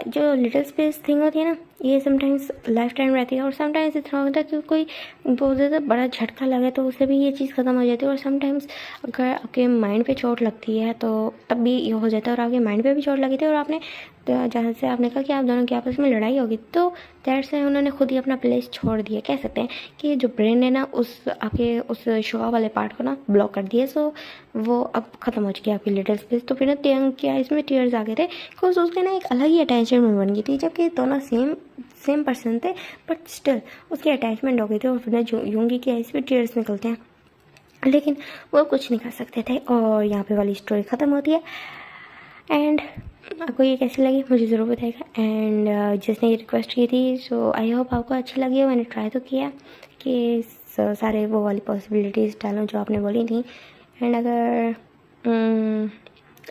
जो लिटिल स्पेस थिंग होती है ना ये समटाइम्स लाइफ टाइम रहती है और समटाइम्स इतना होता है कि कोई बहुत ज़्यादा बड़ा झटका लगे तो उससे भी ये चीज़ ख़त्म हो जाती है, और समटाइम्स अगर आपके माइंड पे चोट लगती है तो तब भी ये हो जाता है, और आपके माइंड पे भी चोट लगी थी और आपने जहाँ से आपने कहा कि आप दोनों की आपस में लड़ाई होगी, तो दैट से उन्होंने खुद ही अपना प्लेस छोड़ दिया, कह सकते हैं कि जो ब्रेन है ना उस आपके उस शुआ वाले पार्ट को ना ब्लॉक कर दिया, सो वो अब ख़त्म हो चुकी है आपकी लिटिल स्पेस। तो फिर ना टैंग की आइज़ में टीयर्स आ गए थे बिकॉज उसके ना एक अलग ही अटैचमेंट बन गई थी, जबकि दोनों सेम पर्सन थे बट स्टिल उसकी अटैचमेंट हो गई थी, और फिर ना योंगी की आइज़ में टीयर्स निकलते हैं लेकिन वो कुछ नहीं कर सकते थे, और यहाँ पे वाली स्टोरी ख़त्म होती है। एंड आपको ये कैसी लगी मुझे ज़रूर बताइएगा, एंड जिसने ये रिक्वेस्ट की थी सो आई होप आपको अच्छी लगी हो। मैंने ट्राई तो किया कि सारे वो वाली पॉसिबिलिटीज़ डालूँ जो आपने बोली थी, एंड अगर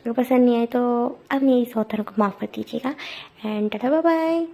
पसंद नहीं आए तो अपनी इस ऑथर को माफ़ कर दीजिएगा, एंड टाटा बाय बाय।